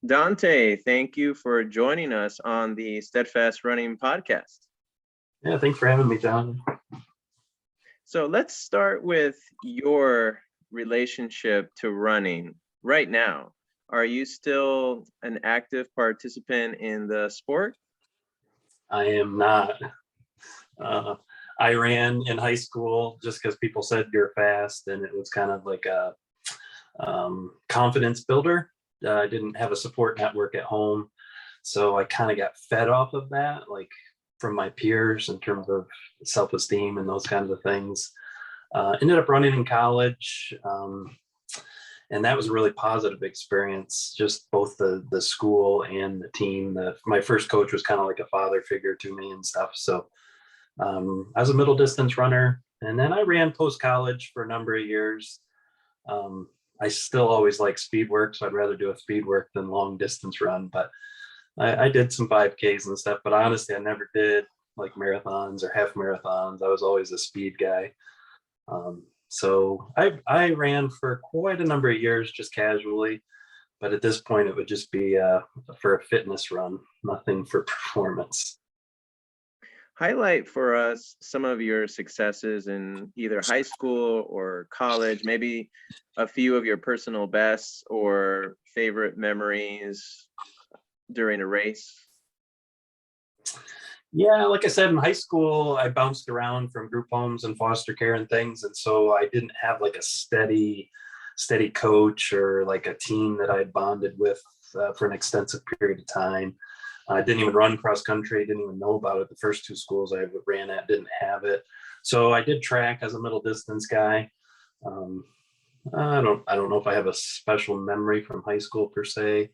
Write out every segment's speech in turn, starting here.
Dante, thank you for joining us on the Steadfast Running podcast. Yeah, thanks for having me, John. So let's start with your relationship to running right now. Are you still an active participant in the sport? I am not. Uh, I ran in high school just because people said you're fast, and it was kind of like a confidence builder. I didn't have a support network at home, so I kind of got fed off of that, like from my peers in terms of self-esteem and those kinds of things. Ended up running in college, and that was a really positive experience. Just both the school and the team. My first coach was kind of like a father figure to me and stuff. So I was a middle distance runner, and then I ran post college for a number of years. I still always like speed work, so I'd rather do a speed work than long distance run. But I did some 5Ks and stuff, but honestly, I never did like marathons or half marathons. I was always a speed guy. So I ran for quite a number of years just casually, but at this point it would just be for a fitness run, nothing for performance. Highlight for us some of your successes in either high school or college, maybe a few of your personal bests or favorite memories during a race. Yeah, like I said, in high school, I bounced around from group homes and foster care and things. And so I didn't have like a steady coach or like a team that I had bonded with for an extensive period of time. I didn't even run cross country, didn't even know about it. The first two schools I ran at didn't have it. So I did track as a middle distance guy. I don't know if I have a special memory from high school per se.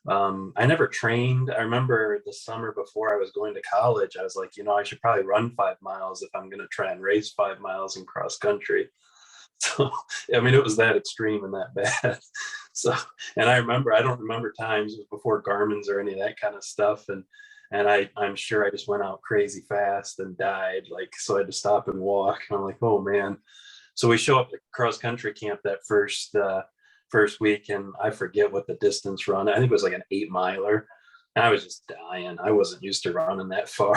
I never trained. I remember the summer before I was going to college, I was like, I should probably run 5 miles if I'm going to try and race 5 miles in cross country. So, I mean, it was that extreme and that bad. So, and I don't remember times before Garmin's or any of that kind of stuff. And I'm sure I just went out crazy fast and died. Like, so I had to stop and walk. And I'm like, oh man. So we show up at cross country camp that first week, and I forget what the distance run. I think it was like an 8 miler, and I was just dying. I wasn't used to running that far.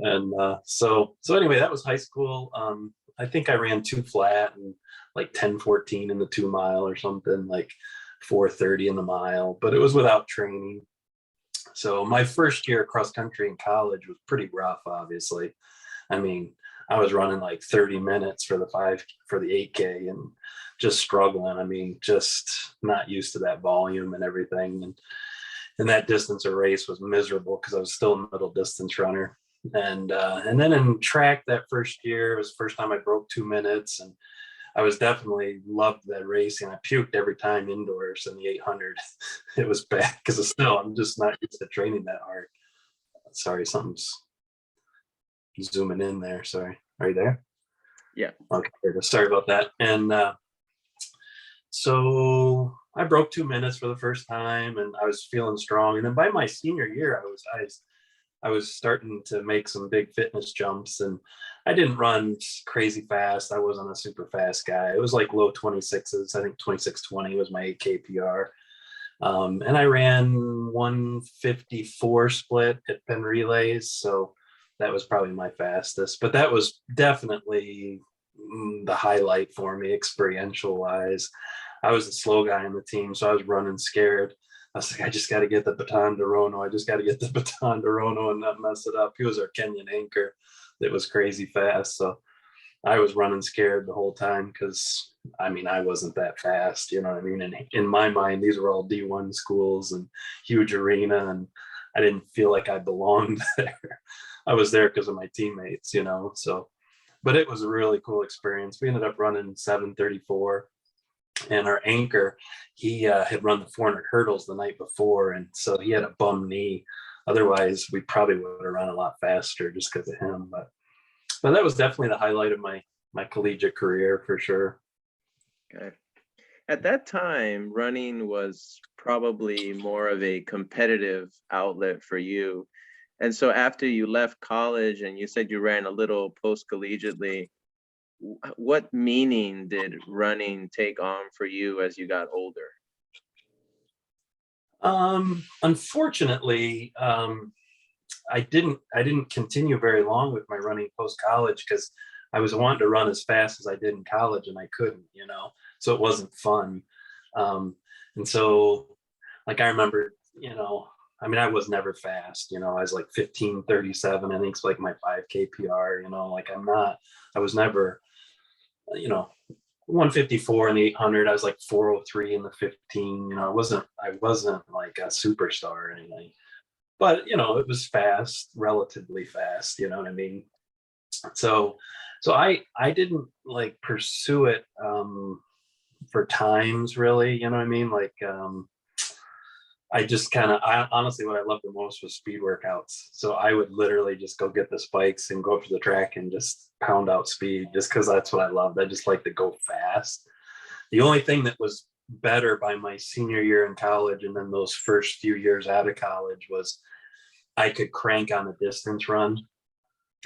And so anyway, that was high school. I think I ran 2 flat and like 10:14 in the 2 mile or something, like 4:30 in the mile, but it was without training. So my first year cross country in college was pretty rough, obviously. I mean, I was running like 30 minutes for the 8K and just struggling. I mean, just not used to that volume and everything. And that distance of race was miserable because I was still a middle distance runner. And then in track that first year, it was the first time I broke 2 minutes, and I was definitely loved that racing. I puked every time indoors in the 800. It was bad because I'm just not used to training that hard. Sorry, something's zooming in there. Sorry. Are you there? Yeah. Okay. Sorry about that. And so I broke 2 minutes for the first time, and I was feeling strong. And then by my senior year, I was starting to make some big fitness jumps, and I didn't run crazy fast. I wasn't a super fast guy. It was like low 26s. I think 26:20 was my 8K PR. And I ran 154 split at Penn Relays. So that was probably my fastest, but that was definitely the highlight for me experiential wise. I was the slow guy on the team, so I was running scared. I was like, I just got to get the baton to Rono. I just got to get the baton to Rono and not mess it up. He was our Kenyan anchor that was crazy fast. So I was running scared the whole time because, I mean, I wasn't that fast. You know what I mean? And in my mind, these were all D1 schools and huge arena, and I didn't feel like I belonged there. I was there because of my teammates, so, but it was a really cool experience. We ended up running 7:34, and our anchor, he had run the 400 hurdles the night before, and so he had a bum knee. Otherwise, we probably would have run a lot faster just because of him. But that was definitely the highlight of my collegiate career for sure. Okay. At that time, running was probably more of a competitive outlet for you. And so after you left college and you said you ran a little post-collegiately, what meaning did running take on for you as you got older? Unfortunately, I didn't continue very long with my running post college because I was wanting to run as fast as I did in college and I couldn't, so it wasn't fun. And so like I remember, I mean, I was never fast, I was like 15:37, I think it's like my 5K PR, like I was never, you know, 154 in the 800. I was like 403 in the 15. I wasn't like a superstar or anything, but it was fast, relatively fast. You know what I mean? So, so I didn't like pursue it for times really. You know what I mean? Like I just I honestly, what I loved the most was speed workouts. So I would literally just go get the spikes and go up to the track and just pound out speed just because that's what I loved. I just like to go fast. The only thing that was better by my senior year in college and then those first few years out of college was I could crank on a distance run.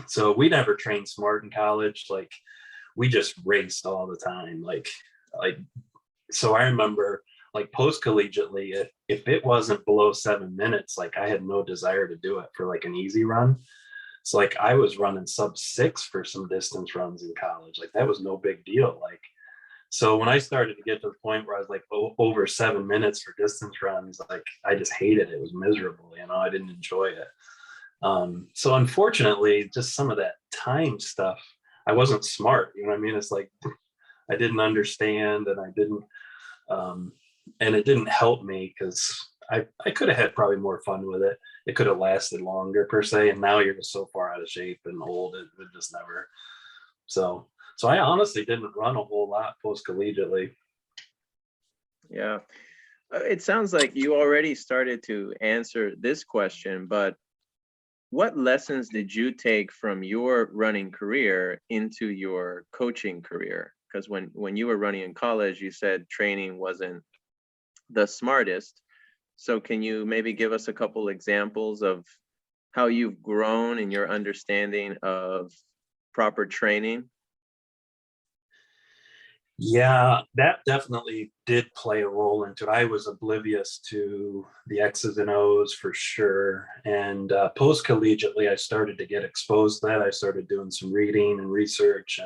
So we never trained smart in college. Like we just raced all the time. Like so I remember like post collegiately, if it wasn't below 7 minutes, like I had no desire to do it for like an easy run. So like I was running sub 6 for some distance runs in college. Like that was no big deal. Like so when I started to get to the point where I was like over 7 minutes for distance runs, like I just hated it. It was miserable. I didn't enjoy it. So unfortunately, just some of that time stuff, I wasn't smart. You know what I mean? It's like I didn't understand, and I didn't, and it didn't help me because I could have had probably more fun with it. It could have lasted longer per se. And now you're just so far out of shape and old, it would just never. So I honestly didn't run a whole lot post collegiately. Yeah. It sounds like you already started to answer this question, but what lessons did you take from your running career into your coaching career? Because when you were running in college, you said training wasn't the smartest. So can you maybe give us a couple examples of how you've grown in your understanding of proper training? Yeah, that definitely did play a role into it. I was oblivious to the X's and O's for sure. And post collegiately, I started to get exposed to that. I started doing some reading and research,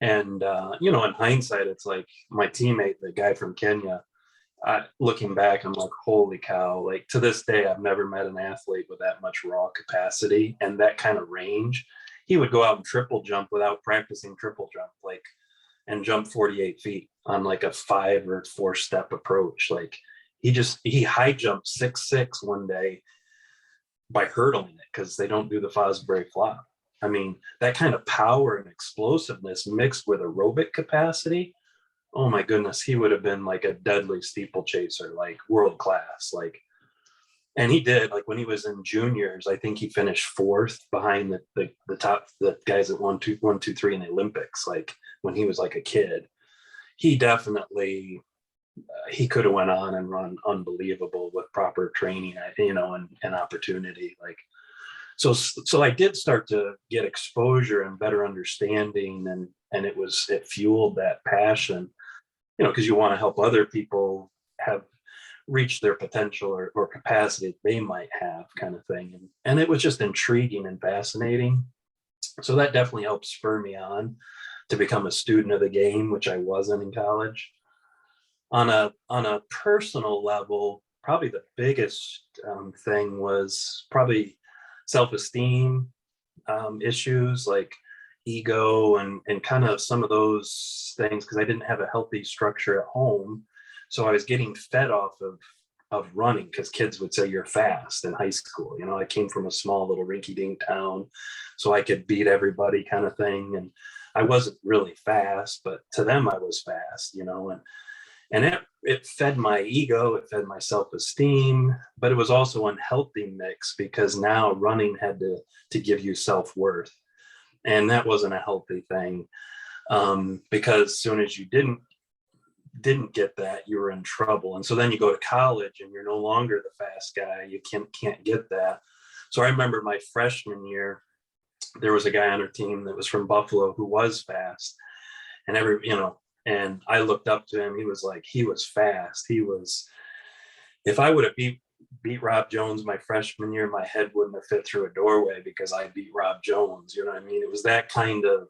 and in hindsight, it's like my teammate, the guy from Kenya. Looking back, I'm like, holy cow! Like to this day, I've never met an athlete with that much raw capacity and that kind of range. He would go out and triple jump without practicing triple jump, like and jump 48 feet on like a 5 or 4 step approach. Like he high jumped 6'6" one day by hurdling it because they don't do the Fosbury flop. I mean, that kind of power and explosiveness mixed with aerobic capacity. Oh my goodness, he would have been like a deadly steeplechaser, like world class. Like, and he did. Like when he was in juniors, I think he finished 4th behind the guys that won 2, 1, 2, 3 in the Olympics. Like when he was like a kid, he definitely he could have went on and run unbelievable with proper training, and opportunity. Like so I did start to get exposure and better understanding, and it fueled that passion, because you want to help other people have reach their potential or capacity that they might have, kind of thing. And it was just intriguing and fascinating. So that definitely helped spur me on to become a student of the game, which I wasn't in college. On a personal level, probably the biggest thing was probably self-esteem issues, like ego and kind of some of those things, because I didn't have a healthy structure at home. So I was getting fed off of running because kids would say you're fast in high school. I came from a small little rinky-dink town, so I could beat everybody, kind of thing. And I wasn't really fast, but to them I was fast, and it fed my ego, it fed my self-esteem, but it was also an unhealthy mix because now running had to give you self-worth. And that wasn't a healthy thing, because as soon as you didn't get that, you were in trouble. And so then you go to college and you're no longer the fast guy. You can't get that. So I remember my freshman year, there was a guy on our team that was from Buffalo who was fast, and and I looked up to him. He was fast. if I would have beat Rob Jones my freshman year, my head wouldn't have fit through a doorway because I beat Rob Jones. You know what I mean? It was that kind of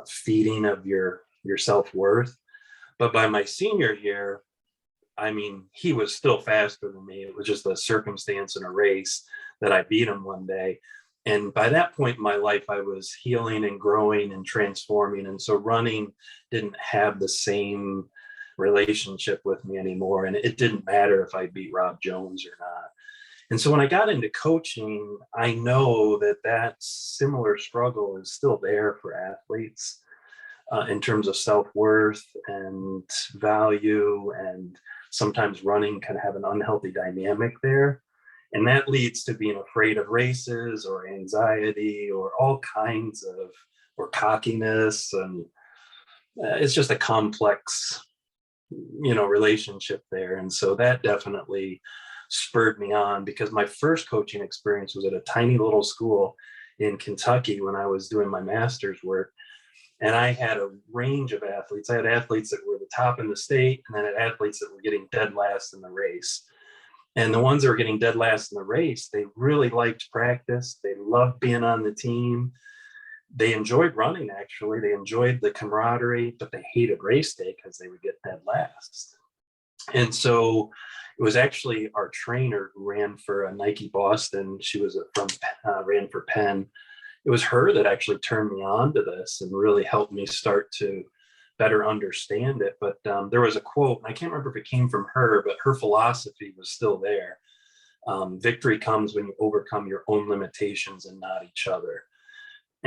feeding of your self-worth. But by my senior year, I mean, he was still faster than me. It was just a circumstance in a race that I beat him one day. And by that point in my life, I was healing and growing and transforming. And so running didn't have the same relationship with me anymore. And it didn't matter if I beat Rob Jones or not. And so when I got into coaching, I know that that similar struggle is still there for athletes in terms of self-worth and value. And sometimes running can have an unhealthy dynamic there. And that leads to being afraid of races or anxiety or all kinds of, or cockiness. And it's just a complex, relationship there. And so that definitely spurred me on, because my first coaching experience was at a tiny little school in Kentucky when I was doing my master's work. And I had a range of athletes. I had athletes that were the top in the state, and then I had athletes that were getting dead last in the race. And the ones that were getting dead last in the race, they really liked practice. They loved being on the team. They enjoyed running, actually. They enjoyed the camaraderie, but they hated race day because they would get dead last. And so it was actually our trainer who ran for Nike Boston. She was ran for Penn. It was her that actually turned me on to this and really helped me start to better understand it. But there was a quote, and I can't remember if it came from her, but her philosophy was still there. Victory comes when you overcome your own limitations and not each other.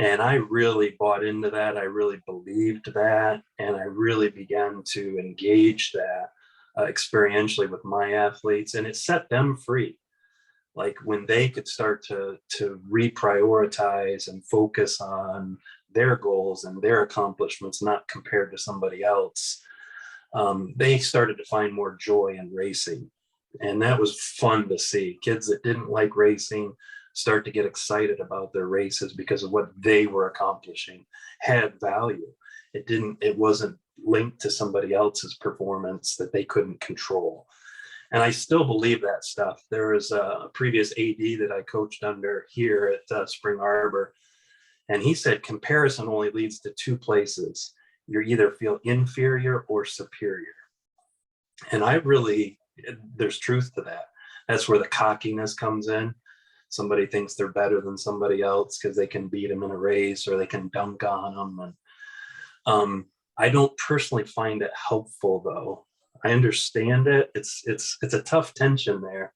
And I really bought into that. I really believed that. And I really began to engage that experientially with my athletes, and it set them free. Like when they could start to reprioritize and focus on their goals and their accomplishments, not compared to somebody else, they started to find more joy in racing. And that was fun to see. Kids that didn't like racing start to get excited about their races because of what they were accomplishing had value. It wasn't linked to somebody else's performance that they couldn't control. And I still believe that stuff. There was a previous AD that I coached under here at Spring Arbor, and he said comparison only leads to two places. You either feel inferior or superior. And there's truth to that. That's where the cockiness comes in. Somebody thinks they're better than somebody else because they can beat them in a race or they can dunk on them. And I don't personally find it helpful, though. I understand it. It's a tough tension there,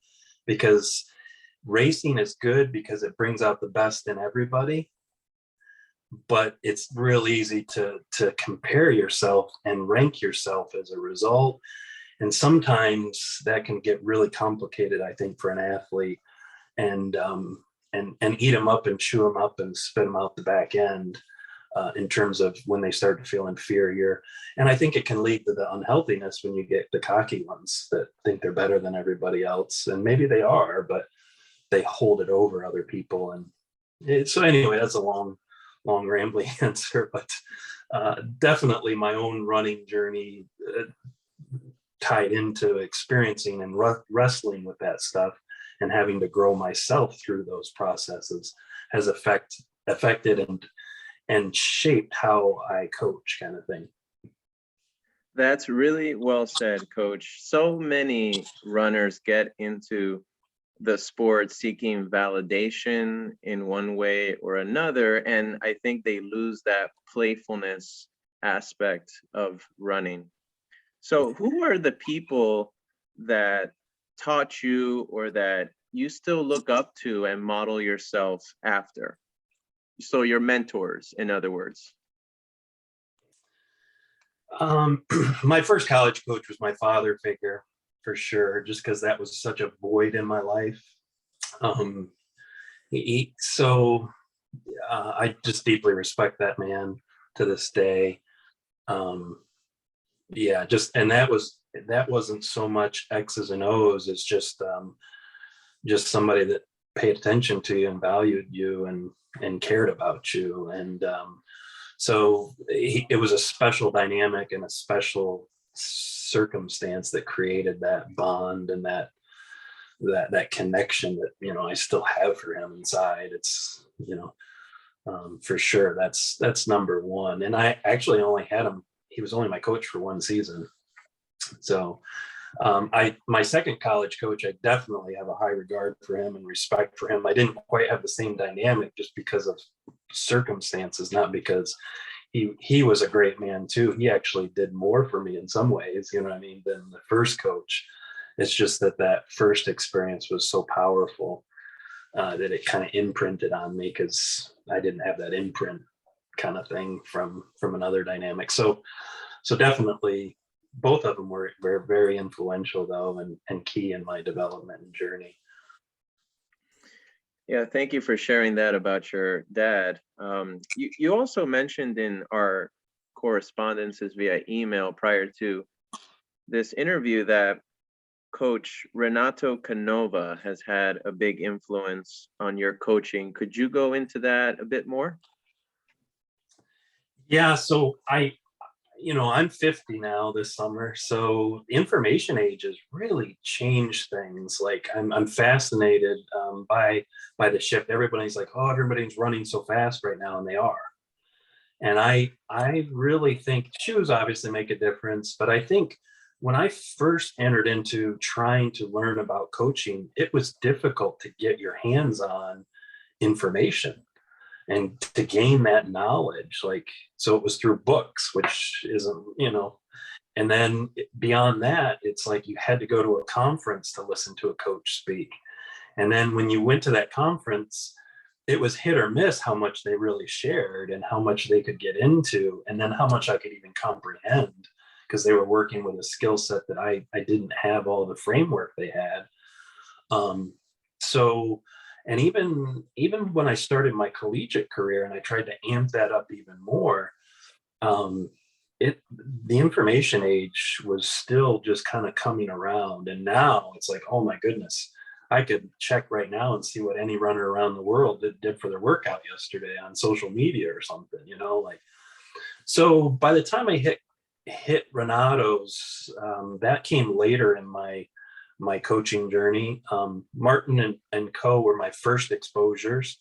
because racing is good because it brings out the best in everybody, but it's real easy to compare yourself and rank yourself as a result. And sometimes that can get really complicated, I think, for an athlete, and eat them up and chew them up and spit them out the back end. In terms of when they start to feel inferior. And I think it can lead to the unhealthiness when you get the cocky ones that think they're better than everybody else. And maybe they are, but they hold it over other people. And so anyway, that's a long rambling answer, but definitely my own running journey tied into experiencing and wrestling with that stuff and having to grow myself through those processes has affected and shaped how I coach, kind of thing. That's really well said, Coach. So many runners get into the sport seeking validation in one way or another, and I think they lose that playfulness aspect of running. So who are the people that taught you or that you still look up to and model yourself after? So your mentors, in other words. My first college coach was my father figure, for sure, just because that was such a void in my life. I just deeply respect that man to this day. And that wasn't so much X's and O's. It's just somebody that paid attention to you and valued you and cared about you. And so it was a special dynamic and a special circumstance that created that bond and that connection that, you know, I still have for him inside. It's, you know, for sure, that's number one. And I actually only had him, he was only my coach for one season. So my second college coach, I definitely have a high regard for him and respect for him. I didn't quite have the same dynamic just because of circumstances, not because he was a great man too. He actually did more for me in some ways, you know what I mean, than the first coach. It's just that first experience was so powerful that it kind of imprinted on me, because I didn't have that imprint kind of thing from another dynamic. So definitely both of them were very, very influential though, and key in my development and journey. Yeah, thank you for sharing that about your dad. You also mentioned in our correspondences via email prior to this interview that Coach Renato Canova has had a big influence on your coaching. Could you go into that a bit more? Yeah, so I'm 50 now this summer, so the information age has really changed things. Like I'm fascinated by the shift. Everybody's like, oh, everybody's running so fast right now, and they are. And I really think shoes obviously make a difference, but I think when I first entered into trying to learn about coaching, it was difficult to get your hands on information and to gain that knowledge. Like, so it was through books, which isn't, and then beyond that, it's like you had to go to a conference to listen to a coach speak. And then when you went to that conference, it was hit or miss how much they really shared and how much they could get into, and then how much I could even comprehend, because they were working with a skill set that I didn't have all the framework they had. So, and even when I started my collegiate career and I tried to amp that up even more, the information age was still just kind of coming around. And now it's like, oh my goodness, I could check right now and see what any runner around the world did for their workout yesterday on social media or something, like. So by the time I hit Renato's, that came later in my coaching journey. Martin and Co were my first exposures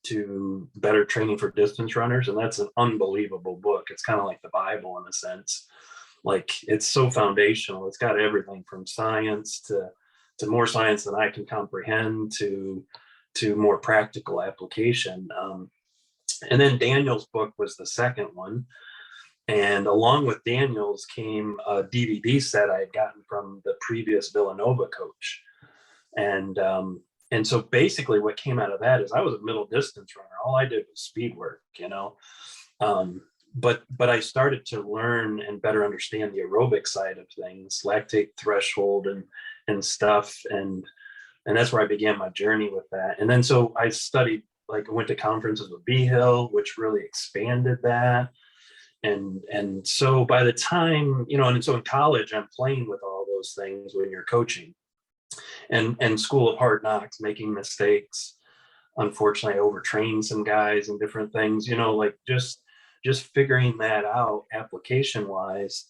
to better training for distance runners, and that's an unbelievable book. It's kind of like the Bible in a sense. Like, it's so foundational. It's got everything from science to more science than I can comprehend to more practical application. And then Daniel's book was the second one. And along with Daniel's came a DVD set I had gotten from the previous Villanova coach. And so basically what came out of that is I was a middle distance runner. All I did was speed work, but I started to learn and better understand the aerobic side of things, lactate threshold and stuff. And that's where I began my journey with that. And then so I studied, like I went to conferences with B Hill, which really expanded that. And so by the time, and so in college, I'm playing with all those things when you're coaching, and School of Hard Knocks, making mistakes. Unfortunately, I overtrained some guys and different things, like just figuring that out application wise.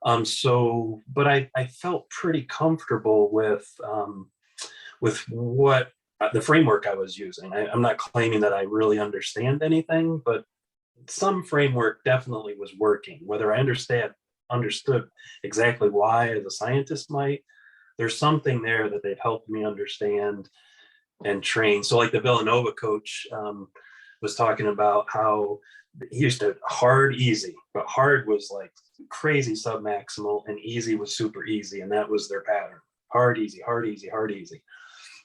But I felt pretty comfortable with what the framework I was using. I'm not claiming that I really understand anything, but some framework definitely was working. Whether I understood exactly why as a scientist might, there's something there that they've helped me understand and train. So like the Villanova coach was talking about how he used to hard, easy, but hard was like crazy submaximal and easy was super easy. And that was their pattern. Hard, easy, hard, easy, hard, easy.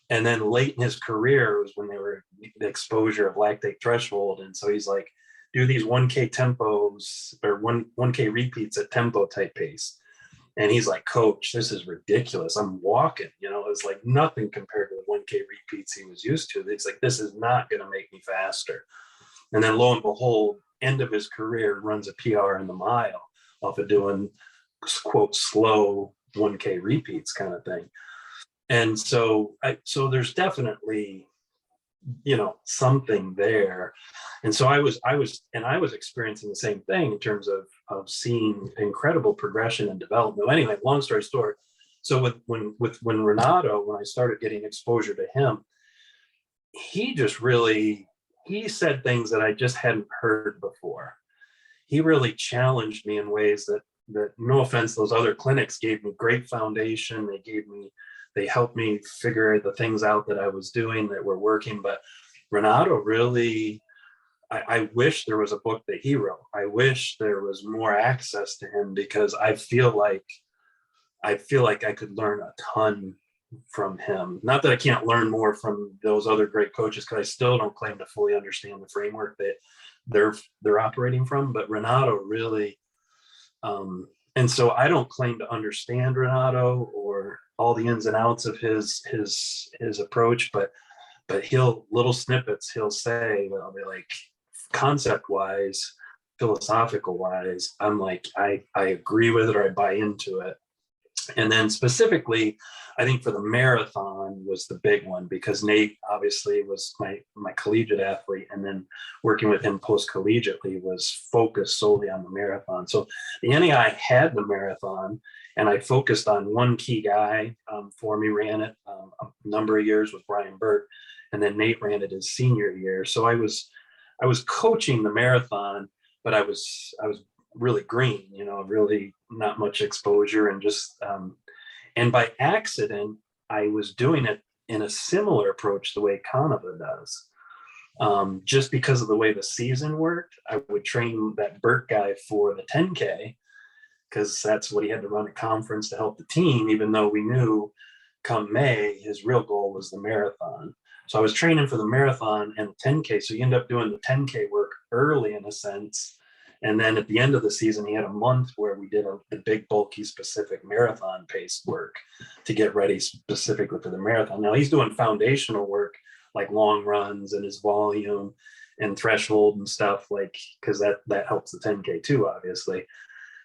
And then late in his career was when they were the exposure of lactate threshold. And so he's like, do these 1K tempos or 1K repeats at tempo type pace. And he's like, coach, this is ridiculous. I'm walking, it's like nothing compared to the 1K repeats he was used to. It's like, this is not going to make me faster. And then lo and behold, end of his career, runs a PR in the mile off of doing, quote, slow 1K repeats kind of thing. And so there's definitely something there. And so I was experiencing the same thing in terms of seeing incredible progression and development. Anyway, long story short, so when Renato, when I started getting exposure to him, he said things that I just hadn't heard before. He really challenged me in ways that no offense, those other clinics gave me great foundation. They helped me figure the things out that I was doing that were working. But Renato really, I wish there was a book that he wrote. I wish there was more access to him, because I feel like I could learn a ton from him. Not that I can't learn more from those other great coaches, because I still don't claim to fully understand the framework that they're operating from. But Renato really, and so I don't claim to understand Renato or all the ins and outs of his approach, but little snippets he'll say, I'll be like, concept wise, philosophical wise, I'm like, I agree with it, or I buy into it. And then specifically, I think for the marathon was the big one, because Nate obviously was my collegiate athlete, and then working with him post collegiately was focused solely on the marathon. So the NAI had the marathon, and I focused on one key guy for me, ran it a number of years with Brian Burt, and then Nate ran it his senior year. So I was coaching the marathon, but I was really green, really not much exposure, and just and by accident I was doing it in a similar approach the way Canova does. Just because of the way the season worked, I would train that Burt guy for the 10K, because that's what he had to run at conference to help the team, even though we knew come May his real goal was the marathon. So I was training for the marathon and the 10K. So you end up doing the 10K work early in a sense. And then at the end of the season, he had a month where we did the big, bulky, specific marathon pace work to get ready specifically for the marathon. Now he's doing foundational work like long runs and his volume and threshold and stuff, like, because that helps the 10K too, obviously.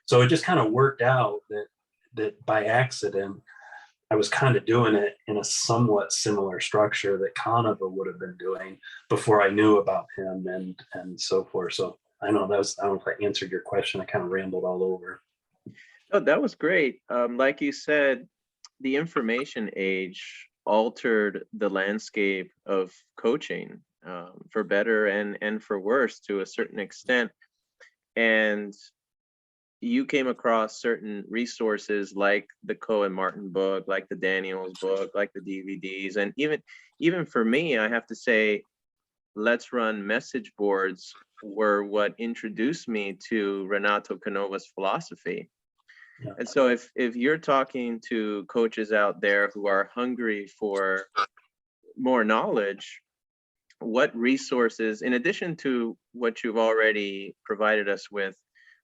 So it just kind of worked out that by accident, I was kind of doing it in a somewhat similar structure that Canova would have been doing before I knew about him and so forth. So I don't know if I answered your question. I kind of rambled all over. Oh, that was great. Like you said, the information age altered the landscape of coaching, for better and for worse to a certain extent. And you came across certain resources like the Coe and Martin book, like the Daniels book, like the DVDs. And even for me, I have to say, Let's Run message boards were what introduced me to Renato Canova's philosophy. Yeah. And so if you're talking to coaches out there who are hungry for more knowledge, what resources, in addition to what you've already provided us with,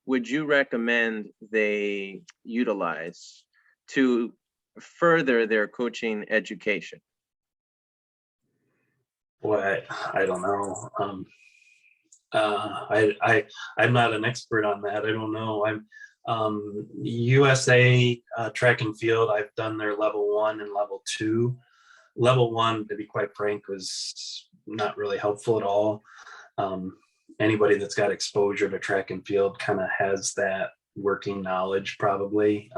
would you recommend they utilize to further their coaching education? Well, I don't know. I'm not an expert on that. I don't know. I'm USA track and field. I've done their level 1 and level 2. Level 1, to be quite frank, was not really helpful at all. Anybody that's got exposure to track and field kind of has that working knowledge probably.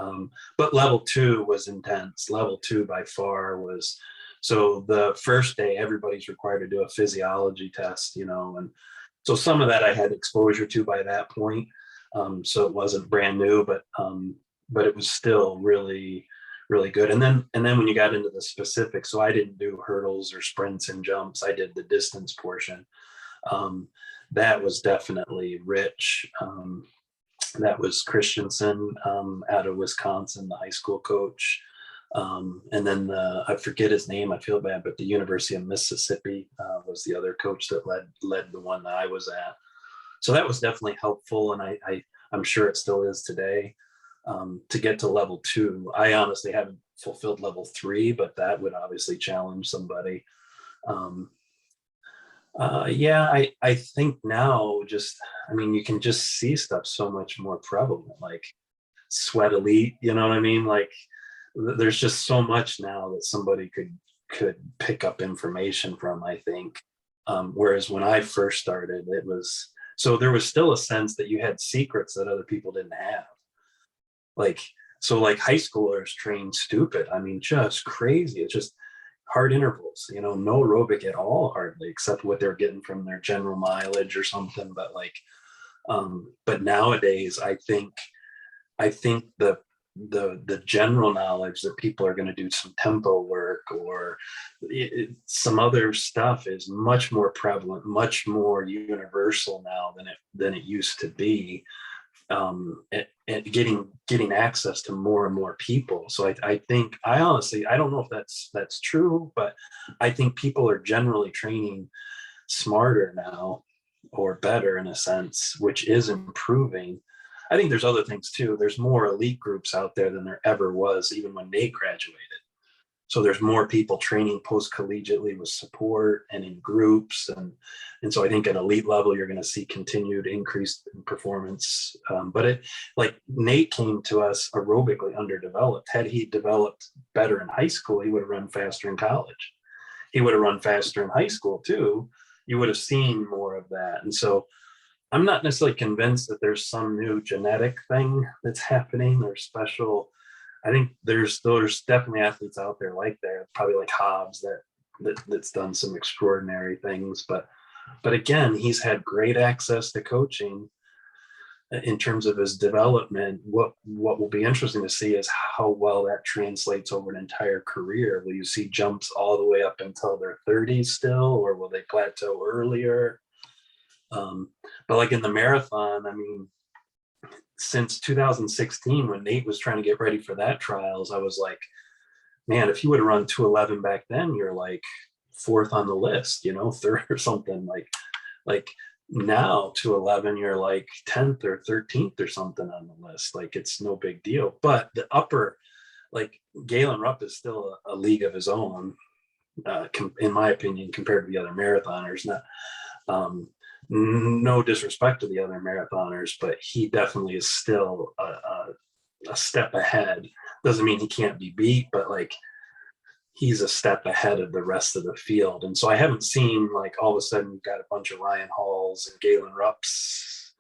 But level 2 was intense. Level 2 by far was, so the first day everybody's required to do a physiology test, and so some of that I had exposure to by that point. So it wasn't brand new, but it was still really, really good. And then when you got into the specifics, so I didn't do hurdles or sprints and jumps. I did the distance portion. That was definitely rich. That was Christensen out of Wisconsin, the high school coach. And then I forget his name, I feel bad, but the University of Mississippi was the other coach that led the one that I was at. So that was definitely helpful. And I'm sure it still is today. To get to level 2, I honestly haven't fulfilled level 3, but that would obviously challenge somebody. I think now you can just see stuff so much more prevalent, like Sweat Elite, you know what I mean? Like there's just so much now that somebody could pick up information from, I think. Whereas when I first started, it was, so there was still a sense that you had secrets that other people didn't have. Like, so like high schoolers train stupid. I mean, just crazy. It's just hard intervals, no aerobic at all, hardly, except what they're getting from their general mileage or something. But like, but nowadays, I think the general knowledge that people are going to do some tempo work or some other stuff is much more prevalent, much more universal now than it used to be. And getting access to more and more people. So I think, I honestly, I don't know if that's true, but I think people are generally training smarter now, or better in a sense, which is improving. I think there's other things too. There's more elite groups out there than there ever was, even when Nate graduated. So there's more people training post collegiately with support and in groups. And so I think at elite level, you're going to see continued increase in performance. But it, like Nate came to us aerobically underdeveloped. Had he developed better in high school, he would have run faster in college. He would have run faster in high school too. You would have seen more of that. And so I'm not necessarily convinced that there's some new genetic thing that's happening or special. I think there's definitely athletes out there like that, probably like Hobbs that's done some extraordinary things. But again, he's had great access to coaching in terms of his development. What will be interesting to see is how well that translates over an entire career. Will you see jumps all the way up until their 30s still, or will they plateau earlier? But like in the marathon, I mean, since 2016, when Nate was trying to get ready for that trials, I was like, man, if you would have run 2:11 back then, you're like fourth on the list, third or something. Like now 2:11, you're like 10th or 13th or something on the list. Like it's no big deal. But the upper, like Galen Rupp is still a league of his own, in my opinion, compared to the other marathoners. No disrespect to the other marathoners, but he definitely is still a step ahead. Doesn't mean he can't be beat, but like he's a step ahead of the rest of the field. And so I haven't seen like all of a sudden you've got a bunch of Ryan Halls and Galen Rupps,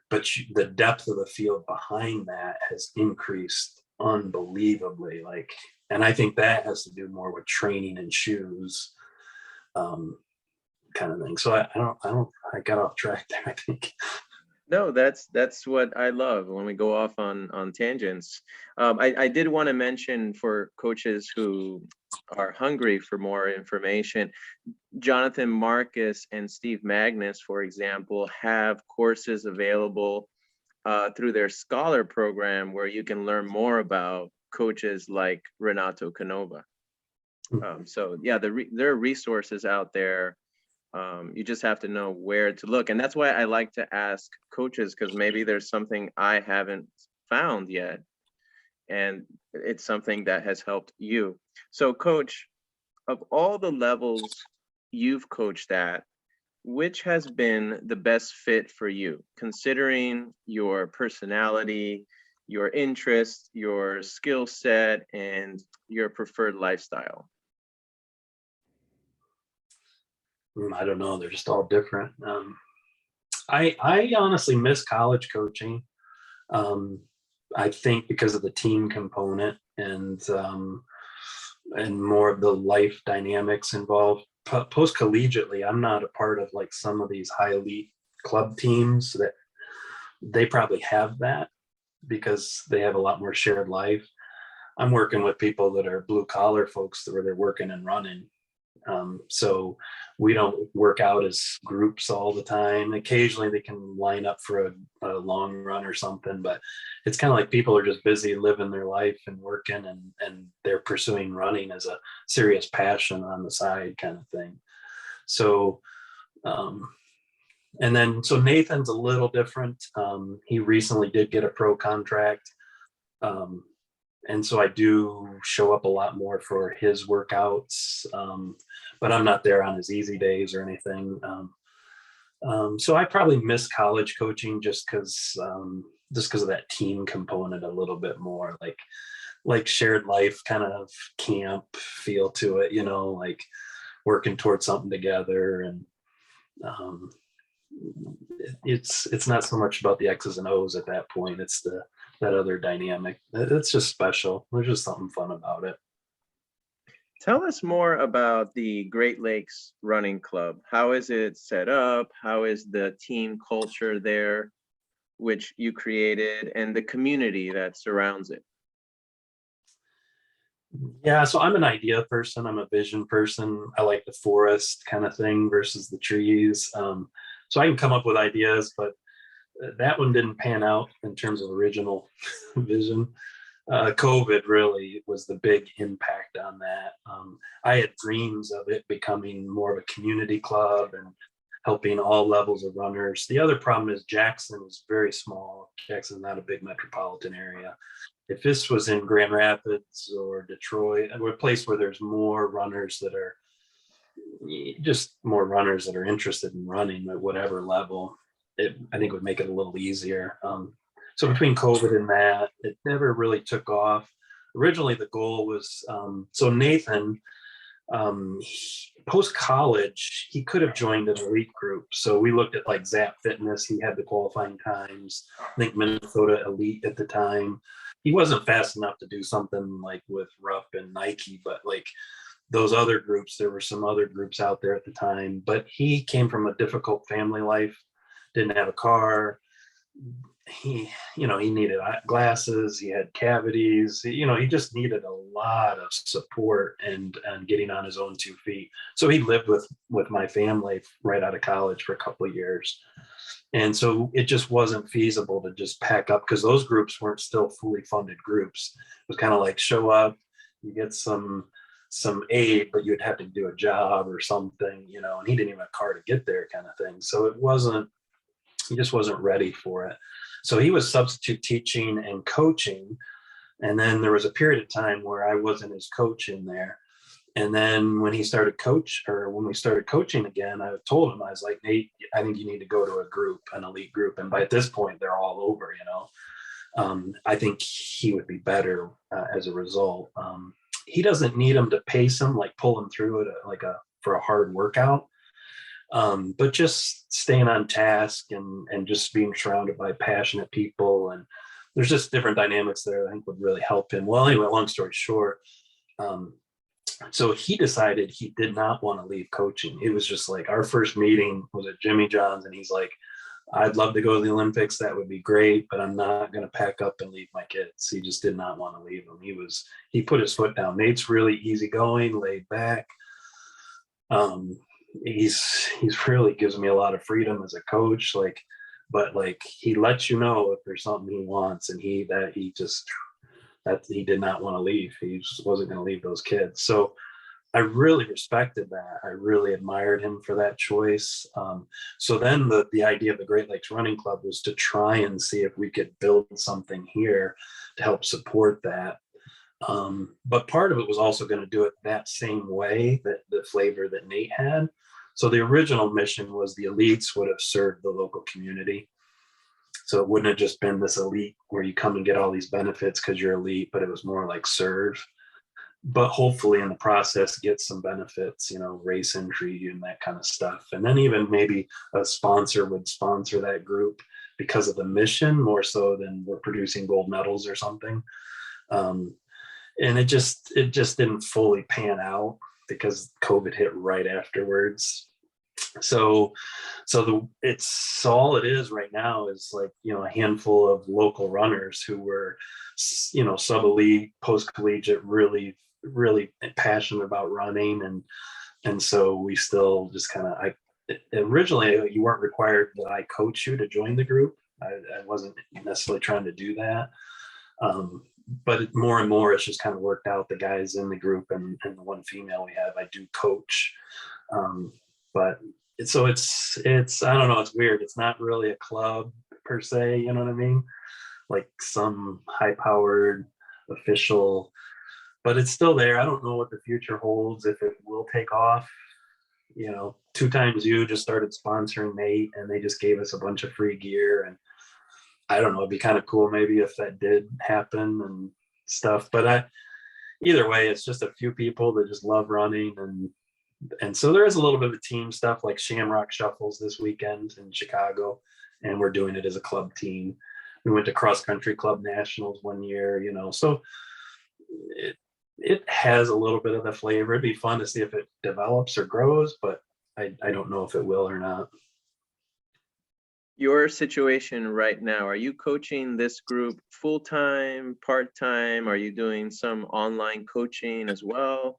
but the depth of the field behind that has increased unbelievably. Like, and I think that has to do more with training and shoes. Kind of thing. So I got off track there, I think. No, that's what I love when we go off on tangents. I did want to mention for coaches who are hungry for more information, Jonathan Marcus and Steve Magnus, for example, have courses available through their scholar program where you can learn more about coaches like Renato Canova. So yeah, there are resources out there. You just have to know where to look. And that's why I like to ask coaches, because maybe there's something I haven't found yet. And it's something that has helped you. So coach, of all the levels you've coached at, which has been the best fit for you, considering your personality, your interest, your skill set, and your preferred lifestyle? I don't know. They're just all different. I honestly miss college coaching. I think because of the team component and more of the life dynamics involved. Post collegiately, I'm not a part of like some of these high elite club teams that they probably have that because they have a lot more shared life. I'm working with people that are blue collar folks where they're working and running. So we don't work out as groups all the time. Occasionally they can line up for a long run or something, but it's kind of like people are just busy living their life and working, and they're pursuing running as a serious passion on the side kind of thing. So, and then, so Nathan's a little different. He recently did get a pro contract. And so I do show up a lot more for his workouts, but I'm not there on his easy days or anything. So I probably miss college coaching just because of that team component a little bit more. Like like shared life kind of camp feel to it, you know, like working towards something together. And um, it's not so much about the X's and O's at that point. It's that other dynamic. It's just special. There's just something fun about it. Tell us more about the Great Lakes Running Club. How is it set up? How is the team culture there, which you created, and the community that surrounds it? Yeah, so I'm an idea person. I'm a vision person. I like the forest kind of thing versus the trees. So I can come up with ideas, but that one didn't pan out in terms of original vision. COVID really was the big impact on that. I had dreams of it becoming more of a community club and helping all levels of runners. The other problem is Jackson is very small. Jackson's not a big metropolitan area. If this was in Grand Rapids or Detroit, or a place where there's more runners that are just more runners that are interested in running at whatever level, I think would make it a little easier. So between COVID and that, it never really took off. Originally, the goal was so Nathan, post college, he could have joined an elite group. So we looked at like Zap Fitness. He had the qualifying times. I think Minnesota Elite at the time. He wasn't fast enough to do something like with Rupp and Nike, but like those other groups, there were some other groups out there at the time. But he came from a difficult family life, didn't have a car. He needed glasses, he had cavities, he just needed a lot of support and getting on his own 2 feet. So he lived with my family right out of college for a couple of years. And so it just wasn't feasible to just pack up, because those groups weren't still fully funded groups. It was kind of like show up, you get some aid, but you'd have to do a job or something, and he didn't even have a car to get there kind of thing. So he just wasn't ready for it. So he was substitute teaching and coaching. And then there was a period of time where I wasn't his coach in there. And then when we started coaching again, I told him, I was like, Nate, I think you need to go to a group, an elite group. And by this point, they're all over, I think he would be better as a result. He doesn't need him to pace him, like pull him through it for a hard workout. But just staying on task and just being surrounded by passionate people. And there's just different dynamics there I think would really help him. Well, anyway, long story short, so he decided he did not want to leave coaching. It was just like our first meeting was at Jimmy John's, and he's like, I'd love to go to the Olympics. That would be great, but I'm not going to pack up and leave my kids. He just did not want to leave them. He put his foot down. Nate's really easygoing, laid back. He's really gives me a lot of freedom as a coach, but he lets you know if there's something he wants, and he did not want to leave. He just wasn't going to leave those kids. So I really respected that. I really admired him for that choice. So then the idea of the Great Lakes Running Club was to try and see if we could build something here to help support that. But part of it was also going to do it that same way, that the flavor that Nate had. So the original mission was the elites would have served the local community. So it wouldn't have just been this elite where you come and get all these benefits because you're elite, but it was more like serve. But hopefully in the process, get some benefits, race entry and that kind of stuff. And then even maybe a sponsor would sponsor that group because of the mission more so than we're producing gold medals or something. And it just didn't fully pan out because COVID hit right afterwards. So all it is right now is a handful of local runners who were, sub-elite, post-collegiate, really, really passionate about running. And so we still just originally you weren't required that I coach you to join the group. I wasn't necessarily trying to do that. But more and more, it's just kind of worked out. The guys in the group and the one female we have, I do coach. But so it's I don't know, it's weird. It's not really a club per se, you know what I mean? Like some high-powered official, but it's still there. I don't know what the future holds, if it will take off. 2 Times You just started sponsoring Nate, and they just gave us a bunch of free gear. And I don't know, it'd be kind of cool maybe if that did happen. And stuff. But either way, it's just a few people that just love running, and so there is a little bit of team stuff, like Shamrock Shuffles this weekend in Chicago, and we're doing it as a club team. We went to cross country club nationals one year, so it has a little bit of the flavor. It'd be fun to see if it develops or grows, but I don't know if it will or not. Your situation right now, are you coaching this group full-time, part-time? Are you doing some online coaching as well?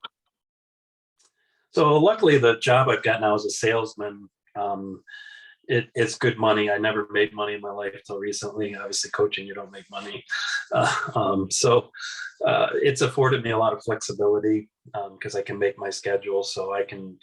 So luckily, the job I've got now as a salesman, it's good money. I never made money in my life until recently. Obviously, coaching, you don't make money. So it's afforded me a lot of flexibility because I can make my schedule. So I can,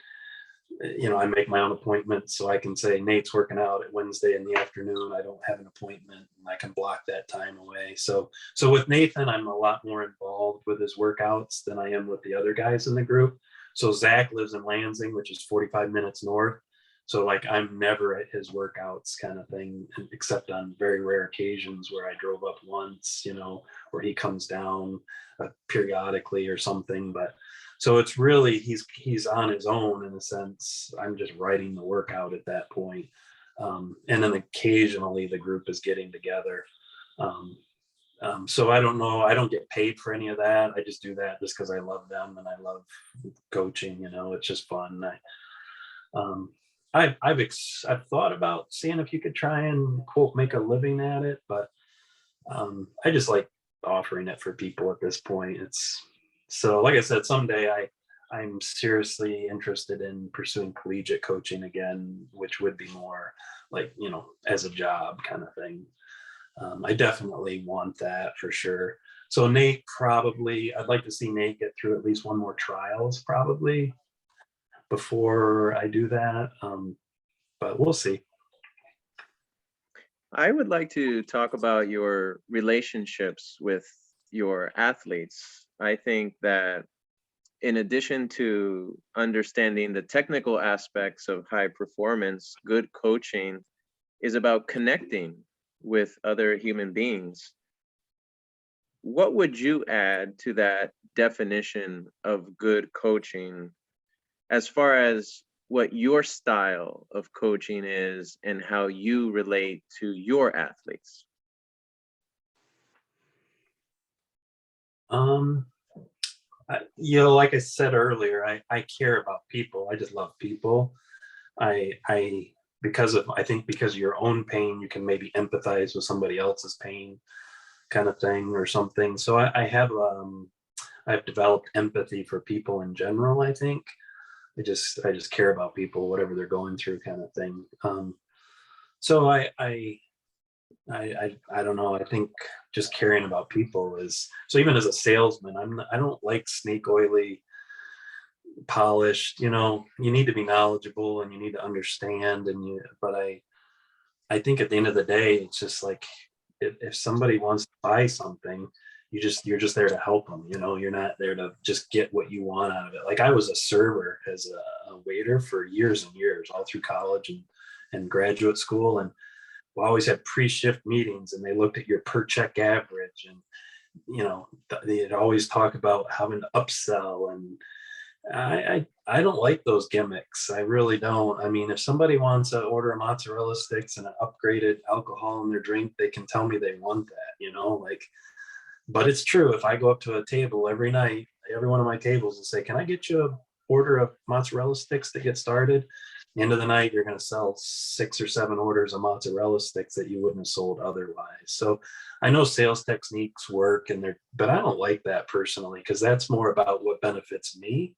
I make my own appointments. So I can say Nate's working out at Wednesday in the afternoon. I don't have an appointment, and I can block that time away. So with Nathan, I'm a lot more involved with his workouts than I am with the other guys in the group. So Zach lives in Lansing, which is 45 minutes north. So like I'm never at his workouts kind of thing, except on very rare occasions where I drove up once, or he comes down periodically or something. But so it's really, he's on his own in a sense. I'm just writing the workout at that point. And then occasionally the group is getting together. So I don't know. I don't get paid for any of that. I just do that just because I love them and I love coaching. It's just fun. I've thought about seeing if you could try and quote make a living at it, but I just like offering it for people at this point. It's so, like I said, someday I'm seriously interested in pursuing collegiate coaching again, which would be more like as a job kind of thing. I definitely want that for sure. So Nate, I'd like to see Nate get through at least one more trials probably before I do that. But we'll see. I would like to talk about your relationships with your athletes. I think that in addition to understanding the technical aspects of high performance, good coaching is about connecting with other human beings. What would you add to that definition of good coaching as far as what your style of coaching is and how you relate to your athletes? Like I said earlier, I care about people. I just love people. I because of your own pain, you can maybe empathize with somebody else's pain, kind of thing, or something. So I've developed empathy for people in general. I think I just care about people, whatever they're going through, kind of thing. So I don't know. I think just caring about people is so. Even as a salesman, I don't like snake oily, polished. You need to be knowledgeable and you need to understand. But I think at the end of the day, it's just like if somebody wants to buy something, you're just there to help them. You're not there to just get what you want out of it. Like I was a server as a waiter for years and years, all through college and graduate school, and we always had pre-shift meetings, and they looked at your per check average, and they'd always talk about having to upsell, and I don't like those gimmicks. I really don't. I mean, if somebody wants to order a mozzarella sticks and an upgraded alcohol in their drink, they can tell me they want that, but it's true. If I go up to a table every night, every one of my tables, and say, can I get you a order of mozzarella sticks to get started? At the end of the night, you're going to sell 6 or 7 orders of mozzarella sticks that you wouldn't have sold otherwise. So I know sales techniques work, but I don't like that personally, because that's more about what benefits me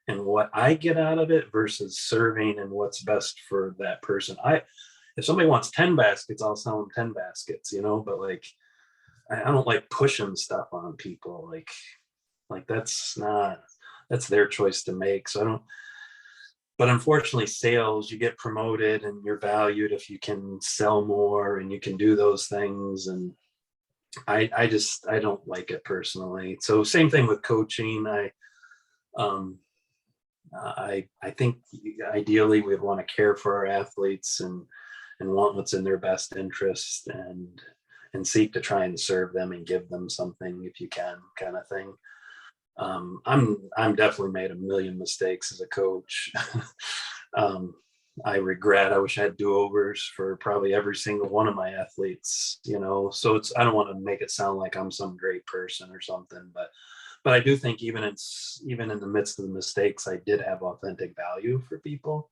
and what I get out of it versus serving and what's best for that person. If somebody wants 10 baskets, I'll sell them 10 baskets, but like, I don't like pushing stuff on people. Like that's their choice to make. So I don't, but unfortunately sales, you get promoted and you're valued if you can sell more and you can do those things. And I don't like it personally. So same thing with coaching. I think ideally we'd want to care for our athletes and want what's in their best interest. And and seek to try and serve them and give them something if you can, kind of thing. I'm definitely made a million mistakes as a coach. I wish I had do-overs for probably every single one of my athletes, so I don't want to make it sound like I'm some great person or something, but I do think even in the midst of the mistakes, I did have authentic value for people,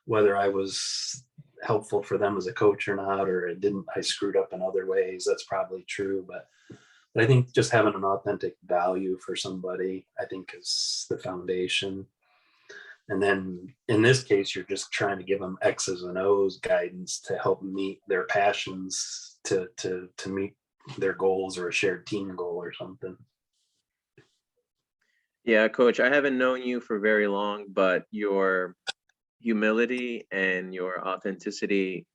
whether I was helpful for them as a coach or not, or I screwed up in other ways. That's probably true, but I think just having an authentic value for somebody, I think, is the foundation. And then in this case, you're just trying to give them X's and O's guidance to help meet their passions, to meet their goals or a shared team goal or something. Yeah, Coach, I haven't known you for very long, but your humility and your authenticity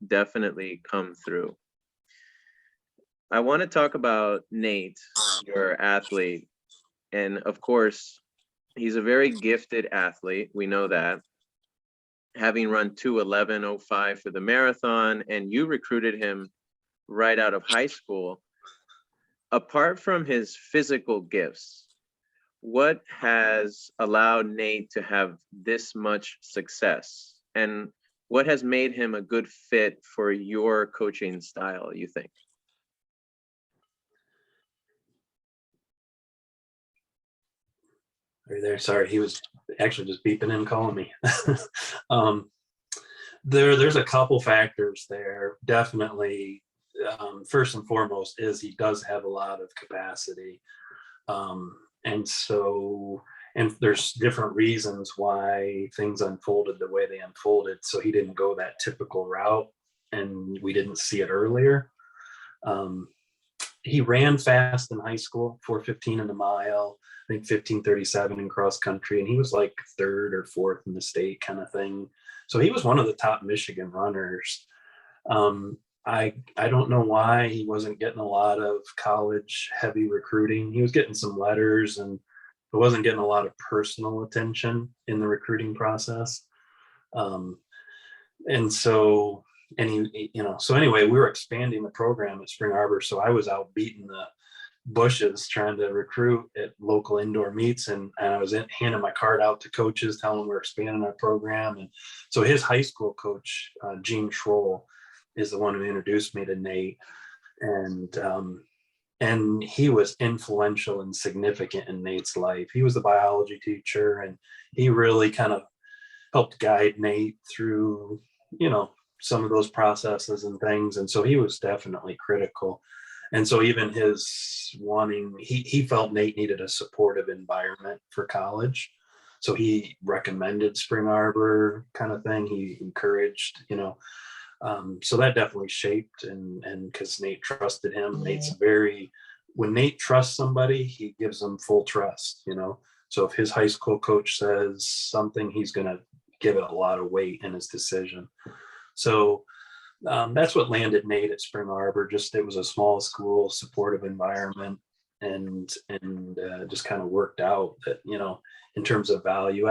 definitely come through. I want to talk about Nate, your athlete. And of course, he's a very gifted athlete. We know that. Having run 2:11:05 for the marathon, and you recruited him right out of high school. Apart from his physical gifts, what has allowed Nate to have this much success? And what has made him a good fit for your coaching style, you think? Are you there? Sorry, he was actually just beeping in calling me. There's a couple factors there. Definitely, first and foremost is he does have a lot of capacity. And there's different reasons why things unfolded the way they unfolded. So he didn't go that typical route, and we didn't see it earlier. He ran fast in high school, 4:15 in the mile, I think 15:37 in cross country, and he was like third or fourth in the state kind of thing. So he was one of the top Michigan runners. I don't know why he wasn't getting a lot of college heavy recruiting. He was getting some letters, and it wasn't getting a lot of personal attention in the recruiting process. And so anyway, we were expanding the program at Spring Arbor, so I was out beating the bushes trying to recruit at local indoor meets, and I was handing my card out to coaches telling them we're expanding our program. And so his high school coach, Gene Schroll, is the one who introduced me to Nate, and he was influential and significant in Nate's life. He was the biology teacher, and he really kind of helped guide Nate through some of those processes and things. And so he was definitely critical. And so even he felt Nate needed a supportive environment for college. So he recommended Spring Arbor kind of thing. He encouraged, so that definitely shaped, and because Nate trusted him. When Nate trusts somebody, he gives them full trust, So if his high school coach says something, he's going to give it a lot of weight in his decision. So that's what landed Nate at Spring Arbor. It was a small school, supportive environment, and just kind of worked out that, in terms of value.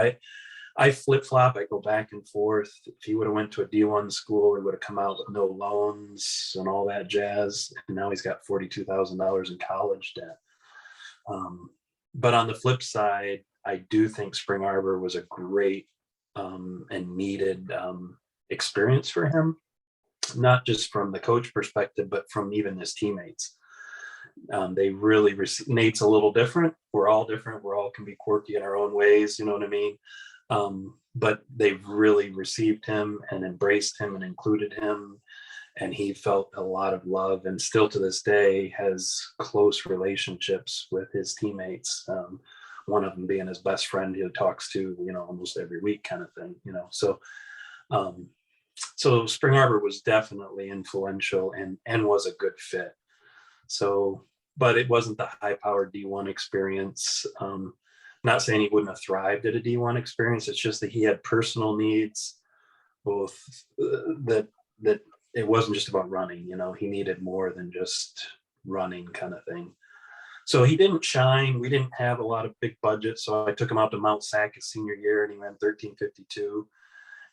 I flip-flop, I go back and forth. If he would have went to a D1 school, he would have come out with no loans and all that jazz. And now he's got $42,000 in college debt. But on the flip side, I do think Spring Arbor was a great and needed experience for him, not just from the coach perspective, but from even his teammates. They really Nate's a little different. We're all different. We're all can be quirky in our own ways. You know what I mean? But they've really received him and embraced him and included him. And he felt a lot of love, and still to this day has close relationships with his teammates. One of them being his best friend he talks to, almost every week kind of thing, So Spring Arbor was definitely influential and was a good fit. So, but it wasn't the high-powered D1 experience. Not saying he wouldn't have thrived at a D1 experience. It's just that he had personal needs, both that it wasn't just about running. He needed more than just running kind of thing. So he didn't shine. We didn't have a lot of big budgets. So I took him out to Mount Sac his senior year, and he ran 13:52.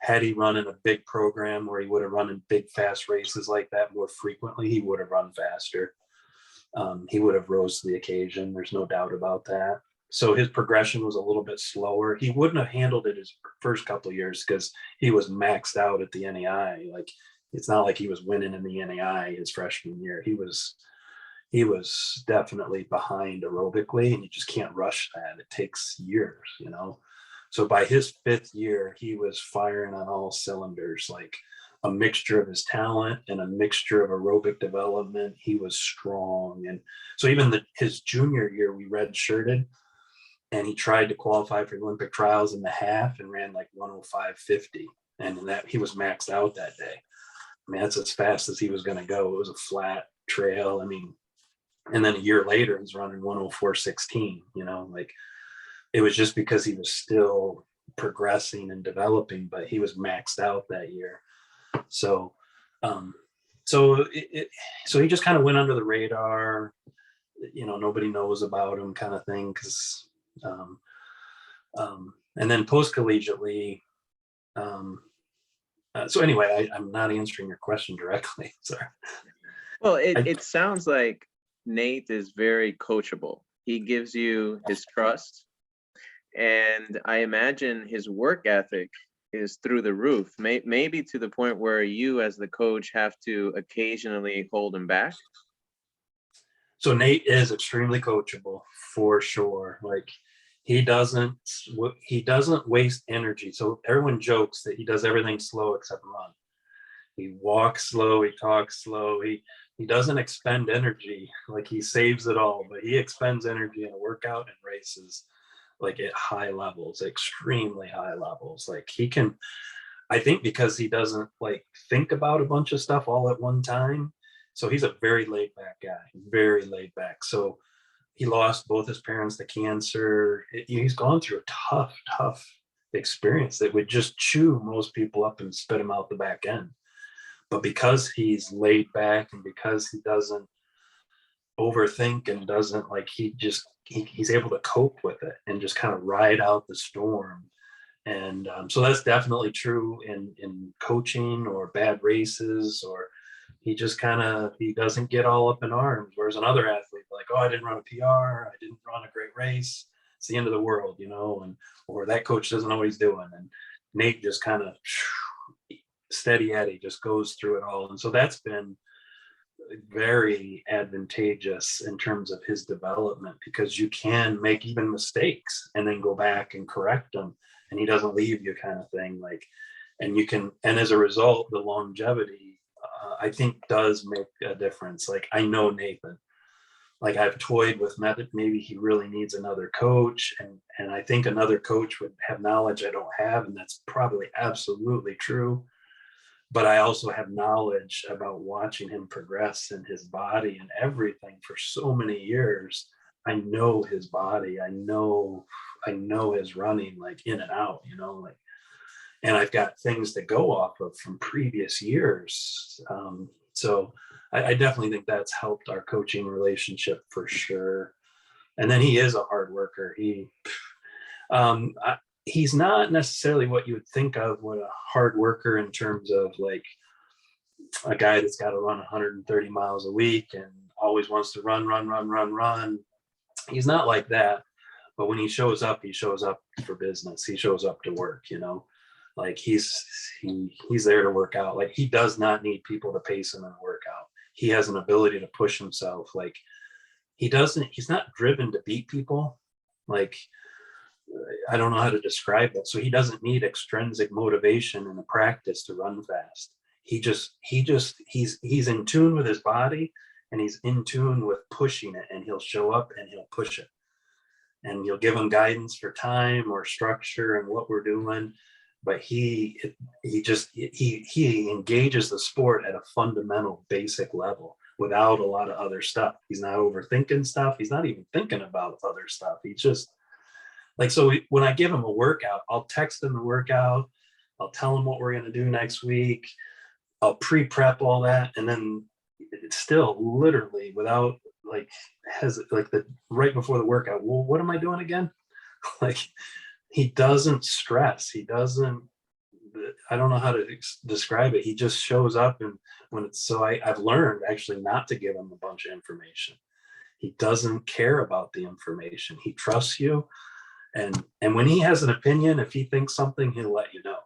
Had he run in a big program where he would have run in big, fast races like that more frequently, he would have run faster. He would have rose to the occasion. There's no doubt about that. So his progression was a little bit slower. He wouldn't have handled it his first couple of years because he was maxed out at the NAI. Like, it's not like he was winning in the NAI his freshman year. He was definitely behind aerobically, and you just can't rush that. It takes years, you know. So by his 5th year, he was firing on all cylinders, like a mixture of his talent and a mixture of aerobic development. He was strong. And so even his junior year, we redshirted, and he tried to qualify for the Olympic trials in the half and ran like 105.50. And that he was maxed out that day. I mean, that's as fast as he was going to go. It was a flat trail. I mean, and then a year later, he's running 104.16, you know, like it was just because he was still progressing and developing, but he was maxed out that year. So, so he just kind of went under the radar, you know, nobody knows about him kind of thing. Cause, and then post collegiately, so anyway, I'm not answering your question directly. Sorry. Well, it sounds like Nate is very coachable. He gives you his trust, and I imagine his work ethic is through the roof, maybe to the point where you as the coach have to occasionally hold him back. So Nate is extremely coachable for sure. Like he doesn't waste energy. So everyone jokes that he does everything slow except run. He walks slow, he talks slow, he doesn't expend energy. Like he saves it all, but he expends energy in a workout and races like at high levels, extremely high levels. Like he can, I think because he doesn't like think about a bunch of stuff all at one time. So he's a very laid back guy, very laid back. So he lost both his parents to cancer. He's gone through a tough experience that would just chew most people up and spit them out the back end. But because he's laid back and because he doesn't overthink and doesn't like, he's able to cope with it and just kind of ride out the storm. And so that's definitely true in coaching or bad races, or he just he doesn't get all up in arms. Whereas another athlete, like, oh, I didn't run a PR, I didn't run a great race, it's the end of the world, you know, or that coach doesn't know what he's doing. And Nate just kind of steady Eddie just goes through it all. And so that's been very advantageous in terms of his development, because you can make even mistakes and then go back and correct them, and he doesn't leave you, kind of thing. Like, and you can, and as a result, the longevity I think does make a difference. Like I know Nathan, like I've toyed with method, maybe he really needs another coach, and I think another coach would have knowledge I don't have, and that's probably absolutely true. But I also have knowledge about watching him progress in his body and everything for so many years. I know his body. I know his running, like in and out, you know, like, and I've got things to go off of from previous years. So I definitely think that's helped our coaching relationship for sure. And then he is a hard worker. He's not necessarily what you would think of with a hard worker in terms of like a guy that's got to run 130 miles a week and always wants to run. He's not like that. But when he shows up for business. He shows up to work, you know, like he's there to work out. Like he does not need people to pace him in a workout. He has an ability to push himself. Like he's not driven to beat people. Like, I don't know how to describe that. So he doesn't need extrinsic motivation in the practice to run fast. He's in tune with his body, and he's in tune with pushing it, and he'll show up and he'll push it. And you'll give him guidance for time or structure and what we're doing. But he engages the sport at a fundamental basic level without a lot of other stuff. He's not overthinking stuff. He's not even thinking about other stuff. He's just like, so when I give him a workout, I'll text him the workout. I'll tell him what we're going to do next week. I'll pre-prep all that. And then it's still literally without like, right before the workout, well, what am I doing again? Like he doesn't stress. I don't know how to describe it. He just shows up, and when it's so I've learned actually not to give him a bunch of information. He doesn't care about the information. He trusts you, and when he has an opinion, if he thinks something, he'll let you know.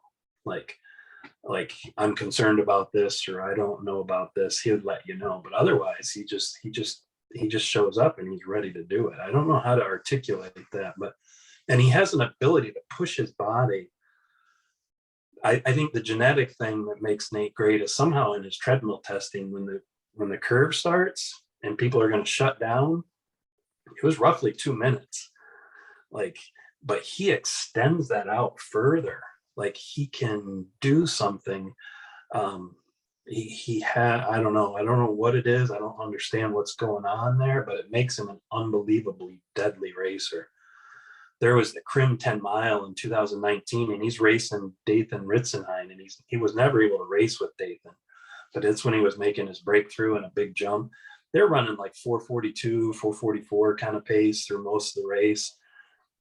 Like I'm concerned about this, or I don't know about this. He'll let you know. But otherwise, he just shows up and he's ready to do it. I don't know how to articulate that, but and he has an ability to push his body. I think the genetic thing that makes Nate great is somehow in his treadmill testing, when the curve starts and people are going to shut down, it was roughly 2 minutes. Like, but he extends that out further. Like he can do something. He had, I don't know what it is. I don't understand what's going on there, but it makes him an unbelievably deadly racer. There was the Crim 10 mile in 2019, and he's racing Dathan Ritzenhein, and he was never able to race with Dathan, but it's when he was making his breakthrough in a big jump. They're running like 442, 444 kind of pace through most of the race.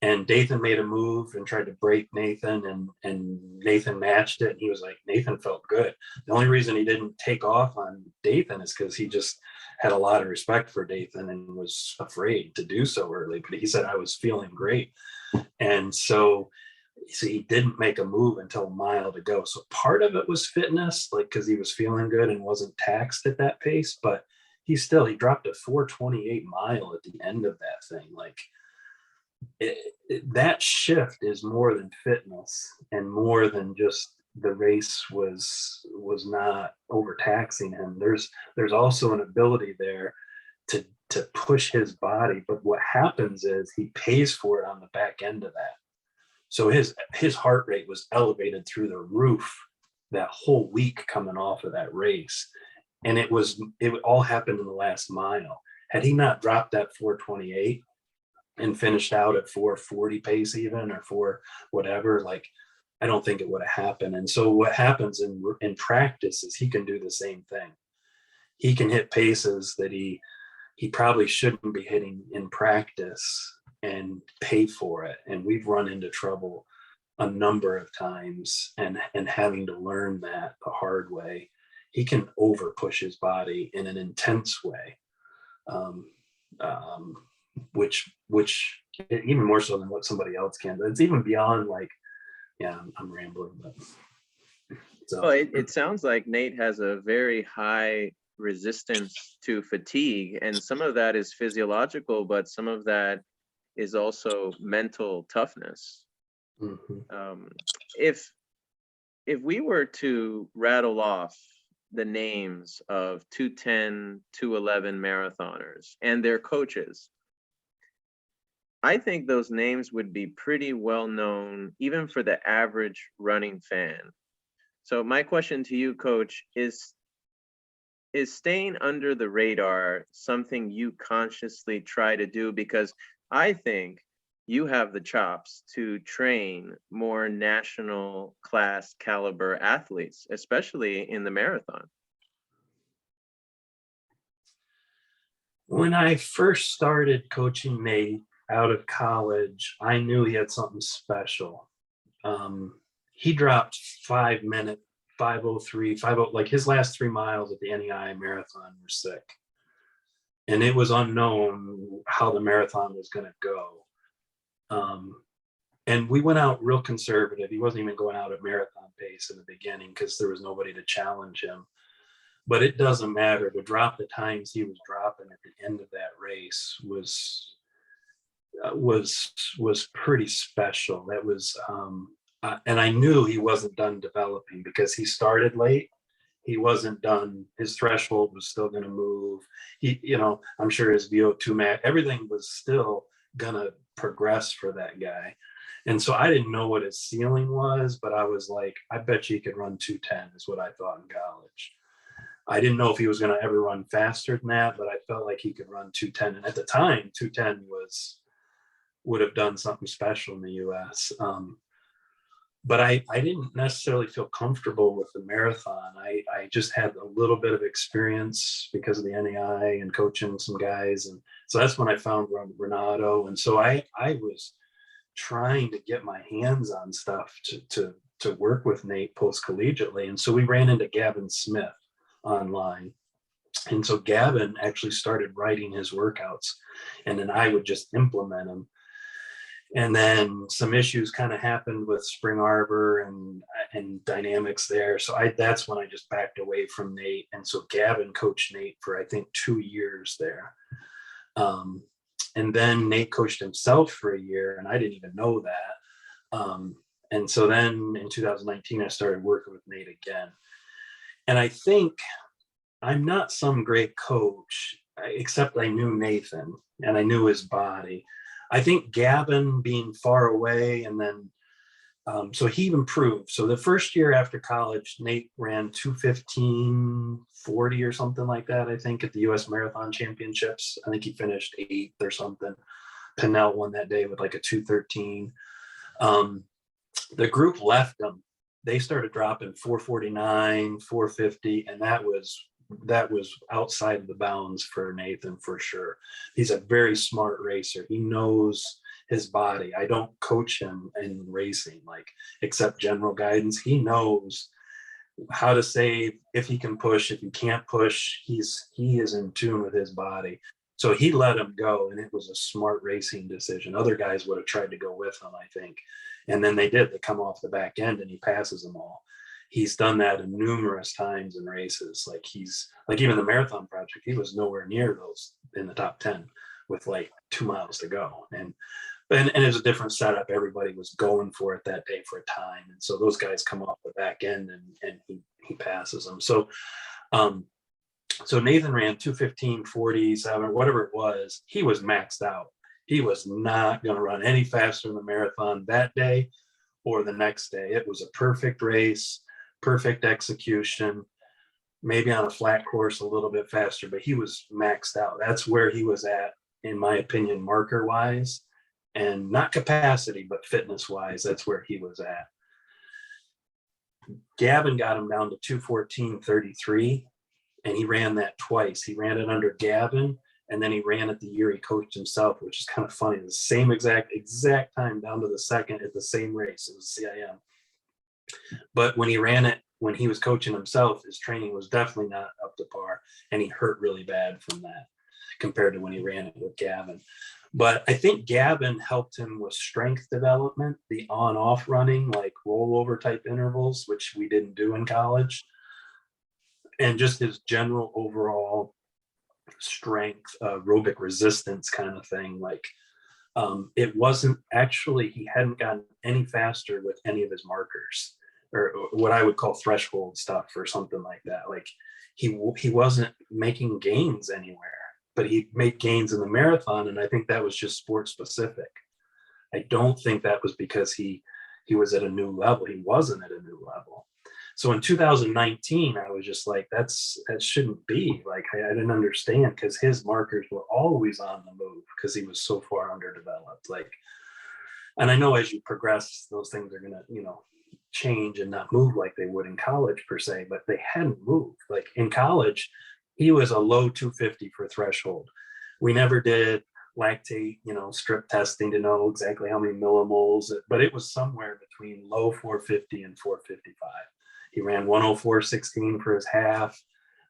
And Dathan made a move and tried to break Nathan, and Nathan matched it. And he was like, Nathan felt good. The only reason he didn't take off on Dathan is because he just had a lot of respect for Dathan and was afraid to do so early. But he said, I was feeling great. And so he didn't make a move until a mile to go. So part of it was fitness, like because he was feeling good and wasn't taxed at that pace. But he dropped a 4:28 mile at the end of that thing. Like, that shift is more than fitness and more than just the race was not overtaxing him. There's also an ability there to push his body, but what happens is he pays for it on the back end of that. So his heart rate was elevated through the roof that whole week coming off of that race, and it all happened in the last mile. Had he not dropped that 4:28 and finished out at 4:40 pace even, or 4 whatever, like I don't think it would have happened. And so what happens in practice is he can do the same thing. He can hit paces that he probably shouldn't be hitting in practice and pay for it. And we've run into trouble a number of times, and having to learn that the hard way. He can over push his body in an intense way. Which even more so than what somebody else can. But it's even beyond like, yeah, I'm rambling. But so. Well, it sounds like Nate has a very high resistance to fatigue, and some of that is physiological, but some of that is also mental toughness. Mm-hmm. If we were to rattle off the names of 210, 211 marathoners and their coaches, I think those names would be pretty well known, even for the average running fan. So my question to you, Coach, is staying under the radar something you consciously try to do? Because I think you have the chops to train more national class caliber athletes, especially in the marathon. When I first started coaching Nate out of college, I knew he had something special. He dropped 5 minute 5:03, 50, like his last 3 miles at the NEI marathon were sick. And it was unknown how the marathon was going to go. And we went out real conservative. He wasn't even going out at marathon pace in the beginning because there was nobody to challenge him. But it doesn't matter. To drop the times he was dropping at the end of that race was pretty special. That was, and I knew he wasn't done developing because he started late. He wasn't done. His threshold was still going to move. I'm sure his VO2 max, everything was still going to progress for that guy. And so I didn't know what his ceiling was, but I was like, I bet you he could run 210 is what I thought in college. I didn't know if he was going to ever run faster than that, but I felt like he could run 210. And at the time, 210 would have done something special in the US. But I didn't necessarily feel comfortable with the marathon. I just had a little bit of experience because of the NEI and coaching some guys. And so that's when I found Renato. And so I was trying to get my hands on stuff to to work with Nate post-collegiately. And so we ran into Gavin Smith online. And so Gavin actually started writing his workouts, and then I would just implement them. And then some issues kind of happened with Spring Arbor and dynamics there. So that's when I just backed away from Nate. And so Gavin coached Nate for, I think, 2 years there. And then Nate coached himself for a year, and I didn't even know that. And so then in 2019, I started working with Nate again. And I think I'm not some great coach, except I knew Nathan and I knew his body. I think Gavin being far away, and then so he improved. So the first year after college, Nate ran 2:15:40 or something like that, I think, at the US Marathon Championships. I think he finished 8th or something. Pinnell won that day with like a 2:13. The group left him. They started dropping 4:49, 4:50, and that was outside of the bounds for Nathan for sure. He's a very smart racer. He knows his body. I don't coach him in racing, like, except general guidance. He knows how to save, if he can push, if he can't push. He is in tune with his body. So he let him go, and it was a smart racing decision. Other guys would have tried to go with him, I think. And then they did. They come off the back end and he passes them all. He's done that numerous times in races. Like, he's like, even the marathon project, he was nowhere near those in the top 10 with like 2 miles to go. And it was a different setup. Everybody was going for it that day for a time. And so those guys come off the back end and he passes them. So Nathan ran 2:15:47, whatever it was. He was maxed out. He was not going to run any faster in the marathon that day or the next day. It was a perfect race, perfect execution, maybe on a flat course a little bit faster, but he was maxed out. That's where he was at, in my opinion, marker wise, and not capacity, but fitness wise. That's where he was at. Gavin got him down to 2:14:33, and he ran that twice. He ran it under Gavin, and then he ran it the year he coached himself, which is kind of funny. The same exact time down to the second at the same race. It was CIM. But when he ran it, when he was coaching himself, his training was definitely not up to par, and he hurt really bad from that compared to when he ran it with Gavin. But I think Gavin helped him with strength development, the on-off running, like rollover type intervals, which we didn't do in college, and just his general overall strength, aerobic resistance kind of thing. Like, it wasn't actually, he hadn't gotten any faster with any of his markers, or what I would call threshold stuff or something like that. Like, he wasn't making gains anywhere, but he made gains in the marathon. And I think that was just sport specific. I don't think that was because he was at a new level. He wasn't at a new level. So in 2019, I was just like, that shouldn't be. Like, I didn't understand, because his markers were always on the move because he was so far underdeveloped. Like, and I know as you progress, those things are gonna, change and not move like they would in college per se, but they hadn't moved. Like, in college, he was a low 250 for threshold. We never did lactate, strip testing to know exactly how many millimoles, but it was somewhere between low 450 and 455. He ran 104.16 for his half.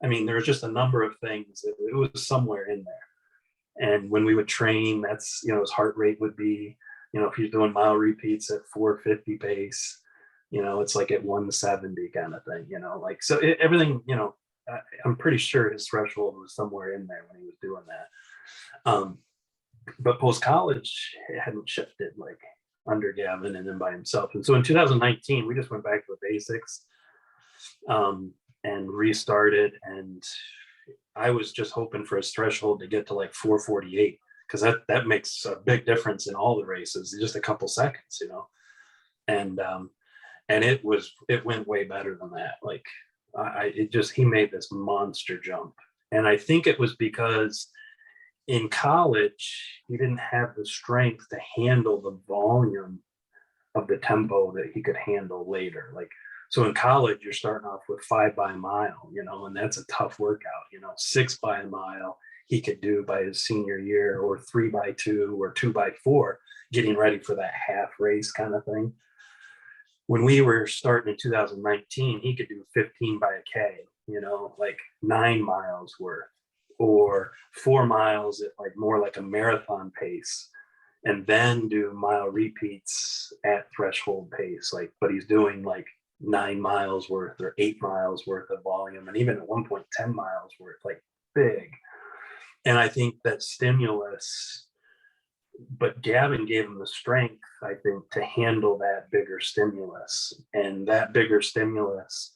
I mean, there was just a number of things. It was somewhere in there. And when we would train, that's, his heart rate would be, if he's doing mile repeats at 450 pace, it's like at 170 kind of thing, like, so everything, I'm pretty sure his threshold was somewhere in there when he was doing that. But post-college, it hadn't shifted, like under Gavin and then by himself. And so in 2019, we just went back to the basics, and restarted. And I was just hoping for his threshold to get to like 448, because that makes a big difference in all the races, just a couple seconds, and it went way better than that. Like, he made this monster jump. And I think it was because in college, he didn't have the strength to handle the volume of the tempo that he could handle later. Like, so in college, you're starting off with 5 by a mile, and that's a tough workout. 6 by a mile he could do by his senior year, or 3 by 2 or 2 by 4, getting ready for that half race kind of thing. when we were starting in 2019, he could do 15 by a K, like 9 miles worth, or 4 miles at like more like a marathon pace, and then do mile repeats at threshold pace. Like, but he's doing like 9 miles worth or 8 miles worth of volume, and even at one point 10 miles worth, like big. And I think that stimulus, but Gavin gave him the strength, I think, to handle that bigger stimulus. And that bigger stimulus,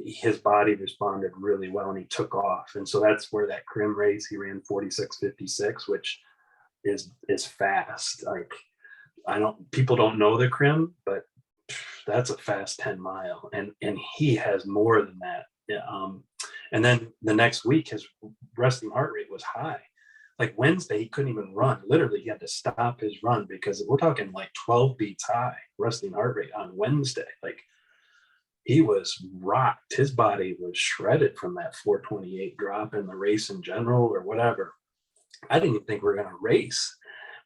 his body responded really well, and he took off. And so that's where that crim race, he ran 46:56, which is fast. Like, people don't know the crim, but that's a fast 10 mile, and he has more than that. And then the next week, his resting heart rate was high. Like Wednesday, he couldn't even run. Literally, he had to stop his run, because we're talking like 12 beats high resting heart rate on Wednesday. Like, he was rocked. His body was shredded from that 428 drop in the race in general, or whatever. I didn't even think we were going to race.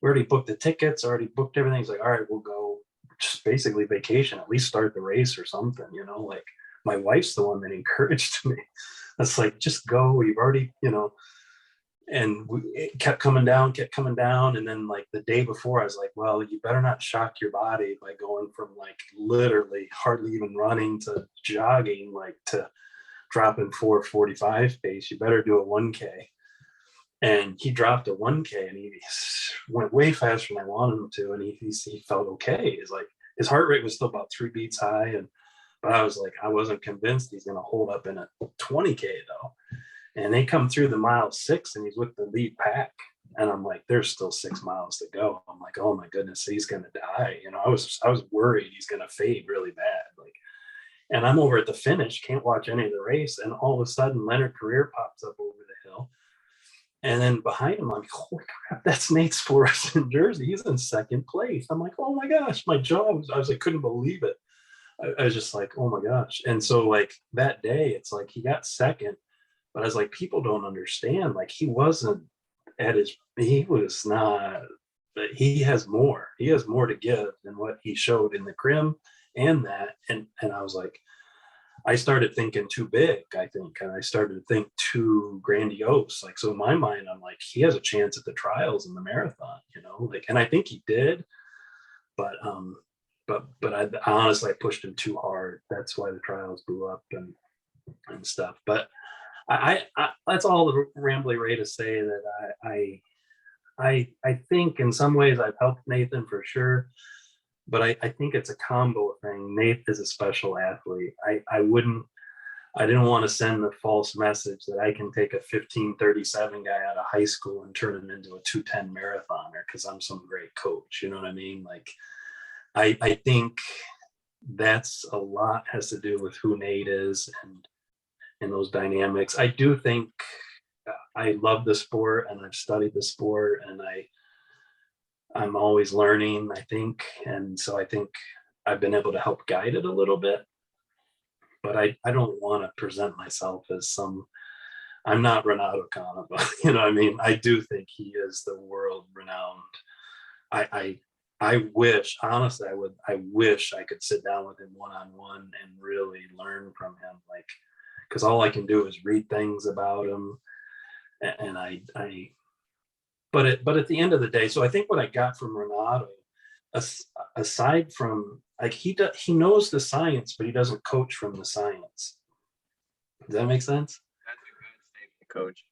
We already booked the tickets, already booked everything. He's like, all right, we'll go, just basically vacation, at least start the race or something, like my wife's the one that encouraged me. That's like, just go, you've already, and it kept coming down. And then like the day before, I was like, well, you better not shock your body by going from like literally hardly even running to jogging, like to dropping 4:45 pace. You better do a 1K. And he dropped a 1K, and he went way faster than I wanted him to. And he felt okay. It's like his heart rate was still about 3 beats high. But I was like, I wasn't convinced he's going to hold up in a 20K though. And they come through the mile 6, and he's with the lead pack. And I'm like, there's still 6 miles to go. I'm like, oh my goodness, he's going to die. I was worried he's going to fade really bad. Like, and I'm over at the finish, can't watch any of the race. And all of a sudden, Leonard Career pops up over the hill. And then behind him, I'm like, holy crap, that's Nate's fluorescent jersey. He's in second place. I'm like, oh my gosh, my jaw I was like, couldn't believe it. I was just like, oh my gosh. And so like that day, it's like he got second, but I was like, people don't understand. Like, he wasn't he was not, he has more to give than what he showed in the crim and that. And I was like, I started thinking too big, I think. And I started to think too grandiose. Like, so in my mind, I'm like, he has a chance at the trials in the marathon, like, and I think he did, but I honestly, I pushed him too hard. That's why the trials blew up and stuff. But I that's all the rambly Ray to say that I think in some ways I've helped Nathan for sure, but I think it's a combo thing. Nate is a special athlete. I didn't want to send the false message that I can take a 15:37 guy out of high school and turn him into a 2:10 marathoner because I'm some great coach. You know what I mean? Like, I think that's a lot has to do with who Nate is and those dynamics. I do think I love the sport, and I've studied the sport, and I'm always learning, I think. And so I think I've been able to help guide it a little bit, but I don't want to present myself as I'm not Renato Canova, you know what I mean? I do think he is the world renowned. I wish, honestly, I wish I could sit down with him one-on-one and really learn from him. Like, because all I can do is read things about him. And but at the end of the day, so I think what I got from Renato, aside from like, he knows the science, but he doesn't coach from the science. Does that make sense? That's a good statement, Coach.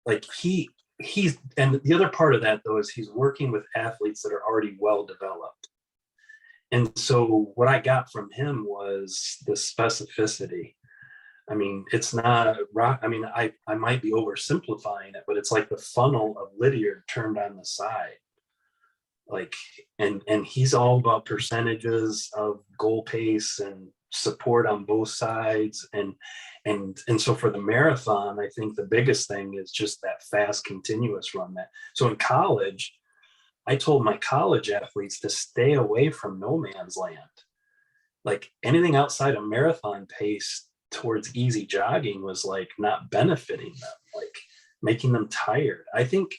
Like, he's, and the other part of that though is he's working with athletes that are already well developed. And so what I got from him was the specificity. I mean, it's not rock. I mean, I might be oversimplifying it, but it's like the funnel of Lydiard turned on the side. Like, and he's all about percentages of goal pace and support on both sides. And so for the marathon, I think the biggest thing is just that fast, continuous run. So in college, I told my college athletes to stay away from no man's land. Like, anything outside of marathon pace towards easy jogging was like not benefiting them, like making them tired. I think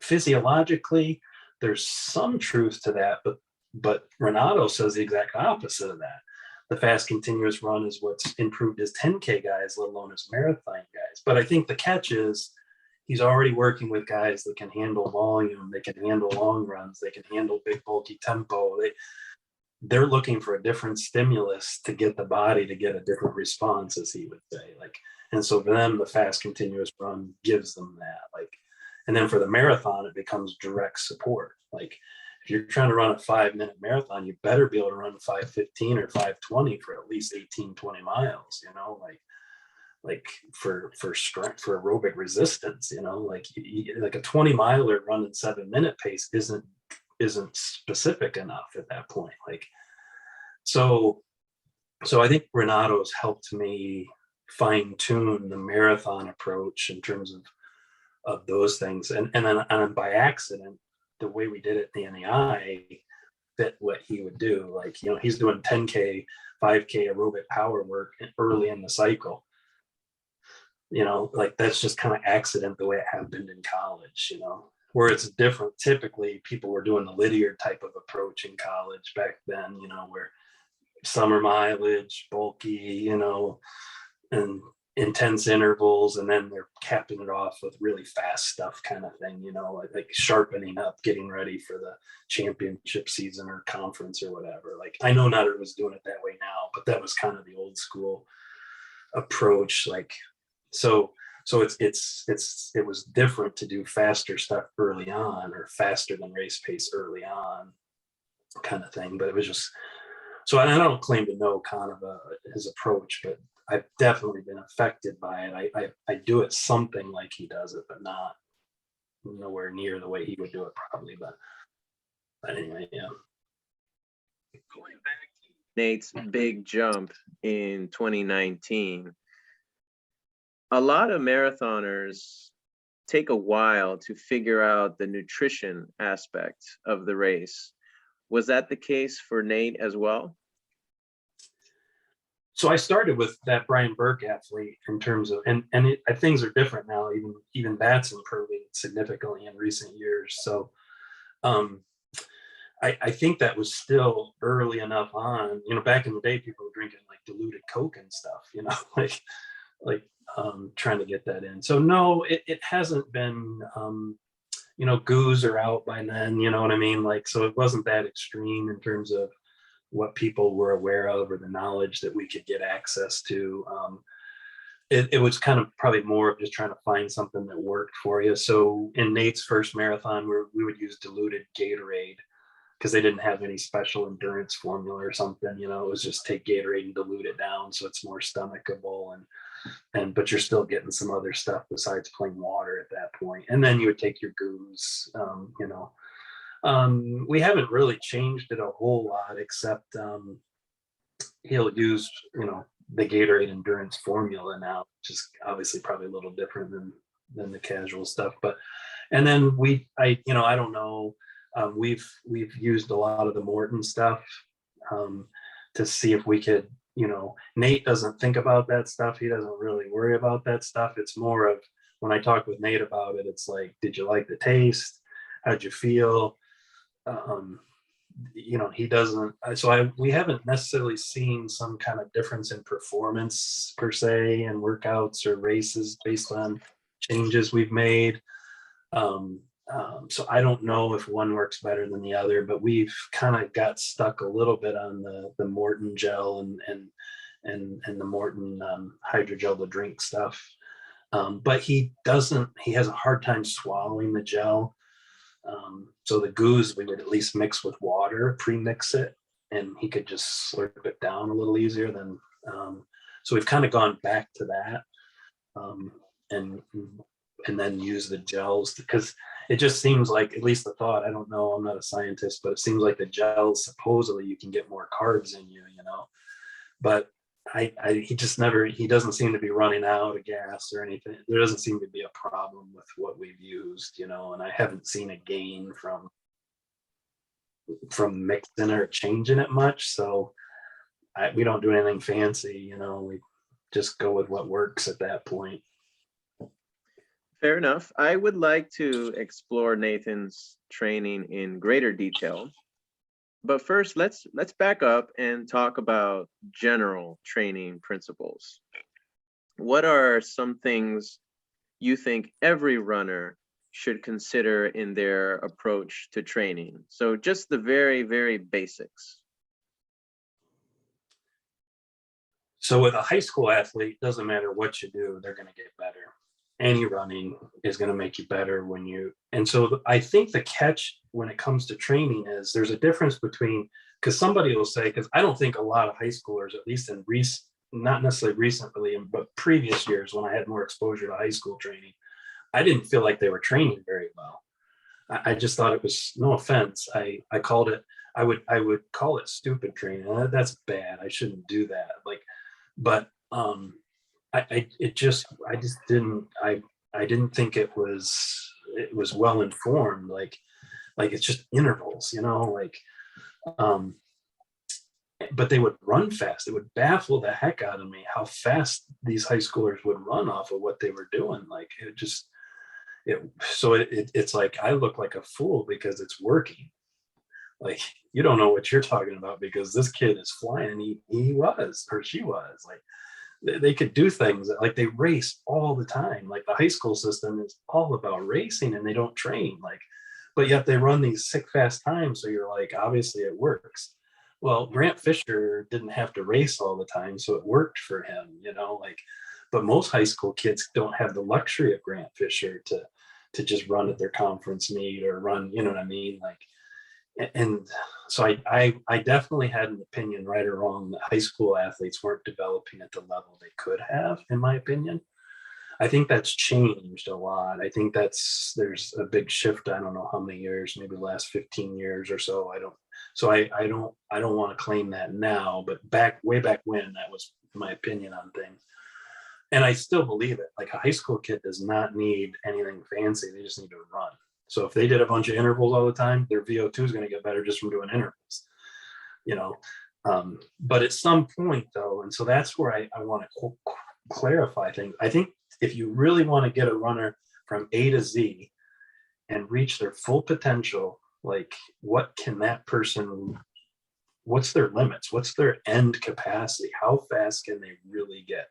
physiologically there's some truth to that, but But Renato says the exact opposite of that. The fast continuous run is what's improved his 10K guys, let alone his marathon guys. But I think the catch is he's already working with guys that can handle volume, they can handle long runs, they can handle big bulky tempo. They're looking for a different stimulus to get the body to get a different response, as he would say. Like, and so for them, the fast continuous run gives them that. Like, and then for the marathon, it becomes direct support. Like, if you're trying to run a 5-minute marathon, you better be able to run 5:15 or 5:20 for at least 18, 20 miles, you know, like for strength, for aerobic resistance, you know, like a 20 miler running 7-minute pace isn't specific enough at that point. Like, so I think Renato's helped me fine tune the marathon approach in terms of those things. And then by accident, the way we did it in the NEI fit what he would do. Like, you know, he's doing 10K, 5K aerobic power work early in the cycle. You know, like that's just kind of accident the way it happened in college, you know, where it's different. Typically people were doing the Lydiard type of approach in college back then, you know, where summer mileage, bulky, you know, and intense intervals, and then they're capping it off with really fast stuff kind of thing, you know, like sharpening up, getting ready for the championship season or conference or whatever. Like, I know not everyone was doing it that way now, but that was kind of the old school approach. Like, so it was different to do faster stuff early on, or faster than race pace early on kind of thing. But it was just, so I don't claim to know kind of his approach, but I've definitely been affected by it. I do it something like he does it, but not nowhere near the way he would do it probably. But anyway, yeah. Going back to Nate's big jump in 2019, a lot of marathoners take a while to figure out the nutrition aspect of the race. Was that the case for Nate as well? So I started with that Brian Burke athlete in terms of, things are different now. Even that's improving significantly in recent years. So I think that was still early enough on. You know, back in the day, people were drinking like diluted Coke and stuff. You know, like trying to get that in. So no, it hasn't been. You know, goos are out by then. You know what I mean? Like, so it wasn't that extreme in terms of what people were aware of or the knowledge that we could get access to. It was kind of probably more of just trying to find something that worked for you. So in Nate's first marathon, we would use diluted Gatorade because they didn't have any special endurance formula or something. You know, it was just take Gatorade and dilute it down so it's more stomachable, but you're still getting some other stuff besides plain water at that point. And then you would take your goos, you know. We haven't really changed it a whole lot, except he'll use, you know, the Gatorade endurance formula now, which is obviously probably a little different than the casual stuff. But, and then I don't know, we've used a lot of the Morton stuff to see if we could, you know, Nate doesn't think about that stuff. He doesn't really worry about that stuff. It's more of, when I talk with Nate about it, it's like, did you like the taste? How'd you feel? You know, he doesn't, we haven't necessarily seen some kind of difference in performance per se in workouts or races based on changes we've made. So I don't know if one works better than the other, but we've kind of got stuck a little bit on the Morton gel and the Morton hydrogel to drink stuff. But he has a hard time swallowing the gel. So the goos, we would at least mix with water, pre-mix it, and he could just slurp it down a little easier than, so we've kind of gone back to that, and then use the gels, because it just seems like, at least the thought, I don't know, I'm not a scientist, but it seems like the gels, supposedly you can get more carbs in you, you know, but he doesn't seem to be running out of gas or anything. There doesn't seem to be a problem with what we've used, you know, and I haven't seen a gain from mixing or changing it much. So we don't do anything fancy, you know, we just go with what works at that point. Fair enough. I would like to explore Nathan's training in greater detail. But first, let's back up and talk about general training principles. What are some things you think every runner should consider in their approach to training? So just the very, very basics. So with a high school athlete, doesn't matter what you do, they're going to get better. Any running is going to make you better when you, and so I think the catch when it comes to training is there's a difference between, because somebody will say, because I don't think a lot of high schoolers, at least in recent, not necessarily recently, but previous years when I had more exposure to high school training, I didn't feel like they were training very well. I just thought it was, no offense, I called it, I would call it stupid training. That's bad. I shouldn't do that. Like, but I just didn't, I didn't think it was well informed. Like it's just intervals, like, um, but they would run fast. It would baffle the heck out of me how fast these high schoolers would run off of what they were doing. Like it's like I look like a fool because it's working. Like, you don't know what you're talking about because this kid is flying, and he was, or she was, like, they could do things like they race all the time. Like the high school system is all about racing and they don't train, like, but yet they run these sick fast times. So you're like, obviously it works. Well, Grant Fisher didn't have to race all the time, so it worked for him, like, but most high school kids don't have the luxury of Grant Fisher to just run at their conference meet or run, you know what I mean? Like, and so I definitely had an opinion, right or wrong, that high school athletes weren't developing at the level they could have, in my opinion. I think that's changed a lot. I think there's a big shift. I don't know how many years, maybe the last 15 years or so. I don't want to claim that now, but way back when, that was my opinion on things. And I still believe it. Like a high school kid does not need anything fancy. They just need to run. So if they did a bunch of intervals all the time, their VO2 is going to get better just from doing intervals, you know. But at some point, though, and so that's where I want to clarify things. I think if you really want to get a runner from A to Z and reach their full potential, like what can that person, what's their limits? What's their end capacity? How fast can they really get?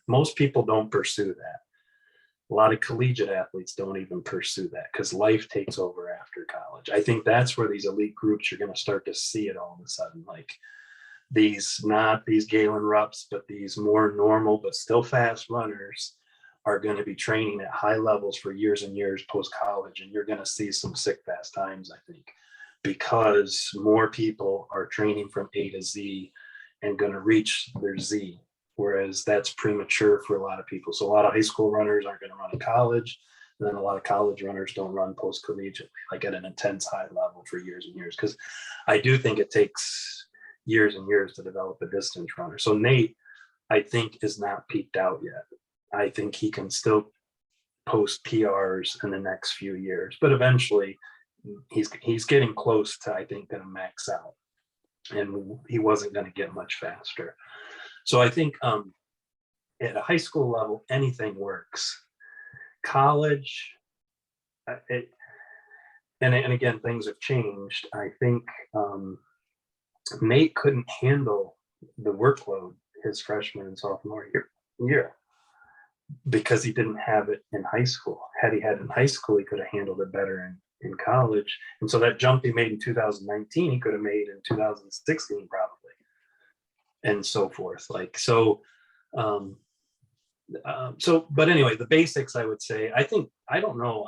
Most people don't pursue that. A lot of collegiate athletes don't even pursue that because life takes over after college. I think that's where these elite groups, you're going to start to see it all of a sudden. Like not these Galen Rupps, but these more normal, but still fast runners are going to be training at high levels for years and years post-college. And you're going to see some sick fast times, I think, because more people are training from A to Z and going to reach their Z. Whereas that's premature for a lot of people. So a lot of high school runners aren't going to run in college. And then a lot of college runners don't run post-collegiate, like at an intense high level for years and years. Because I do think it takes years and years to develop a distance runner. So Nate, I think, is not peaked out yet. I think he can still post PRs in the next few years, but eventually he's getting close to, I think, going to max out. And he wasn't going to get much faster. So I think at a high school level, anything works. College, and again, things have changed. I think Nate couldn't handle the workload his freshman and sophomore year because he didn't have it in high school. Had he had it in high school, he could have handled it better in college. And so that jump he made in 2019, he could have made in 2016 probably. And so forth. Like, so, but anyway, the basics, I would say, I think, I don't know,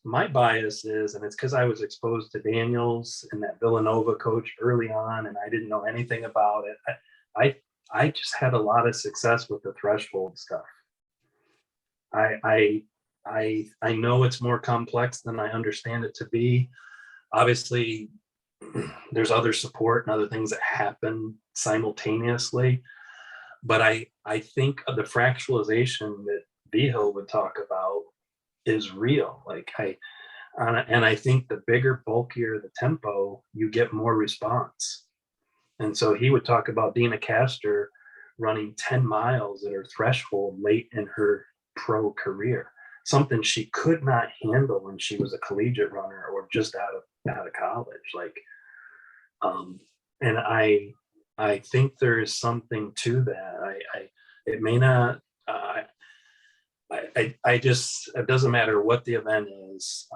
my bias is, and it's because I was exposed to Daniels and that Villanova coach early on, and I didn't know anything about it. I just had a lot of success with the threshold stuff. I know it's more complex than I understand it to be. Obviously, there's other support and other things that happen simultaneously, but I think the fractalization that Vigil would talk about is real. Like I think the bigger, bulkier the tempo, you get more response. And so he would talk about Dina Castor running 10 miles at her threshold late in her pro career, something she could not handle when she was a collegiate runner or just out of college. Like, And I think there is something to that. It may not, I just, it doesn't matter what the event is.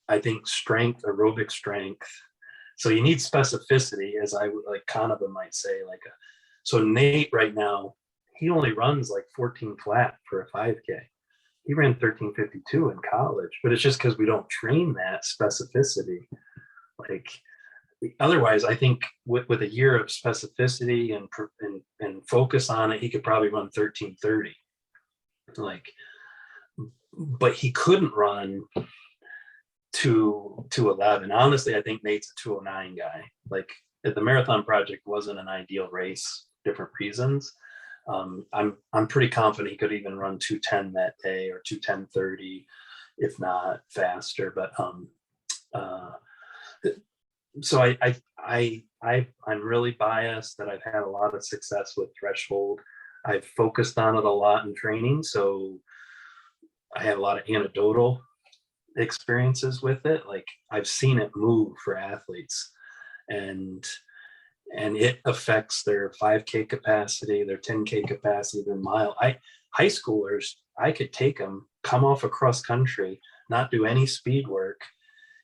I think strength, aerobic strength. So you need specificity, as I like Kanaba might say, so Nate right now, he only runs like 14 flat for a 5K. He ran 13:52 in college, but it's just because we don't train that specificity. Like, otherwise, I think with a year of specificity and focus on it, he could probably run 13:30. Like, but he couldn't run 2:11. Honestly, I think Nate's a 2:09 guy. Like, the Marathon Project wasn't an ideal race, different reasons. I'm pretty confident he could even run 2:10 that day, or 2:10:30, if not faster. But so I'm really biased that I've had a lot of success with threshold. I've focused on it a lot in training, so I have a lot of anecdotal experiences with it. Like, I've seen it move for athletes, and it affects their 5K capacity, their 10K capacity, their mile. High schoolers, I could take them, come off a cross country, not do any speed work.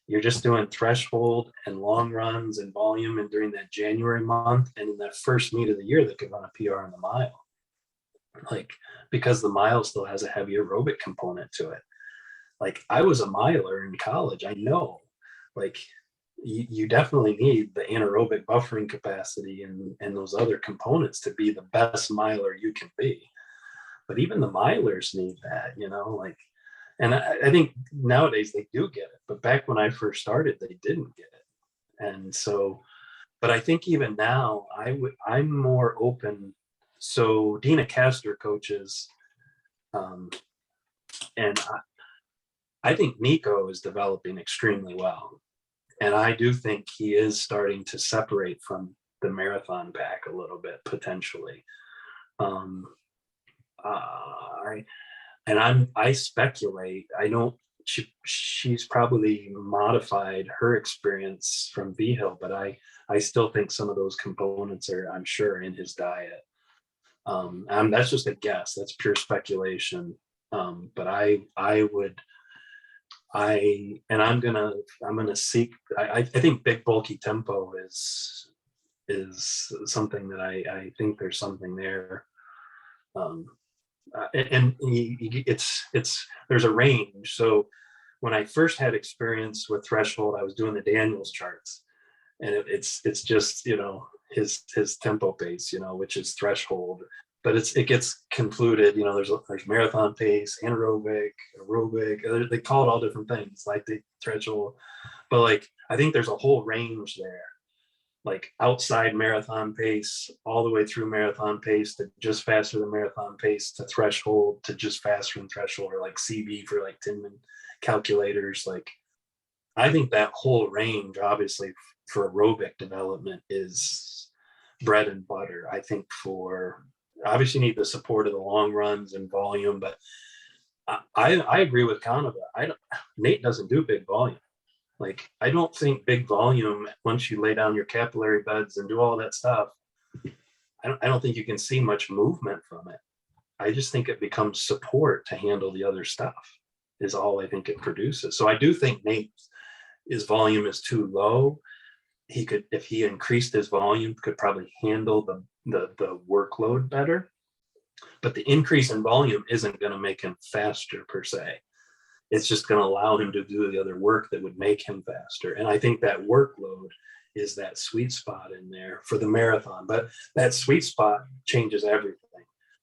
You're just doing threshold and long runs and volume, and during that January month, and in that first meet of the year, they could run a PR in the mile. Like, because the mile still has a heavy aerobic component to it. Like, I was a miler in college. I know, like, you definitely need the anaerobic buffering capacity and those other components to be the best miler you can be. But even the milers need that, like, and I think nowadays they do get it. But back when I first started, they didn't get it. And so, but I think even now, I'm more open. So Dina Castor coaches, and I think Nico is developing extremely well. And I do think he is starting to separate from the marathon pack a little bit, potentially. I speculate. I don't. She's probably modified her experience from V Hill, but I still think some of those components are, I'm sure, in his diet. That's just a guess. That's pure speculation. But I'm gonna seek. I think big bulky tempo is something that I think there's something there. And there's a range. So when I first had experience with threshold, I was doing the Daniels charts, and it's just his tempo pace, which is threshold. But it gets concluded, there's marathon pace, anaerobic, aerobic. They call it all different things, like the threshold. But like, I think there's a whole range there, like outside marathon pace, all the way through marathon pace to just faster than marathon pace, to threshold, to just faster than threshold, or like CV for like Tinman calculators. Like, I think that whole range, obviously, for aerobic development is bread and butter. I think obviously you need the support of the long runs and volume, but I agree with Kanaba. Nate doesn't do big volume. Like, I don't think big volume, once you lay down your capillary beds and do all that stuff, I don't think you can see much movement from it. I just think it becomes support to handle the other stuff, is all I think it produces. So I do think his volume is too low. He could, if he increased his volume, could probably handle the workload better. But the increase in volume isn't going to make him faster per se. It's just going to allow him to do the other work that would make him faster. And I think that workload is that sweet spot in there for the marathon. But that sweet spot changes everything.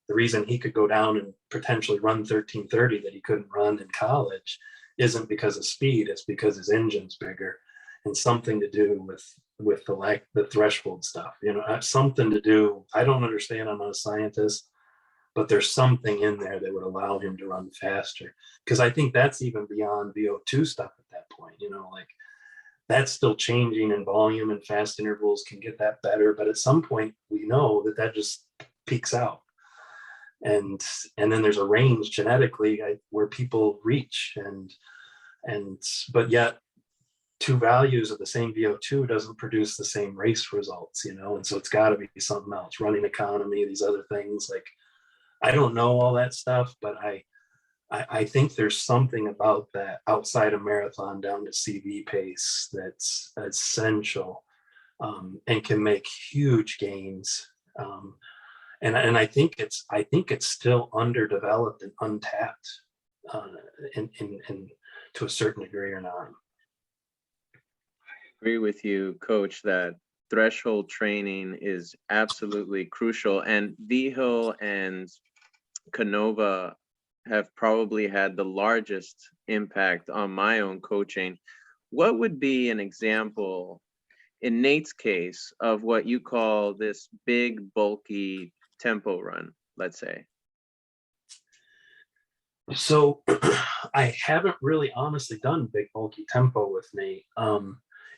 The reason he could go down and potentially run 13:30 that he couldn't run in college isn't because of speed. It's because his engine's bigger, and something to do with the threshold stuff. Something to do. I don't understand. I'm not a scientist, but there's something in there that would allow him to run faster. Because I think that's even beyond VO2 stuff at that point. Like, that's still changing in volume, and fast intervals can get that better. But at some point, we know that just peaks out. And then there's a range genetically where people reach, but yet two values of the same VO2 doesn't produce the same race results, you know? And so it's got to be something else, running economy, these other things. Like, I don't know all that stuff, but I think there's something about that outside of marathon down to CV pace that's essential, and can make huge gains. And I think it's still underdeveloped and untapped, in to a certain degree or not. Agree with you, Coach, that threshold training is absolutely crucial. And Vigil and Canova have probably had the largest impact on my own coaching. What would be an example in Nate's case of what you call this big, bulky tempo run, let's say? So I haven't really honestly done big bulky tempo with Nate,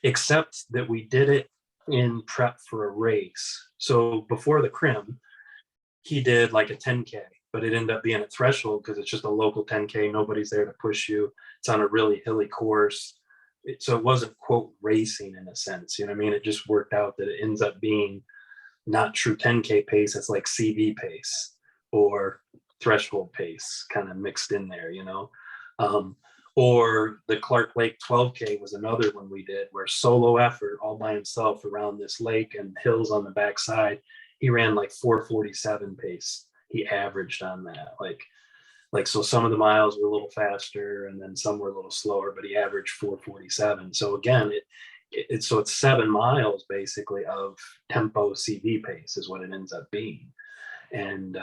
except that we did it in prep for a race. So before the crim, he did like a 10K, but it ended up being a threshold because it's just a local 10K. Nobody's there to push you. It's on a really hilly course. So it wasn't, quote, racing in a sense. You know what I mean? It just worked out that it ends up being not true 10K pace. It's like CV pace or threshold pace kind of mixed in there, you know? Or the Clark Lake 12K was another one we did, where solo effort all by himself around this lake and hills on the backside. He ran like 4:47 pace. He averaged on that. Like so some of the miles were a little faster and then some were a little slower, but he averaged 4:47. So again, it's 7 miles basically of tempo CV pace is what it ends up being. And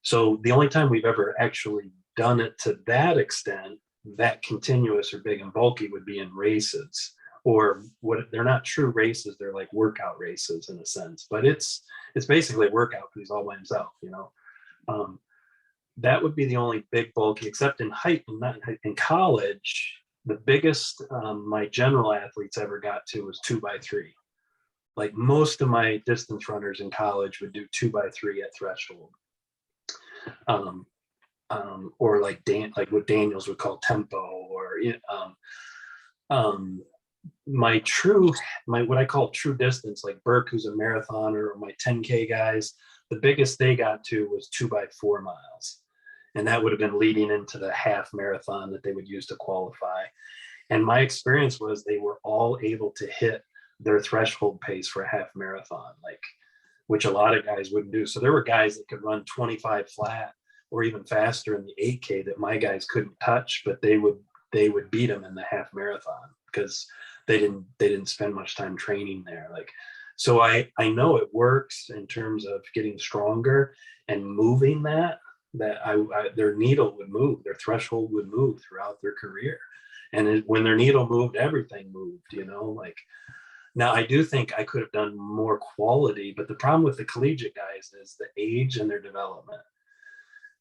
so the only time we've ever actually done it to that extent, that continuous or big and bulky, would be in races, or what they're not true races, they're like workout races in a sense, but it's basically a workout because he's all by himself, you know. That would be the only big bulky, except in height. In college, the biggest my general athletes ever got to was 2x3. Like most of my distance runners in college would do 2x3 at threshold. Or like what Daniels would call tempo, or my what I call true distance, like Burke, who's a marathoner, or my 10K guys, the biggest they got to was 2x4 miles. And that would have been leading into the half marathon that they would use to qualify. And my experience was they were all able to hit their threshold pace for a half marathon, like, which a lot of guys wouldn't do. So there were guys that could run 25 flat or even faster in the 8K that my guys couldn't touch, but they would beat them in the half marathon because they didn't spend much time training there. Like, so I know it works in terms of getting stronger and moving that their needle would move, their threshold would move throughout their career. And when their needle moved, everything moved, you know. Like, now I do think I could have done more quality, but the problem with the collegiate guys is the age and their development.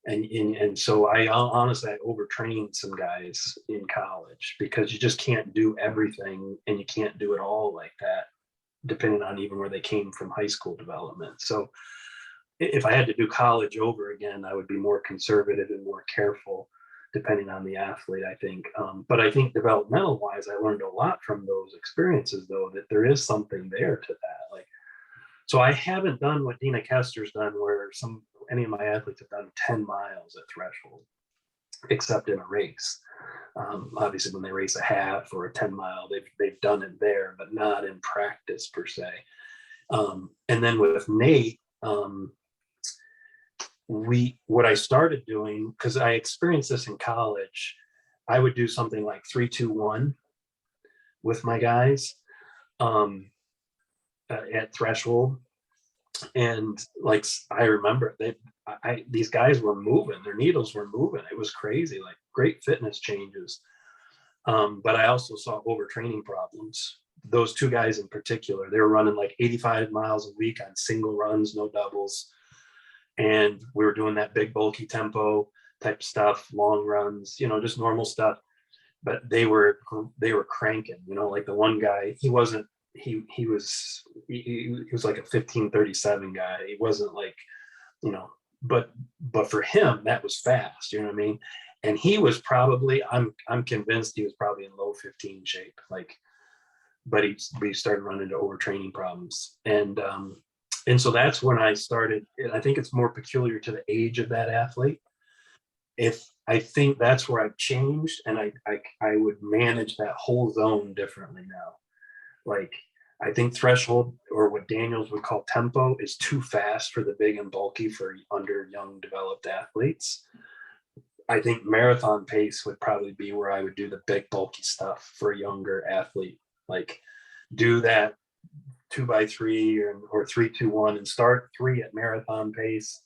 And so I honestly, I overtrained some guys in college because you just can't do everything, and you can't do it all like that, depending on even where they came from high school development. So if I had to do college over again, I would be more conservative and more careful, depending on the athlete, I think. But I think developmental wise, I learned a lot from those experiences, though, that there is something there to that. Like, so I haven't done what Dina Kester's done, where any of my athletes have done 10 miles at threshold, except in a race. Obviously, when they race a half or a 10 mile, they've done it there, but not in practice per se. And then with Nate, what I started doing, because I experienced this in college, I would do something like 3-2-1 with my guys at threshold. And like, I remember these guys were moving, their needles were moving. It was crazy, like great fitness changes. But I also saw overtraining problems. Those two guys in particular, they were running like 85 miles a week on single runs, no doubles. And we were doing that big bulky tempo type stuff, long runs, you know, just normal stuff. But they were cranking, you know, like the one guy, he was like a 15:37 guy. He wasn't like, you know, but for him, that was fast, you know what I mean? And he was probably, I'm convinced he was probably in low 15 shape, like, but he started running into overtraining problems. And so that's when I started, and I think it's more peculiar to the age of that athlete. If I think that's where I've changed, and I would manage that whole zone differently now. Like, I think threshold, or what Daniels would call tempo, is too fast for the big and bulky for under young developed athletes. I think marathon pace would probably be where I would do the big bulky stuff for a younger athlete. Like, do that 2x3 or 3-2-1 and start 3 at marathon pace,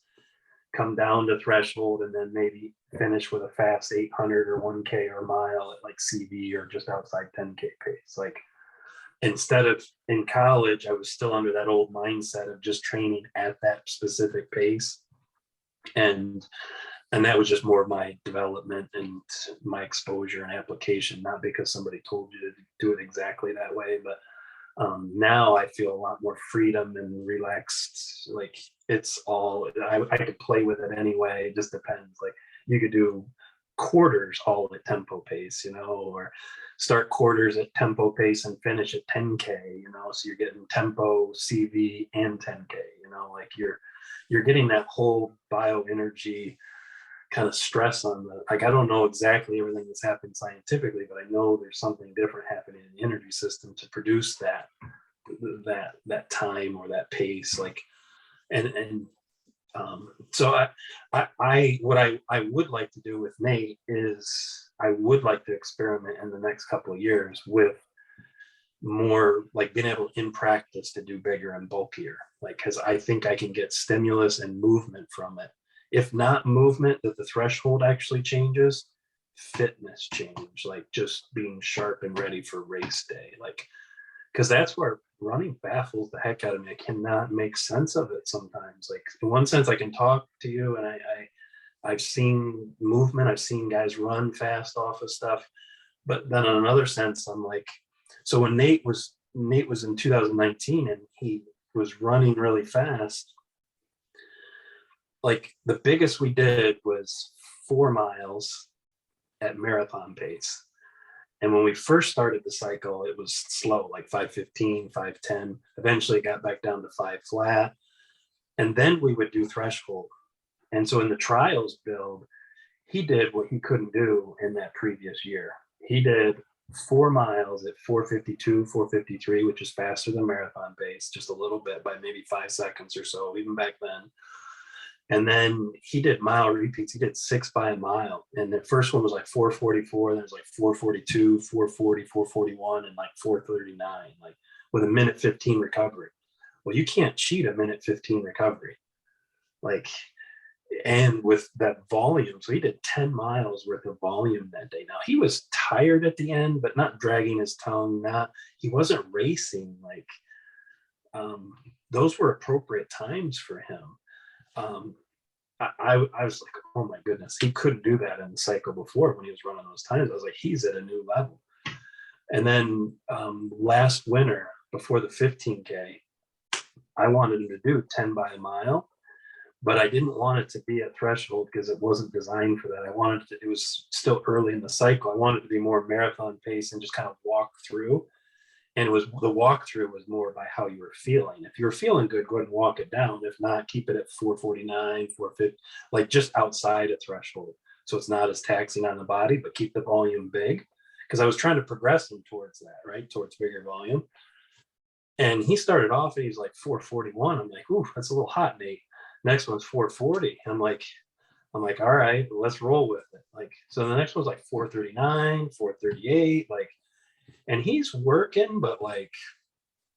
come down to threshold, and then maybe finish with a fast 800 or 1K or mile at like CV or just outside 10K pace. Like, instead of in college, I was still under that old mindset of just training at that specific pace. And that was just more of my development and my exposure and application, not because somebody told you to do it exactly that way. But now I feel a lot more freedom and relaxed. Like, it's all, I could play with it anyway. It just depends. Like, you could do quarters all at tempo pace, you know, or start quarters at tempo pace and finish at 10K, you know, so you're getting tempo, CV, and 10K, you know, like you're getting that whole bioenergy kind of stress on the, like, I don't know exactly everything that's happened scientifically, but I know there's something different happening in the energy system to produce that time or that pace. Like, and so I what I would like to do with Nate is I would like to experiment in the next couple of years with more, like, being able in practice to do bigger and bulkier, like, because I think I can get stimulus and movement from it. If not movement, that the threshold actually changes, fitness change, like just being sharp and ready for race day. Like, because that's where running baffles the heck out of me. I cannot make sense of it sometimes. Like, in one sense, I can talk to you, and I've seen movement, I've seen guys run fast off of stuff, but then in another sense, I'm like, so when Nate was in 2019 and he was running really fast, like, the biggest we did was 4 miles at marathon pace. And when we first started the cycle, it was slow, like 5:15, 5:10. Eventually it got back down to 5 flat. And then we would do threshold. And so in the trials build, he did what he couldn't do in that previous year. He did 4 miles at 4:52, 4:53, which is faster than marathon pace, just a little bit, by maybe 5 seconds or so, even back then. And then he did mile repeats. He did 6 by a mile. And the first one was like 4:44. Then it was like 4:42, 4:40, 4:41, and like 4:39, like with a minute 15 recovery. Well, you can't cheat a minute 15 recovery. Like, and with that volume, so he did 10 miles worth of volume that day. Now, he was tired at the end, but not dragging his tongue. He wasn't racing. Like, those were appropriate times for him. I was like, oh my goodness, he couldn't do that in the cycle before when he was running those times. I was like, he's at a new level. And then last winter, before the 15K, I wanted him to do 10 by a mile, but I didn't want it to be a threshold because it wasn't designed for that. It was still early in the cycle. I wanted it to be more marathon pace and just kind of walk through. And the walkthrough was more by how you were feeling. If you were feeling good, go ahead and walk it down. If not, keep it at 4:49, 4:50, like just outside a threshold. So it's not as taxing on the body, but keep the volume big. Because I was trying to progress him towards that, right? Towards bigger volume. And he started off and he's like 4:41. I'm like, ooh, that's a little hot, Nate. Next one's 4:40. I'm like, all right, let's roll with it. Like, so the next one's like 4:39, 4:38, like, and he's working, but like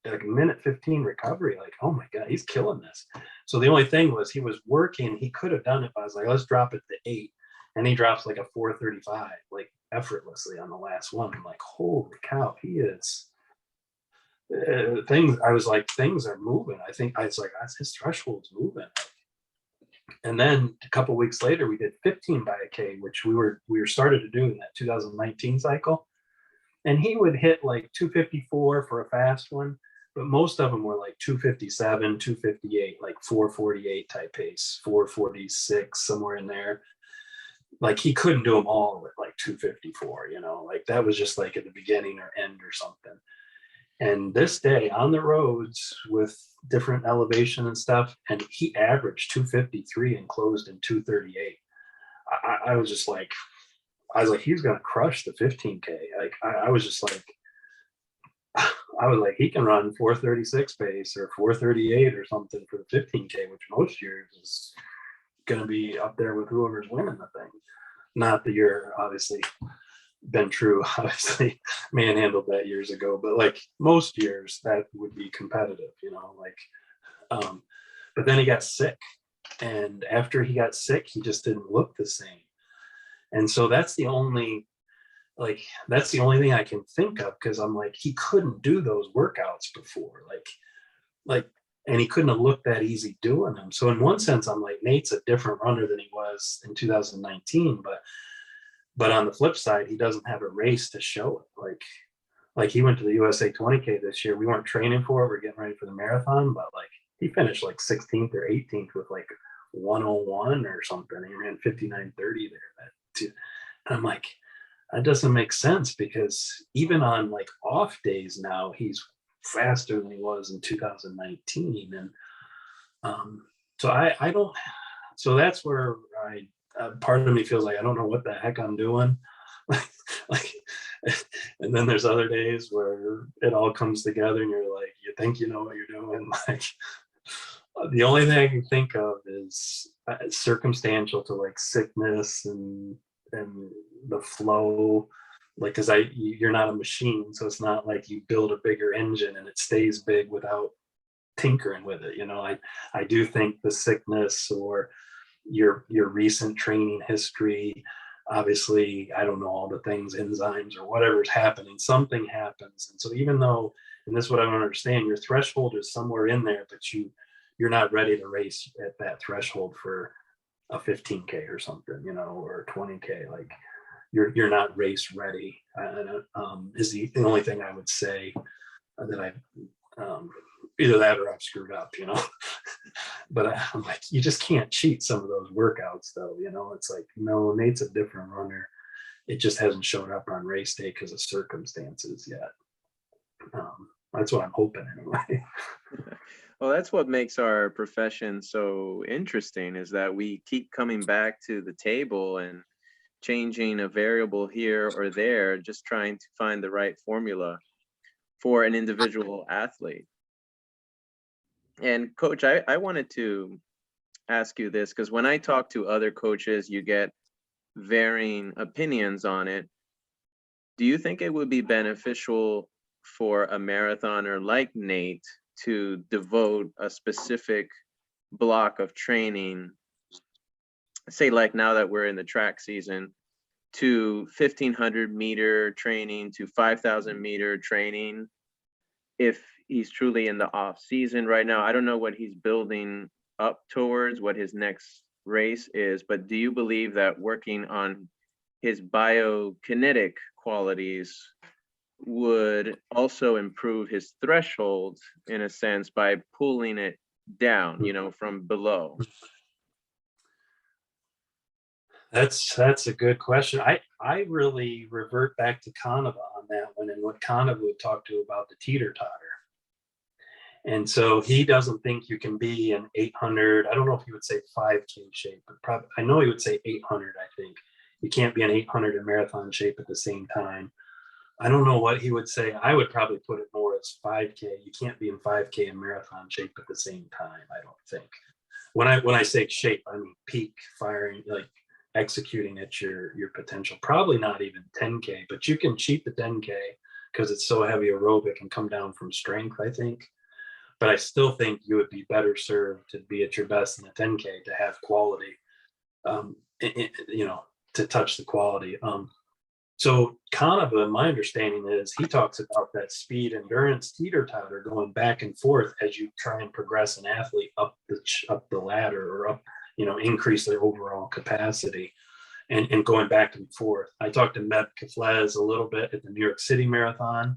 a minute 15 recovery, like, oh my God, he's killing this. So the only thing was he was working. He could have done it, but I was like, let's drop it to 8. And he drops like a 4:35, like effortlessly on the last one. I'm like, holy cow, he is things. I was like, things are moving. I think I was like, his threshold's moving. And then a couple of weeks later, we did 15 by a K, which we were started to do in that 2019 cycle. And he would hit like 2:54 for a fast one, but most of them were like 2:57, 2:58, like 4:48 type pace, 4:46, somewhere in there. like he couldn't do them all with like 254, you know, like that was just like at the beginning or end or something. And this day on the roads with different elevation and stuff, and he averaged 253 and closed in 238. I was just like, I was like, he's gonna crush the 15K. Like I was just like, I was like, he can run 436 pace or 438 or something for the 15K, which most years is going to be up there with whoever's winning the thing. Not the year, obviously, been true, obviously, manhandled that years ago, but like most years, that would be competitive, you know, like, but then he got sick. And after he got sick, he just didn't look the same. And so that's the only thing I can think of, because I'm like, he couldn't do those workouts before, like and he couldn't have looked that easy doing them. So in one sense, I'm like, Nate's a different runner than he was in 2019, but on the flip side, he doesn't have a race to show it. Like he went to the USA 20K this year. We weren't training for it, we're getting ready for the marathon, but like he finished like 16th or 18th with like 101 or something. He ran 59:30 there. And I'm like, that doesn't make sense, because even on like off days now, he's faster than he was in 2019. And so I don't, so that's where part of me feels like I don't know what the heck I'm doing. like, and then there's other days where it all comes together and you're like, you think you know what you're doing. Like the only thing I can think of is circumstantial to like sickness and the flow, like, because you're not a machine, so it's not like you build a bigger engine and it stays big without tinkering with it, you know. I do think the sickness or your recent training history, obviously I don't know all the things, enzymes or whatever's happening, something happens. And so even though, and this is what I don't understand, your threshold is somewhere in there, but you're not ready to race at that threshold for a 15K or something, you know, or 20K. Like you're not race ready. Is the only thing I would say that either that or I've screwed up, you know. But I'm like, you just can't cheat some of those workouts though, you know. It's like, no, Nate's a different runner. It just hasn't shown up on race day because of circumstances yet. That's what I'm hoping anyway. Well, that's what makes our profession so interesting, is that we keep coming back to the table and changing a variable here or there, just trying to find the right formula for an individual athlete. And coach, I wanted to ask you this, because when I talk to other coaches, you get varying opinions on it. Do you think it would be beneficial for a marathoner like Nate to devote a specific block of training, say like now that we're in the track season, to 1,500 meter training, to 5,000 meter training, if he's truly in the off season right now? I don't know what he's building up towards, what his next race is, but do you believe that working on his biokinetic qualities would also improve his threshold in a sense by pulling it down, you know, from below? That's a good question. I really revert back to Canova on that one, and what Canova would talk to about the teeter totter. And so he doesn't think you can be an 800. I don't know if he would say 5K shape, but probably, I know he would say 800. I think you can't be an 800 in marathon shape at the same time. I don't know what he would say. I would probably put it more as 5K. You can't be in 5K and marathon shape at the same time, I don't think. When I say shape, I mean peak firing, like executing at your potential. Probably not even 10K, but you can cheat the 10K because it's so heavy aerobic and come down from strength, I think. But I still think you would be better served to be at your best in the 10K, to have quality, you know, to touch the quality. So Canova, my understanding is he talks about that speed endurance teeter totter going back and forth as you try and progress an athlete up the ladder, or up, you know, increase their overall capacity, and going back and forth. I talked to Meb Keflez a little bit at the New York City Marathon,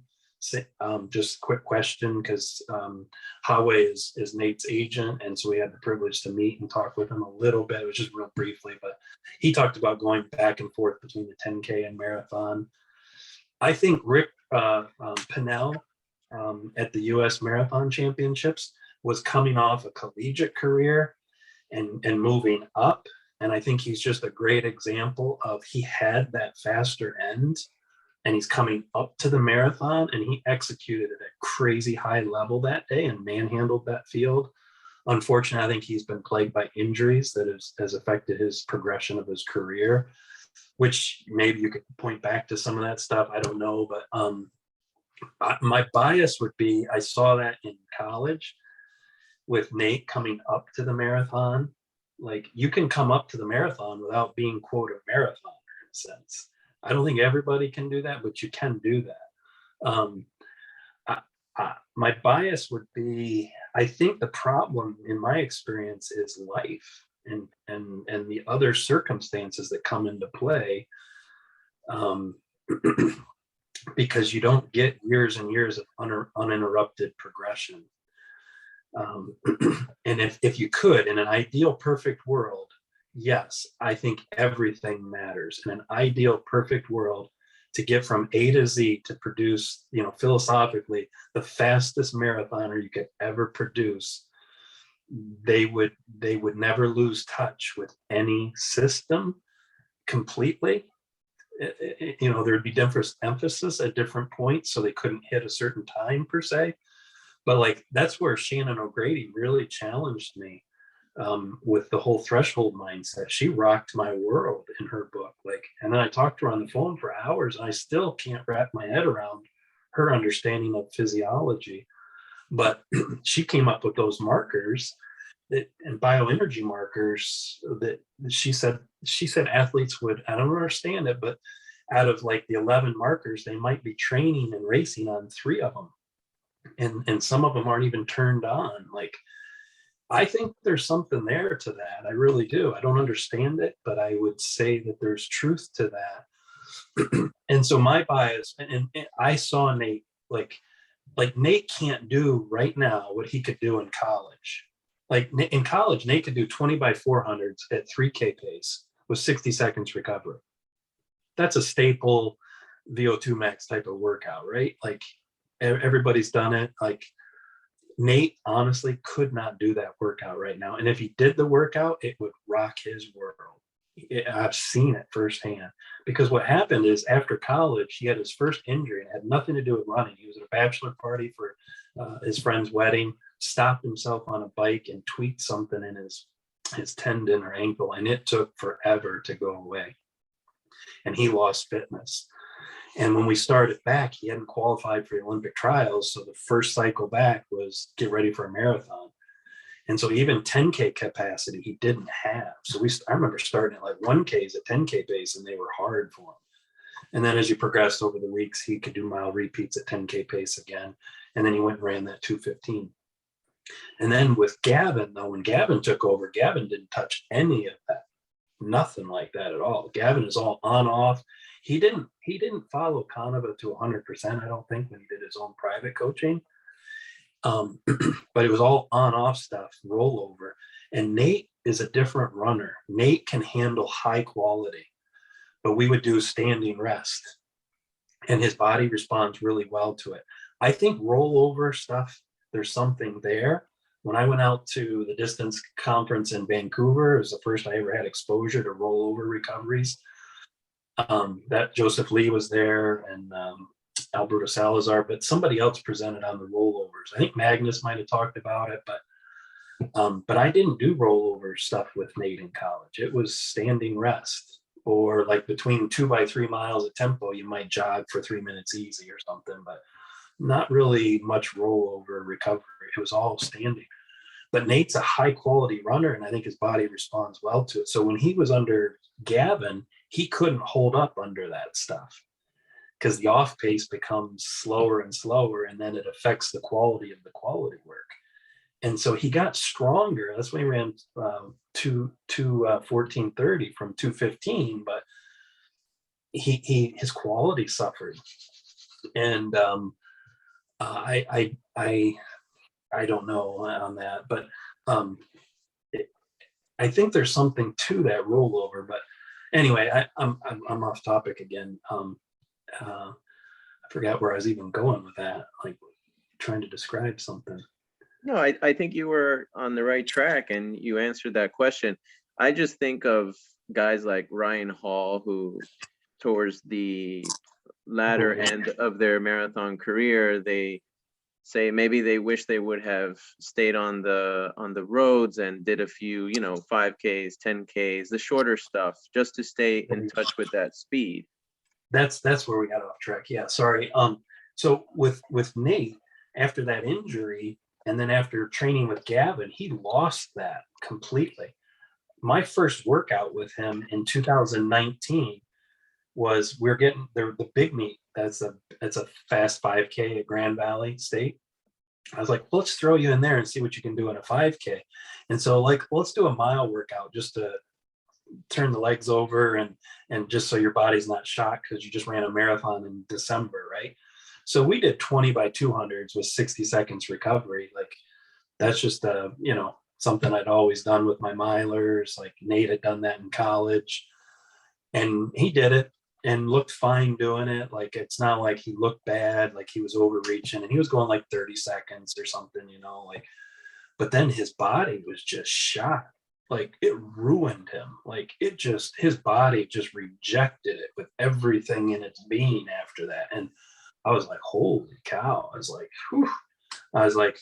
Just a quick question, because Howie is Nate's agent, and so we had the privilege to meet and talk with him a little bit. It was just real briefly, but he talked about going back and forth between the 10K and marathon. I think Rick Pennell at the U.S. Marathon Championships was coming off a collegiate career and moving up, and I think he's just a great example of, he had that faster end, and he's coming up to the marathon, and he executed at a crazy high level that day and manhandled that field. Unfortunately, I think he's been plagued by injuries that has affected his progression of his career, which maybe you could point back to some of that stuff. I don't know, but my bias would be, I saw that in college with Nate coming up to the marathon. Like, you can come up to the marathon without being, quote, a marathoner in a sense. I don't think everybody can do that, but you can do that. My bias would be, I think the problem in my experience is life and the other circumstances that come into play, because you don't get years and years of uninterrupted progression. And if you could, in an ideal perfect world, yes, I think everything matters. In an ideal perfect world, to get from A to Z to produce, philosophically, the fastest marathoner you could ever produce, they would never lose touch with any system completely. There'd be different emphasis at different points, so they couldn't hit a certain time per se. But like, that's where Shannon O'Grady really challenged me with the whole threshold mindset. She rocked my world in her book. And then I talked to her on the phone for hours, and I still can't wrap my head around her understanding of physiology. But she came up with those markers and bioenergy markers that she said athletes would, I don't understand it, but out of like the 11 markers, they might be training and racing on 3 of them. And some of them aren't even turned on. Like, I think there's something there to that. I really do. I don't understand it, but I would say that there's truth to that. And so my bias, and I saw Nate, like Nate can't do right now what he could do in college. Like, in college, Nate could do 20 by 400s at 3K pace with 60 seconds recovery. That's a staple VO2 max type of workout, right? Like, everybody's done it. Like, Nate honestly could not do that workout right now. And if he did the workout, it would rock his world. I've seen it firsthand, because what happened is, after college, he had his first injury, and it had nothing to do with running. He was at a bachelor party for his friend's wedding, stopped himself on a bike and tweaked something in his tendon or ankle, and it took forever to go away. And he lost fitness. And when we started back, he hadn't qualified for the Olympic trials. So the first cycle back was get ready for a marathon. And so even 10K capacity, he didn't have. So I remember starting at like 1Ks at 10K pace, and they were hard for him. And then as you progressed over the weeks, he could do mile repeats at 10K pace again. And then he went and ran that 2:15. And then with Gavin, though, when Gavin took over, Gavin didn't touch any of that. Nothing like that at all. Gavin is all on off. He didn't follow Canova to 100%, I don't think, when he did his own private coaching. But it was all on-off stuff, rollover. And Nate is a different runner. Nate can handle high quality, but we would do standing rest, and his body responds really well to it. I think rollover stuff, there's something there. When I went out to the distance conference in Vancouver, it was the first I ever had exposure to rollover recoveries. That Joseph Lee was there, and Alberto Salazar, but somebody else presented on the rollovers. I think Magnus might have talked about it, but I didn't do rollover stuff with Nate in college. It was standing rest, or like between 2 by 3 miles at tempo, you might jog for 3 minutes easy or something, but not really much rollover recovery. It was all standing. But Nate's a high quality runner, and I think his body responds well to it. So when he was under Gavin, he couldn't hold up under that stuff, because the off pace becomes slower and slower, and then it affects the quality of the quality work. And so he got stronger. That's why he ran 14:30 from 2:15, but his quality suffered. And I don't know on that, but um, I think there's something to that rollover. But anyway, I'm off topic again. I forgot where I was even going with that. Like trying to describe something. No, I think you were on the right track and you answered that question. I just think of guys like Ryan Hall, who towards the latter Oh, yeah. end of their marathon career, they say maybe they wish they would have stayed on the roads and did a few, 5Ks, 10Ks, the shorter stuff, just to stay in touch with that speed. That's where we got off track. Yeah, sorry. So with Nate, after that injury, and then after training with Gavin, he lost that completely. My first workout with him in 2019 was we're getting the big meet. It's a fast 5K at Grand Valley State. I was like, let's throw you in there and see what you can do in a 5K. And so like, let's do a mile workout just to turn the legs over and just so your body's not shocked because you just ran a marathon in December, right? So we did 20 by 200s with 60 seconds recovery. Like that's just something I'd always done with my milers. Like Nate had done that in college, and he did it and looked fine doing it. Like it's not like he looked bad, like he was overreaching, and he was going like 30 seconds or something, like. But then his body was just shot. Like it ruined him. Like his body just rejected it with everything in its being after that. And I was like, holy cow. I was like, whew. I was like,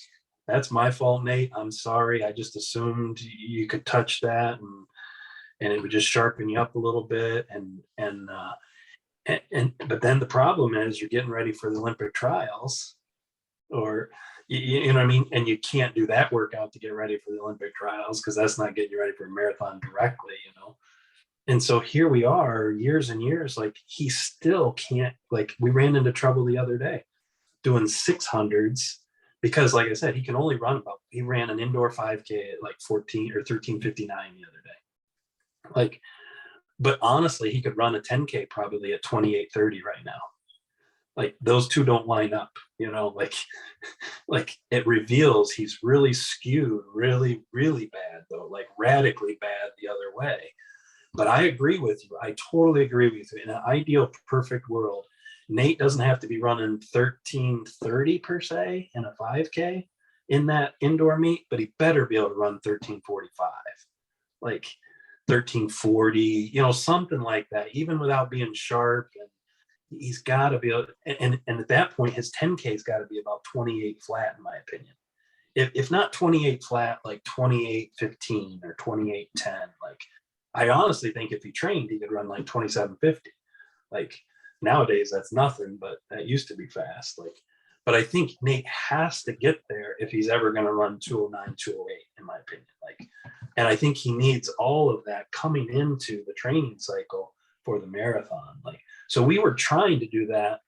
that's my fault, Nate. I'm sorry. I just assumed you could touch that and it would just sharpen you up a little bit. But then the problem is you're getting ready for the Olympic trials, or you know what I mean? And you can't do that workout to get ready for the Olympic trials because that's not getting you ready for a marathon directly. And so here we are years and years, like he still can't, like we ran into trouble the other day doing 600s because like I said, he ran an indoor 5K at like 14 or 13:59 the other day. Like, but honestly, he could run a 10K probably at 28:30 right now. Like those two don't line up, like it reveals he's really skewed, really, really bad though, like radically bad the other way. But I agree with you. I totally agree with you. In an ideal, perfect world, Nate doesn't have to be running 13:30 per se in a 5K in that indoor meet, but he better be able to run 13:45, like 13:40, something like that, even without being sharp. And he's got to be able, and at that point, his 10K's got to be about 28 flat, in my opinion. If not 28 flat, like 28:15 or 28:10. Like, I honestly think if he trained, he could run like 27:50. Like nowadays, that's nothing, but that used to be fast. Like, but I think Nate has to get there if he's ever going to run 209, 208, in my opinion. Like, and I think he needs all of that coming into the training cycle for the marathon. Like, so we were trying to do that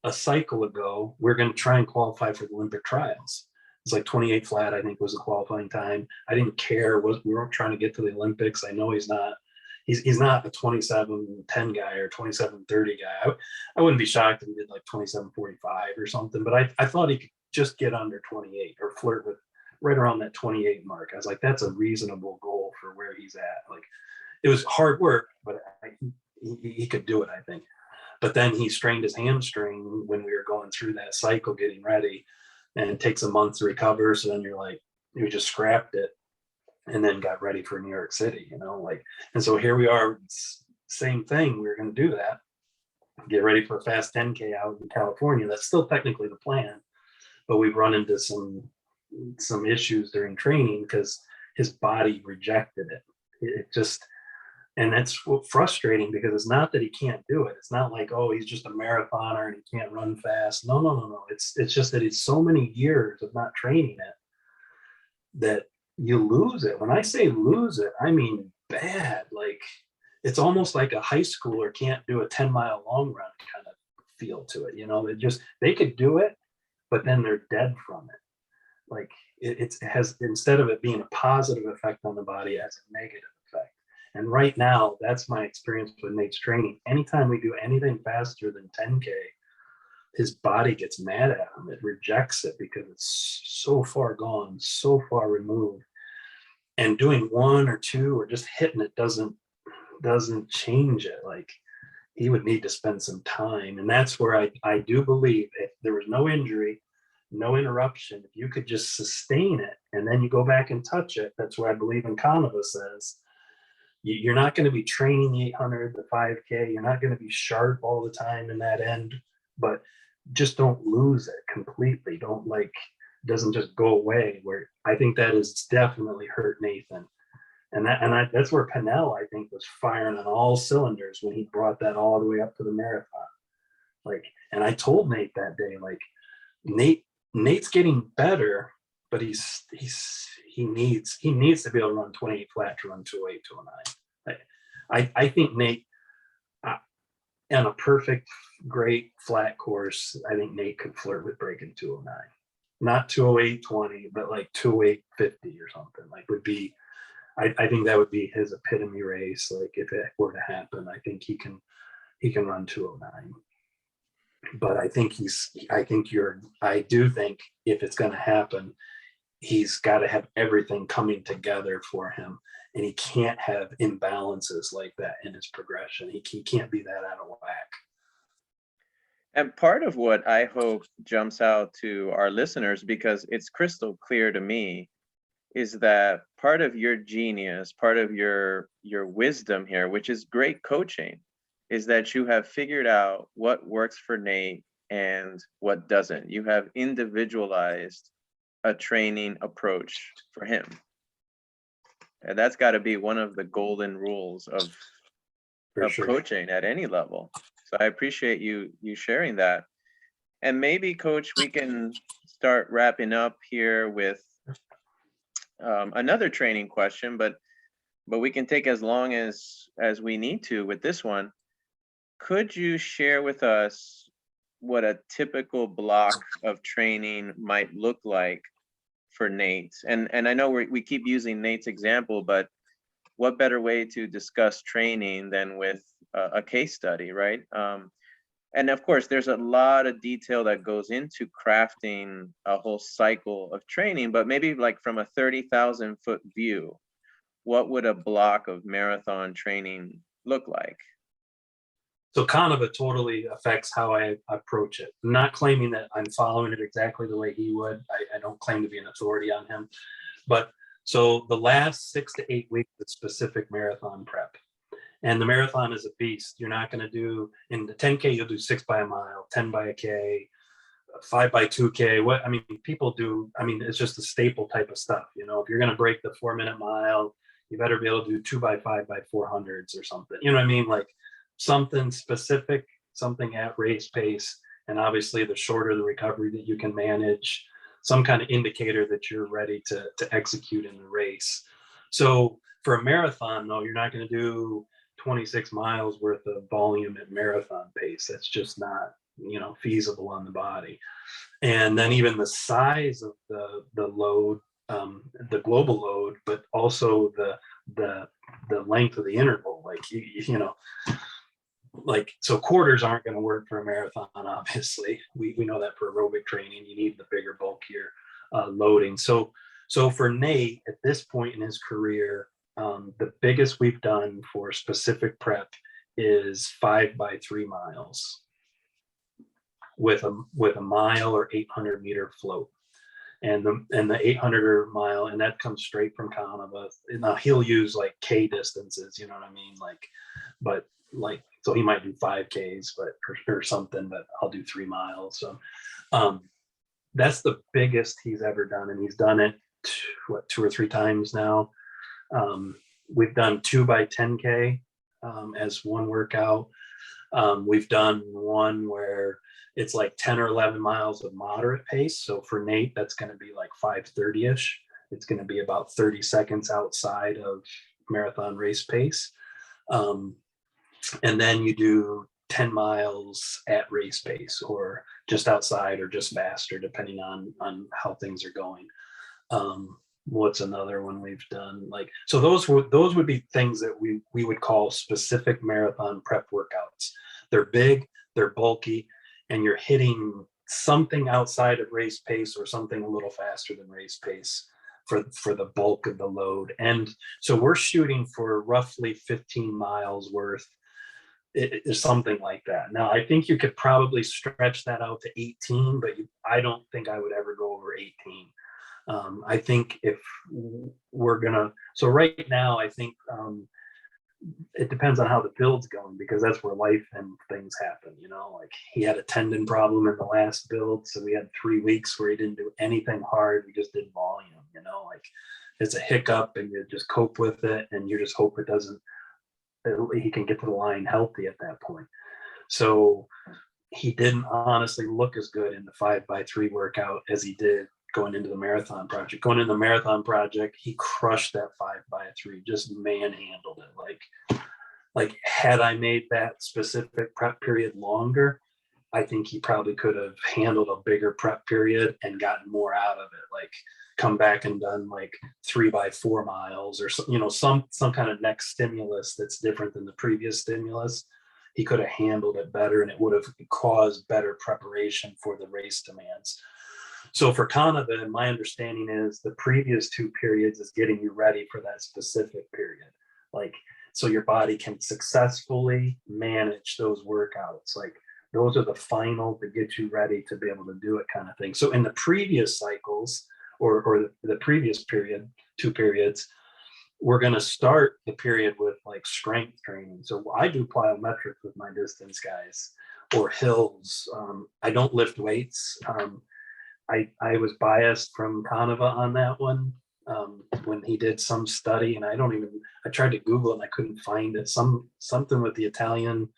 a cycle ago. We're going to try and qualify for the Olympic trials. It's like 28 flat, I think, was the qualifying time. I didn't care. We weren't trying to get to the Olympics. I know he's not. He's not a 27:10 guy or 27:30 guy. I wouldn't be shocked if he did like 27:45 or something. But I thought he could just get under 28 or flirt with right around that 28 mark. I was like, that's a reasonable goal for where he's at. Like, it was hard work, but he could do it, I think. But then he strained his hamstring when we were going through that cycle getting ready, and it takes a month to recover. So then you're like, we just scrapped it and then got ready for New York City, like, and so here we are, same thing. We were going to do that, get ready for a fast 10K out in California. That's still technically the plan, but we've run into some issues during training because his body rejected it. It just, and that's frustrating because it's not that he can't do it. It's not like, oh, he's just a marathoner and he can't run fast. No. It's just that it's so many years of not training it that you lose it. When I say lose it, I mean bad. Like it's almost like a high schooler can't do a 10-mile long run kind of feel to it. They could do it, but then they're dead from it. Like it has, instead of it being a positive effect on the body, it has a negative effect. And right now, that's my experience with Nate's training. Anytime we do anything faster than 10K, his body gets mad at him. It rejects it because it's so far gone, so far removed. And doing one or two or just hitting it doesn't change it. Like, he would need to spend some time. And that's where I do believe if there was no injury, no interruption, if you could just sustain it and then you go back and touch it, that's where I believe in Canova says, you're not going to be training the 800, the 5K. You're not going to be sharp all the time in that end, but just don't lose it completely. Don't doesn't just go away. Where I think that has definitely hurt Nathan. And that's where Pennell, I think, was firing on all cylinders when he brought that all the way up to the marathon. Like, and I told Nate that day, like, Nate's getting better, but he needs to be able to run 28 flat to run 208, 209. I think Nate, on a perfect, great flat course, I think Nate could flirt with breaking 209. Not 208.20, but like 208.50 or something. Like, would be, I think that would be his epitome race. Like, if it were to happen, I think he can run 209. But I do think if it's going to happen, he's got to have everything coming together for him, and he can't have imbalances like that in his progression. He can't be that out of whack. And part of what I hope jumps out to our listeners, because it's crystal clear to me, is that part of your genius, part of your wisdom here, which is great coaching, is that you have figured out what works for Nate and what doesn't. You have individualized a training approach for him. And that's got to be one of the golden rules of sure. Coaching at any level. So I appreciate you sharing that. And maybe, Coach, we can start wrapping up here with another training question, but we can take as long as we need to with this one. Could you share with us what a typical block of training might look like for Nate? And I know we keep using Nate's example, but what better way to discuss training than with a case study, right? And of course, there's a lot of detail that goes into crafting a whole cycle of training, but maybe like from a 30,000 foot view, what would a block of marathon training look like? So Canova totally affects how I approach it. I'm not claiming that I'm following it exactly the way he would. I don't claim to be an authority on him. But so the last 6 to 8 weeks is specific marathon prep. And the marathon is a beast. You're not going to do, in the 10K, you'll do 6 by a mile, 10 by a K, 5 by 2K. People do, it's just a staple type of stuff. You know, if you're going to break the 4-minute mile, you better be able to do 2 by 5 by 400s or something. You know what I mean? Like something specific, something at race pace. And obviously the shorter the recovery that you can manage, some kind of indicator that you're ready to execute in the race. So for a marathon, though, you're not going to do 26 miles worth of volume at marathon pace. That's just not, feasible on the body. And then even the size of the load, the global load, but also the length of the interval, so quarters aren't going to work for a marathon. Obviously, we know that for aerobic training, you need the bigger, bulkier loading. So for Nate at this point in his career, the biggest we've done for specific prep is 5 by 3 miles with a mile or 800 meter float, and the 800 mile, and that comes straight from Canova. Now he'll use like K distances, you know what I mean? So he might do 5Ks, or something, but I'll do 3 miles. So that's the biggest he's ever done, and he's done it 2 or 3 times now. We've done 2 by 10K as one workout. We've done one where it's like 10 or 11 miles of moderate pace. So for Nate, that's going to be like 5:30-ish. It's going to be about 30 seconds outside of marathon race pace. And then you do 10 miles at race pace, or just outside, or just faster, depending on how things are going. What's another one we've done? So those would be things that we would call specific marathon prep workouts. They're big, they're bulky, and you're hitting something outside of race pace or something a little faster than race pace for the bulk of the load. And so we're shooting for roughly 15 miles worth. It is something like that. Now, I think you could probably stretch that out to 18, but I don't think I would ever go over 18. I think if we're gonna, so right now, I think it depends on how the build's going, because that's where life and things happen. Like he had a tendon problem in the last build, so we had 3 weeks where he didn't do anything hard. We just did volume. Like it's a hiccup, and you just cope with it, and you just hope he can get to the line healthy at that point. So he didn't honestly look as good in the 5x3 workout as he did going into the marathon project. Going into the marathon project, he crushed that 5x3, just manhandled it. Like had I made that specific prep period longer, I think he probably could have handled a bigger prep period and gotten more out of it. Like come back and done like 3x4 miles, or some kind of next stimulus that's different than the previous stimulus. He could have handled it better, and it would have caused better preparation for the race demands. So for Canada, my understanding is the previous 2 periods is getting you ready for that specific period. Like, so your body can successfully manage those workouts. Like those are the final to get you ready to be able to do it, kind of thing. So in the previous cycles, or the previous period, 2 periods, we're going to start the period with like strength training. So I do plyometrics with my distance guys, or hills. I don't lift weights. I was biased from Canova on that one when he did some study, and I tried to Google it and I couldn't find it. Something with the Italian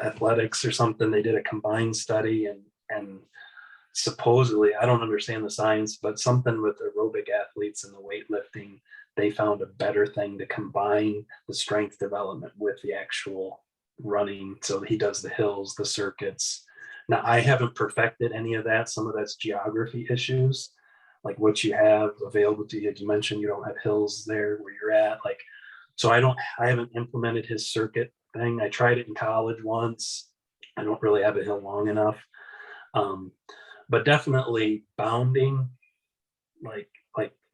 athletics or something. They did a combined study, and supposedly, I don't understand the science, but something with aerobic athletes and the weightlifting, they found a better thing to combine the strength development with the actual running. So he does the hills, the circuits. Now, I haven't perfected any of that. Some of that's geography issues, like what you have available to you. Like you mentioned, you don't have hills there where you're at. Like, so I haven't implemented his circuit thing. I tried it in college once. I don't really have a hill long enough. But definitely bounding, like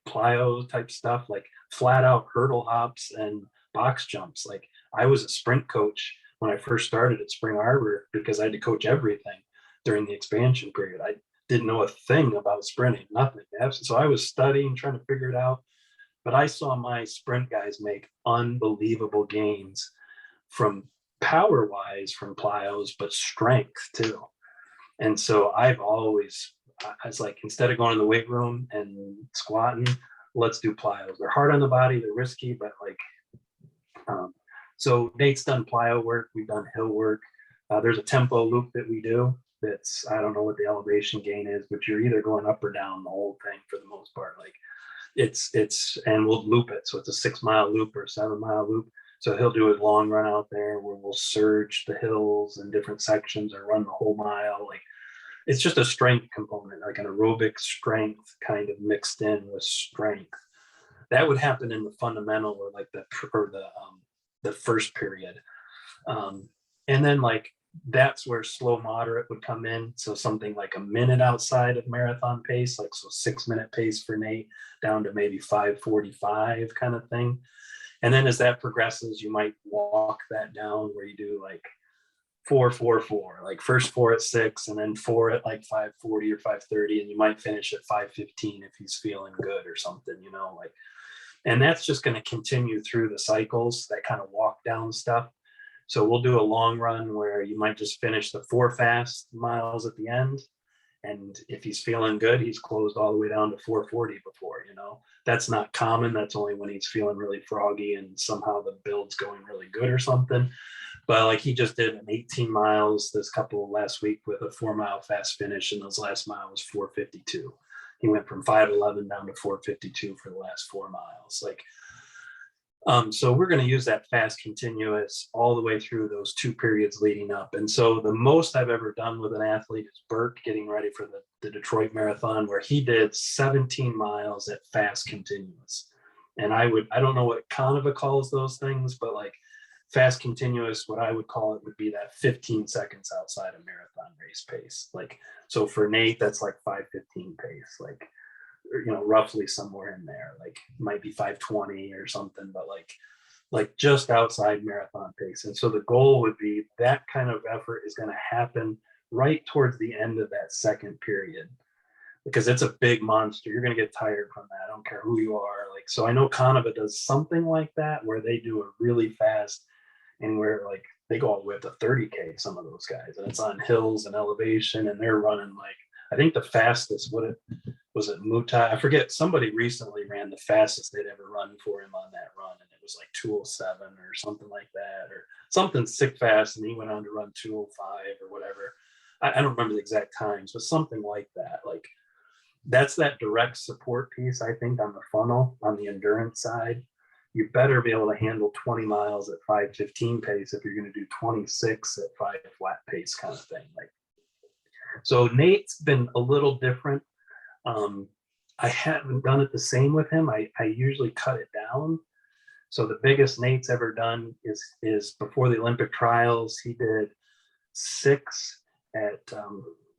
plyo type stuff, like flat out hurdle hops and box jumps. Like I was a sprint coach when I first started at Spring Arbor, because I had to coach everything during the expansion period. I didn't know a thing about sprinting, nothing. So I was studying, trying to figure it out. But I saw my sprint guys make unbelievable gains from power wise from plyos, but strength too. And so I was like, instead of going to the weight room and squatting, let's do plyos. They're hard on the body, they're risky, but like, so Nate's done plyo work, we've done hill work. There's a tempo loop that we do that's, I don't know what the elevation gain is, but you're either going up or down the whole thing for the most part. Like and we'll loop it. So it's a 6 mile loop or 7 mile loop. So he'll do his long run out there where we'll surge the hills in different sections or run the whole mile. Like it's just a strength component, like an aerobic strength kind of mixed in with strength. That would happen in the fundamental, or like the first period. And then like that's where slow moderate would come in. So something like a minute outside of marathon pace, like so 6 minute pace for Nate down to maybe 5:45 kind of thing. And then as that progresses, you might walk that down where you do like 4:44, like first 4 at 6 and then 4 at like 5:40 or 5:30, and you might finish at 5:15 if he's feeling good or something, like. And that's just going to continue through the cycles, that kind of walk down stuff. So we'll do a long run where you might just finish the 4 fast miles at the end. And if he's feeling good, he's closed all the way down to 4:40 before, That's not common. That's only when he's feeling really froggy and somehow the build's going really good or something. But like he just did an 18 miles this couple last week with a 4 mile fast finish, and those last mile was 4:52. He went from 5:11 down to 4:52 for the last 4 miles. Like, so we're going to use that fast continuous all the way through those 2 periods leading up. And so the most I've ever done with an athlete is Burke getting ready for the Detroit Marathon, where he did 17 miles at fast continuous. And I don't know what Canova calls those things, but like fast continuous, what I would call it would be that 15 seconds outside of marathon race pace. Like, so for Nate, that's like 5:15 pace, like, roughly somewhere in there, like might be 5:20 or something, but like just outside marathon pace. And so the goal would be that kind of effort is going to happen right towards the end of that second period, because it's a big monster. You're going to get tired from that. I don't care who you are. Like, so I know Canova does something like that where they do a really fast, and where like they go all the way up to 30K, some of those guys, and it's on hills and elevation, and they're running like, I think the fastest, what it was, it Mutai, I forget, somebody recently ran the fastest they'd ever run for him on that run, and it was like 2:07 or something like that, or something sick fast, and he went on to run 2:05 or whatever. I don't remember the exact times, but something like that. Like, that's that direct support piece, I think, on the funnel, on the endurance side. You better be able to handle 20 miles at 5:15 pace if you're going to do 26 at 5 flat pace kind of thing. Like, so Nate's been a little different. I haven't done it the same with him. I usually cut it down. So the biggest Nate's ever done is before the Olympic trials. He did 6 at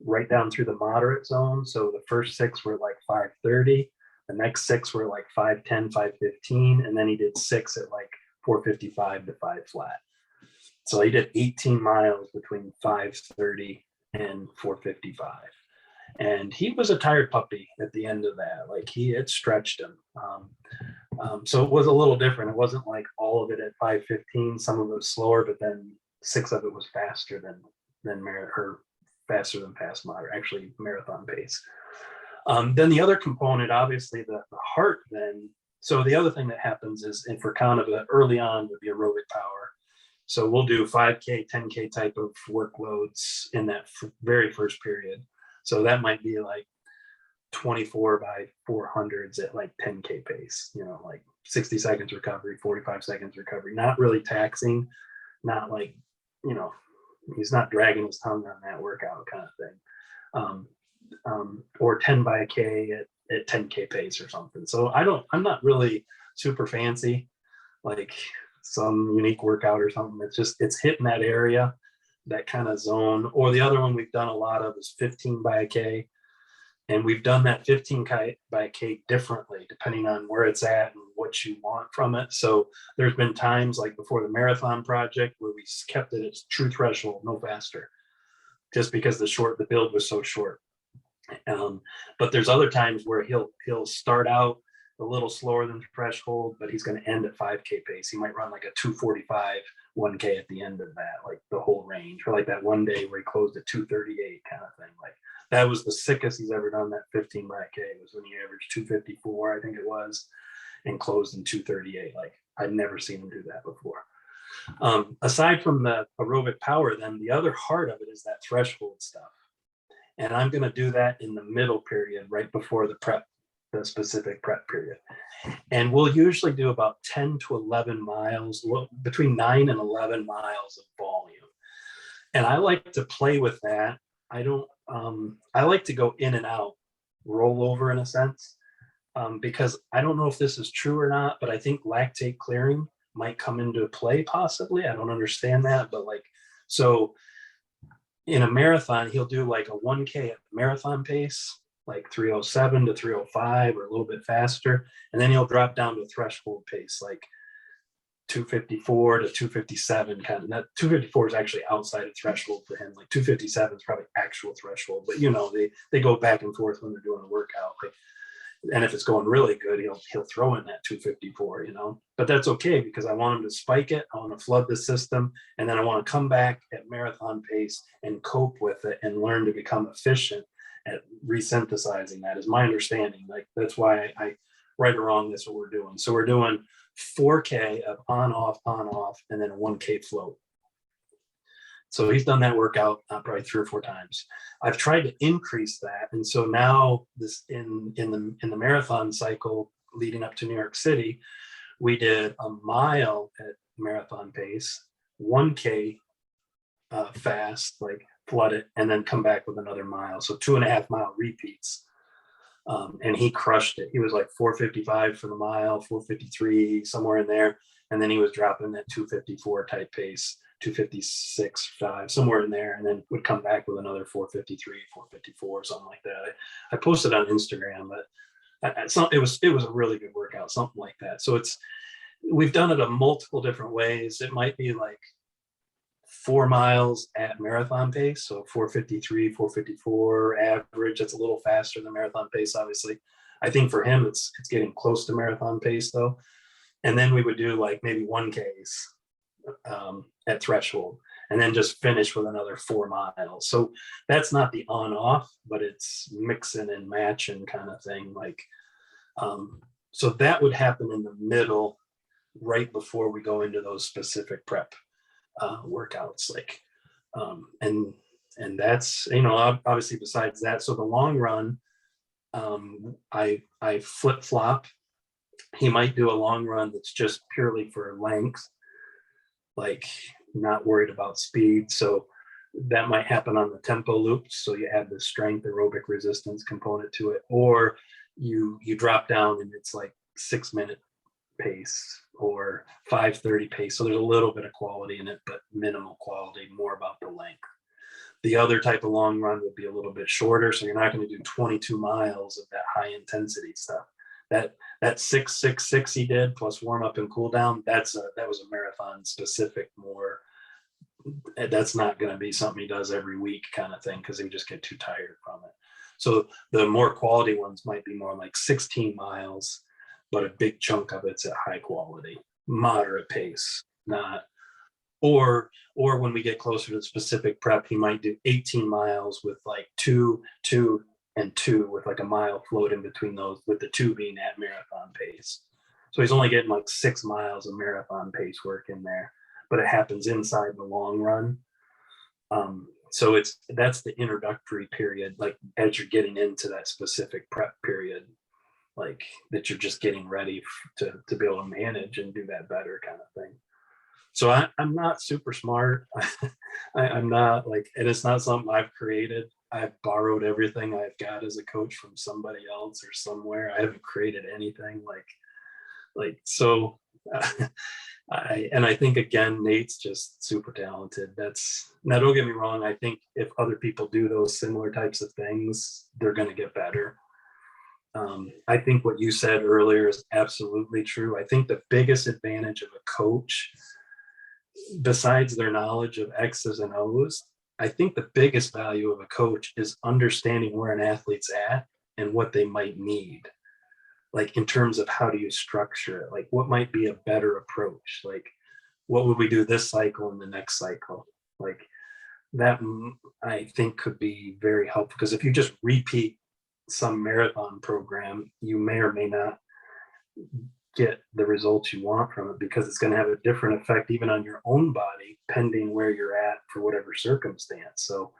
right down through the moderate zone. So the first 6 were like 5:30. The next 6 were like 5:10, 5:15, and then he did 6 at like 4:55 to 5 flat. So he did 18 miles between 5:30 and 4:55. And he was a tired puppy at the end of that. Like, it stretched him. So it was a little different. It wasn't like all of it at 5:15. Some of it was slower, but then 6 of it was faster than faster than fast moderate, actually marathon pace. Then the other component, obviously the heart then. So the other thing that happens is, and for Canova early on with the aerobic power. So we'll do 5K, 10K type of workloads in that very first period. So that might be like 24 by 400s at like 10K pace, like 60 seconds recovery, 45 seconds recovery, not really taxing, not like, he's not dragging his tongue on that workout kind of thing. Or 10 by a K at 10K pace or something. So I'm not really super fancy, like some unique workout or something. It's hitting that area, that kind of zone. Or the other one we've done a lot of is 15 by a K. And we've done that 15 by a K differently, depending on where it's at and what you want from it. So there's been times like before the marathon project where we kept it at true threshold, no faster, just because the build was so short. But there's other times where he'll start out a little slower than threshold, but he's going to end at 5K pace. He might run like a 2:45 1K at the end of that, like the whole range, or like that one day where he closed at 2:38 kind of thing. Like, that was the sickest he's ever done, that 15 by K, was when he averaged 2:54, I think it was, and closed in 2:38. Like, I'd never seen him do that before. Aside from the aerobic power, then the other heart of it is that threshold stuff. And I'm going to do that in the middle period, right before the specific prep period. And we'll usually do about 10 to 11 miles, between 9 and 11 miles of volume. And I like to play with that. I like to go in and out, roll over in a sense, because I don't know if this is true or not, but I think lactate clearing might come into play possibly. I don't understand that, but so in a marathon, he'll do like a 1K at marathon pace, like 3:07 to 3:05 or a little bit faster. And then he'll drop down to threshold pace, like 2:54 to 2:57 kind of. That 2:54 is actually outside of threshold for him. Like 2:57 is probably actual threshold, but they go back and forth when they're doing a workout. And if it's going really good, he'll throw in that 2:54, but that's okay, because I want him to spike it. I want to flood the system. And then I want to come back at marathon pace and cope with it and learn to become efficient at resynthesizing. That is my understanding. Like, that's why I right or wrong, that's what we're doing. So we're doing 4K of on, off, and then a 1K float. So he's done that workout probably 3 or 4 times. I've tried to increase that. And so now this in the marathon cycle leading up to New York City, we did a mile at marathon pace, 1K fast, like flood it, and then come back with another mile. So 2.5 mile repeats. And he crushed it. He was like 4:55 for the mile, 4:53, somewhere in there. and then he was dropping that 254 type pace, 256.5, somewhere in there, and then would come back with another 453, 454, something like that. I posted on Instagram, but it was a really good workout, something like that. So we've done it a multiple different ways. It might be like 4 miles at marathon pace, so 453, 454 average. That's a little faster than marathon pace, obviously. I think for him, it's getting close to marathon pace though. And then we would do like maybe 1Ks at threshold, and then just finish with another 4 miles. So that's not the on-off, but it's mixing and matching kind of thing. Like, so that would happen in the middle, right before we go into those specific prep workouts. Like, and that's, obviously besides that. So the long run, I flip flop. He might do a long run that's just purely for length, like not worried about speed. So that might happen on the tempo loops. So you add the strength aerobic resistance component to it, or you drop down and it's like 6-minute pace or 5:30 pace. So there's a little bit of quality in it, but minimal quality, more about the length. The other type of long run would be a little bit shorter. So you're not going to do 22 miles of that high intensity stuff. That 6-6-6 he did plus warm up and cool down, that was a marathon specific more. That's not going to be something he does every week kind of thing, because he would just get too tired from it. So the more quality ones might be more like 16 miles, but a big chunk of it's at high quality, moderate pace, not. Or when we get closer to the specific prep, he might do 18 miles with like 2, 2, and 2 with like a mile float in between those, with the 2 being at marathon pace. So he's only getting like 6 miles of marathon pace work in there, but it happens inside the long run. So that's the introductory period, like as you're getting into that specific prep period, like that you're just getting ready to be able to manage and do that better kind of thing. So I'm not super smart. I'm not like, and it's not something I've created. I've borrowed everything I've got as a coach from somebody else or somewhere. I haven't created anything so. I think again, Nate's just super talented. Now don't get me wrong. I think if other people do those similar types of things, they're going to get better. I think what you said earlier is absolutely true. I think the biggest advantage of a coach, besides their knowledge of X's and O's, I think the biggest value of a coach is understanding where an athlete's at and what they might need. Like in terms of how do you structure it? Like what might be a better approach? Like what would we do this cycle and the next cycle? Like that, I think could be very helpful, because if you just repeat some marathon program, you may or may not get the results you want from it, because it's going to have a different effect even on your own body, pending where you're at for whatever circumstance. So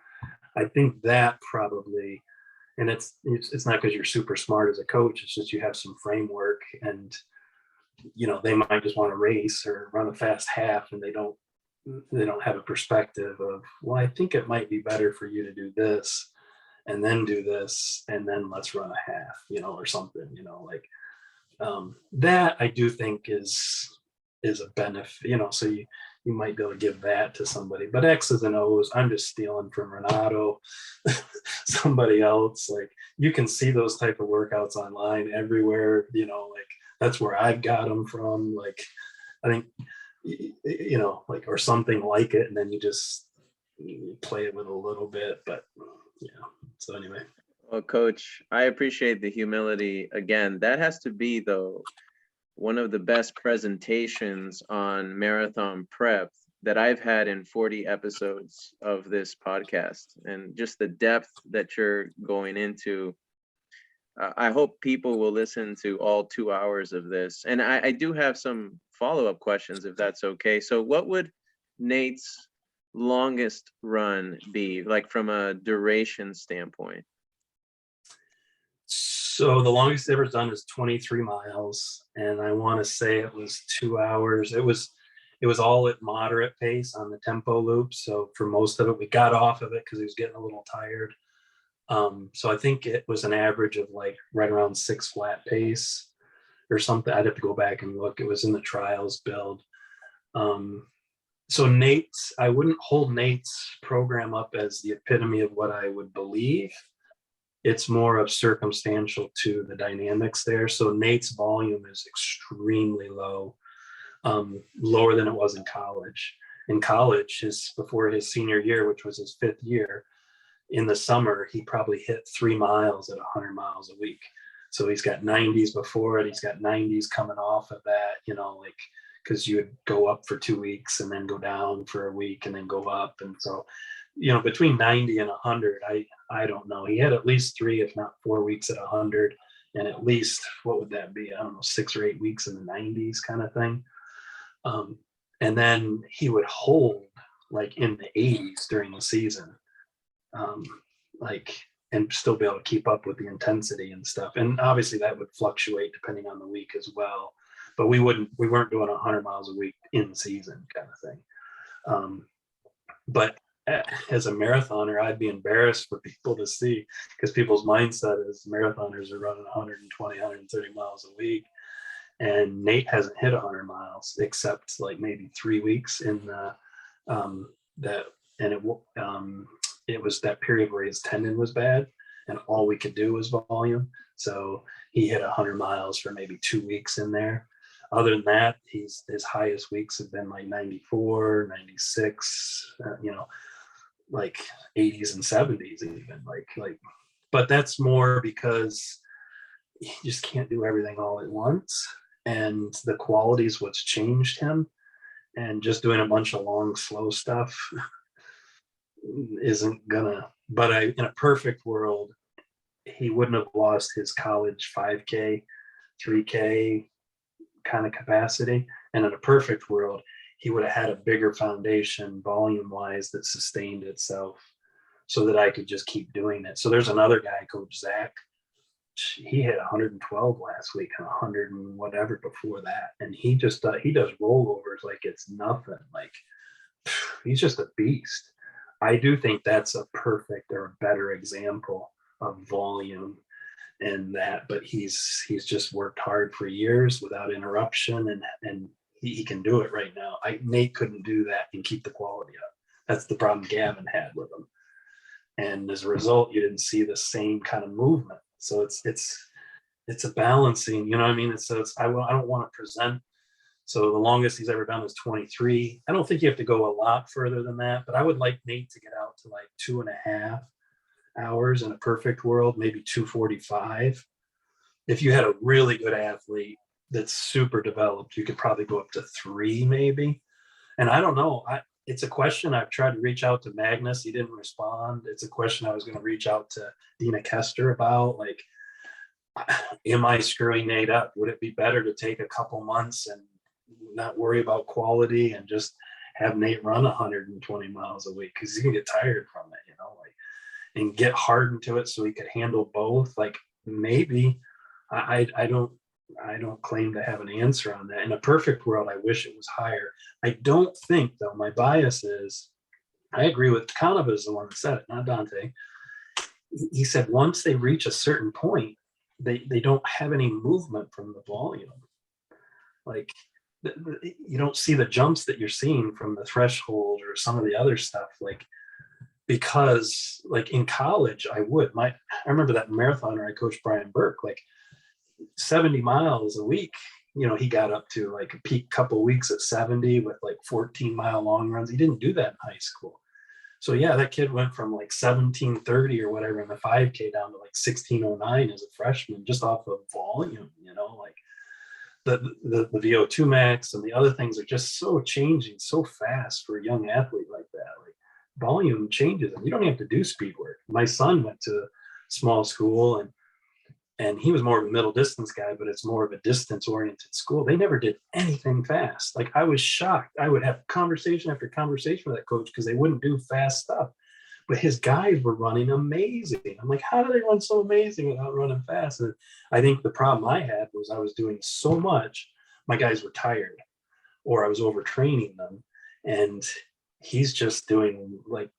I think that probably, and it's not because you're super smart as a coach, it's just you have some framework, and they might just want to race or run a fast half, and they don't have a perspective of, well, I think it might be better for you to do this and then do this and then let's run a half, or something, like that I do think is a benefit, so you might be able to give that to somebody. But X's and O's, I'm just stealing from Renato, somebody else. Like you can see those type of workouts online everywhere, like that's where I've got them from. Like I think, like, or something like it, and then you play it with a little bit, but so anyway. Well, Coach, I appreciate the humility. Again, that has to be, though, one of the best presentations on marathon prep that I've had in 40 episodes of this podcast, and just the depth that you're going into. I hope people will listen to all 2 hours of this. And I do have some follow-up questions, if that's okay. So what would Nate's longest run be, like from a duration standpoint? So the longest ever done is 23 miles, and I want to say it was 2 hours. It was all at moderate pace on the tempo loop. So for most of it, we got off of it because he was getting a little tired. So I think it was an average of like right around 6 flat pace. or something. I'd have to go back and look. It was in the trials build. So Nate's, I wouldn't hold Nate's program up as the epitome of what I would believe. It's more of circumstantial to the dynamics there. So Nate's volume is extremely low, lower than it was in college. In college, before his senior year, which was his 5th year, in the summer, he probably hit 3 miles at 100 miles a week. So he's got 90s before it. He's got 90s coming off of that, like, because you would go up for 2 weeks and then go down for a week and then go up. And so, between 90 and 100, I don't know. He had at least 3, if not 4 weeks at 100, and at least, what would that be? I don't know, 6 or 8 weeks in the 90s kind of thing. And then he would hold like in the 80s during the season, and still be able to keep up with the intensity and stuff. And obviously that would fluctuate depending on the week as well. But we weren't doing 100 miles a week in season kind of thing. But as a marathoner, I'd be embarrassed for people to see, because people's mindset is marathoners are running 120, 130 miles a week. And Nate hasn't hit 100 miles except like maybe 3 weeks in that, and it was that period where his tendon was bad and all we could do was volume. So he hit 100 miles for maybe 2 weeks in there. Other than that, his highest weeks have been like 94, 96, like 80s and 70s even, like, but that's more because you just can't do everything all at once. And the quality is what's changed him. And just doing a bunch of long, slow stuff isn't gonna, but in a perfect world, he wouldn't have lost his college 5K, 3K kind of capacity. And in a perfect world, he would have had a bigger foundation volume wise that sustained itself so that I could just keep doing it. So there's another guy, Coach Zach. He hit 112 last week and 100 and whatever before that. And he just, he does rollovers like it's nothing. Like, he's just a beast. I do think that's a perfect or a better example of volume and that, but he's just worked hard for years without interruption, and he can do it right now. Nate couldn't do that and keep the quality up. That's the problem Gavin had with him. And as a result, you didn't see the same kind of movement. So it's a balancing, you know what I mean? I don't want to present. So the longest he's ever done is 23. I don't think you have to go a lot further than that, but I would like Nate to get out to like 2.5 hours in a perfect world, maybe 2:45. If you had a really good athlete that's super developed, you could probably go up to 3 maybe. And I don't know. It's a question I've tried to reach out to Magnus. He didn't respond. It's a question I was going to reach out to Dina Kester about. Like, am I screwing Nate up? Would it be better to take a couple months and not worry about quality and just have Nate run 120 miles a week? Because he can get tired from it, and get hardened to it so he could handle both. Like, maybe. I don't claim to have an answer on that. In a perfect world, I wish it was higher. I don't think, though, my bias is, I agree with Kanava is the one that said it, not Dante. He said once they reach a certain point, they don't have any movement from the volume. Like, you don't see the jumps that you're seeing from the threshold or some of the other stuff. Like, because like in college, I remember that marathoner I coached, Brian Burke, like 70 miles a week, he got up to like a peak couple weeks at 70 with like 14-mile long runs. He didn't do that in high school. So yeah, that kid went from like 1730 or whatever in the 5K down to like 1609 as a freshman, just off of volume, like the VO2 max and the other things are just so changing so fast for a young athlete like that. Like, volume changes, and you don't have to do speed work. My son went to small school, and he was more of a middle distance guy, but it's more of a distance oriented school. They never did anything fast. Like, I was shocked. I would have conversation after conversation with that coach because they wouldn't do fast stuff. But his guys were running amazing. I'm like, how do they run so amazing without running fast? And I think the problem I had was I was doing so much, my guys were tired, or I was overtraining them. And he's just doing like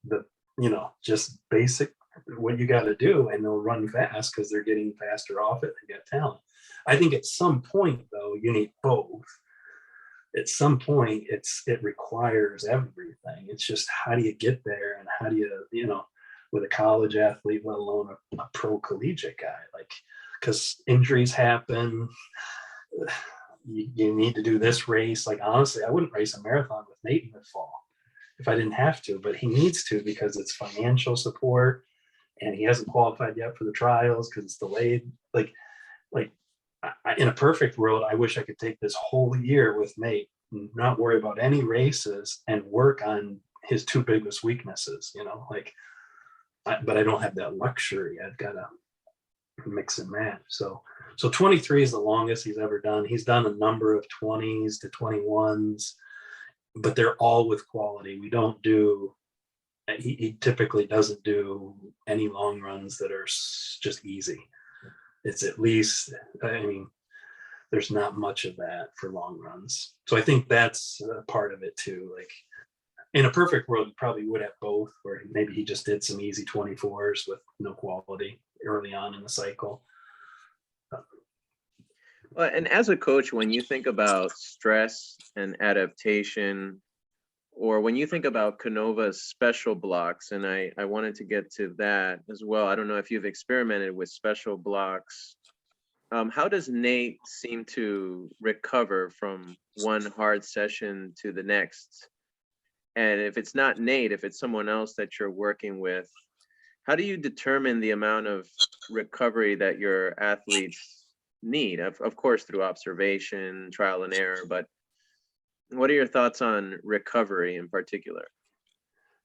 just basic what you got to do, and they'll run fast because they're getting faster off it. They got talent. I think at some point though, you need both. At some point it requires everything. It's just, how do you get there, and how do you, with a college athlete, let alone a pro collegiate guy, like, because injuries happen. You need to do this race. Like, honestly, I wouldn't race a marathon with Nate in the fall if I didn't have to, but he needs to, because it's financial support, and he hasn't qualified yet for the trials because it's delayed. Like in a perfect world, I wish I could take this whole year with Nate, not worry about any races, and work on his two biggest weaknesses, but I don't have that luxury. I've got to mix and match. So 23 is the longest he's ever done. He's done a number of 20s to 21s, but they're all with quality. We don't do, he typically doesn't do any long runs that are just easy. It's at least, there's not much of that for long runs. So I think that's a part of it too. Like, in a perfect world, you probably would have both, where maybe he just did some easy 24s with no quality early on in the cycle. Well, and as a coach, when you think about stress and adaptation, or when you think about Canova's special blocks, and I wanted to get to that as well. I don't know if you've experimented with special blocks. How does Nate seem to recover from one hard session to the next? And if it's not Nate, if it's someone else that you're working with, how do you determine the amount of recovery that your athletes need? Of course, through observation, trial and error, but what are your thoughts on recovery in particular?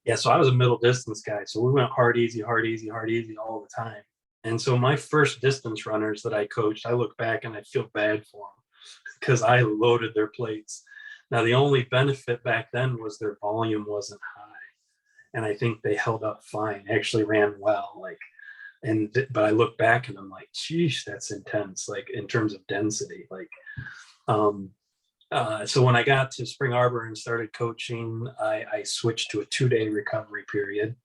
Yeah, so I was a middle distance guy. So we went hard, easy, hard, easy, hard, easy all the time. And so my first distance runners that I coached, I look back and I feel bad for them because I loaded their plates. Now, the only benefit back then was their volume wasn't high. And I think they held up fine, actually ran well. But I look back and I'm like, geez, that's intense, like in terms of density. So when I got to Spring Arbor and started coaching, I switched to a 2-day recovery period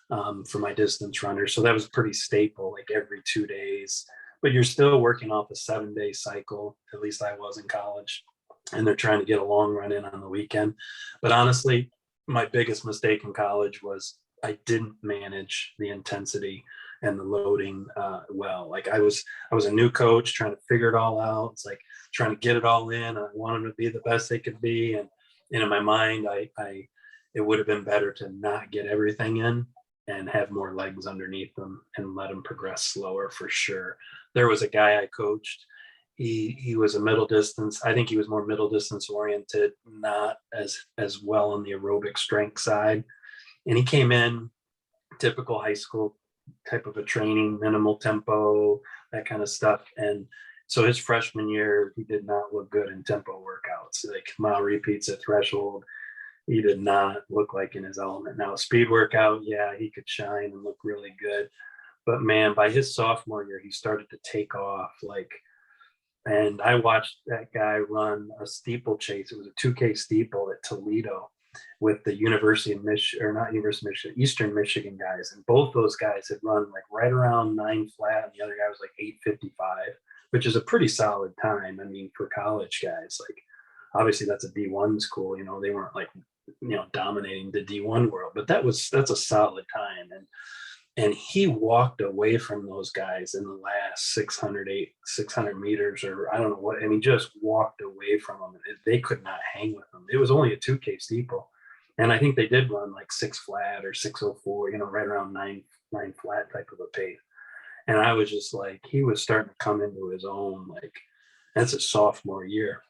for my distance runners. So that was pretty staple, like every 2 days. But you're still working off a 7-day cycle. At least I was in college. And they're trying to get a long run in on the weekend. But honestly, my biggest mistake in college was I didn't manage the intensity and the loading well. Like I was a new coach trying to figure it all out. It's like trying to get it all in. I want them to be the best they could be. And in my mind, it would have been better to not get everything in and have more legs underneath them and let them progress slower for sure. There was a guy I coached. He was a middle distance. I think he was more middle distance oriented, not as well on the aerobic strength side. And he came in typical high school type of a training, minimal tempo, that kind of stuff. And so his freshman year, he did not look good in tempo workouts, like mile repeats at threshold. He did not look like in his element. Now, a speed workout, yeah, he could shine and look really good. But man, by his sophomore year, he started to take off. And I watched that guy run a steeplechase. It was a 2K steeple at Toledo with the University of Michigan, or not University of Michigan, Eastern Michigan guys. And both those guys had run like right around 9 flat, and the other guy was like 8:55, which is a pretty solid time. I mean, for college guys, like obviously that's a D1 school, they weren't like, dominating the D1 world, but that's a solid time. And he walked away from those guys in the last 600 meters, or I don't know what, and he just walked away from them. They could not hang with him. It was only a 2K steeple. And I think they did run like 6 flat or 6:04, right around 9 flat type of a pace. And I was just like, he was starting to come into his own, like that's a sophomore year.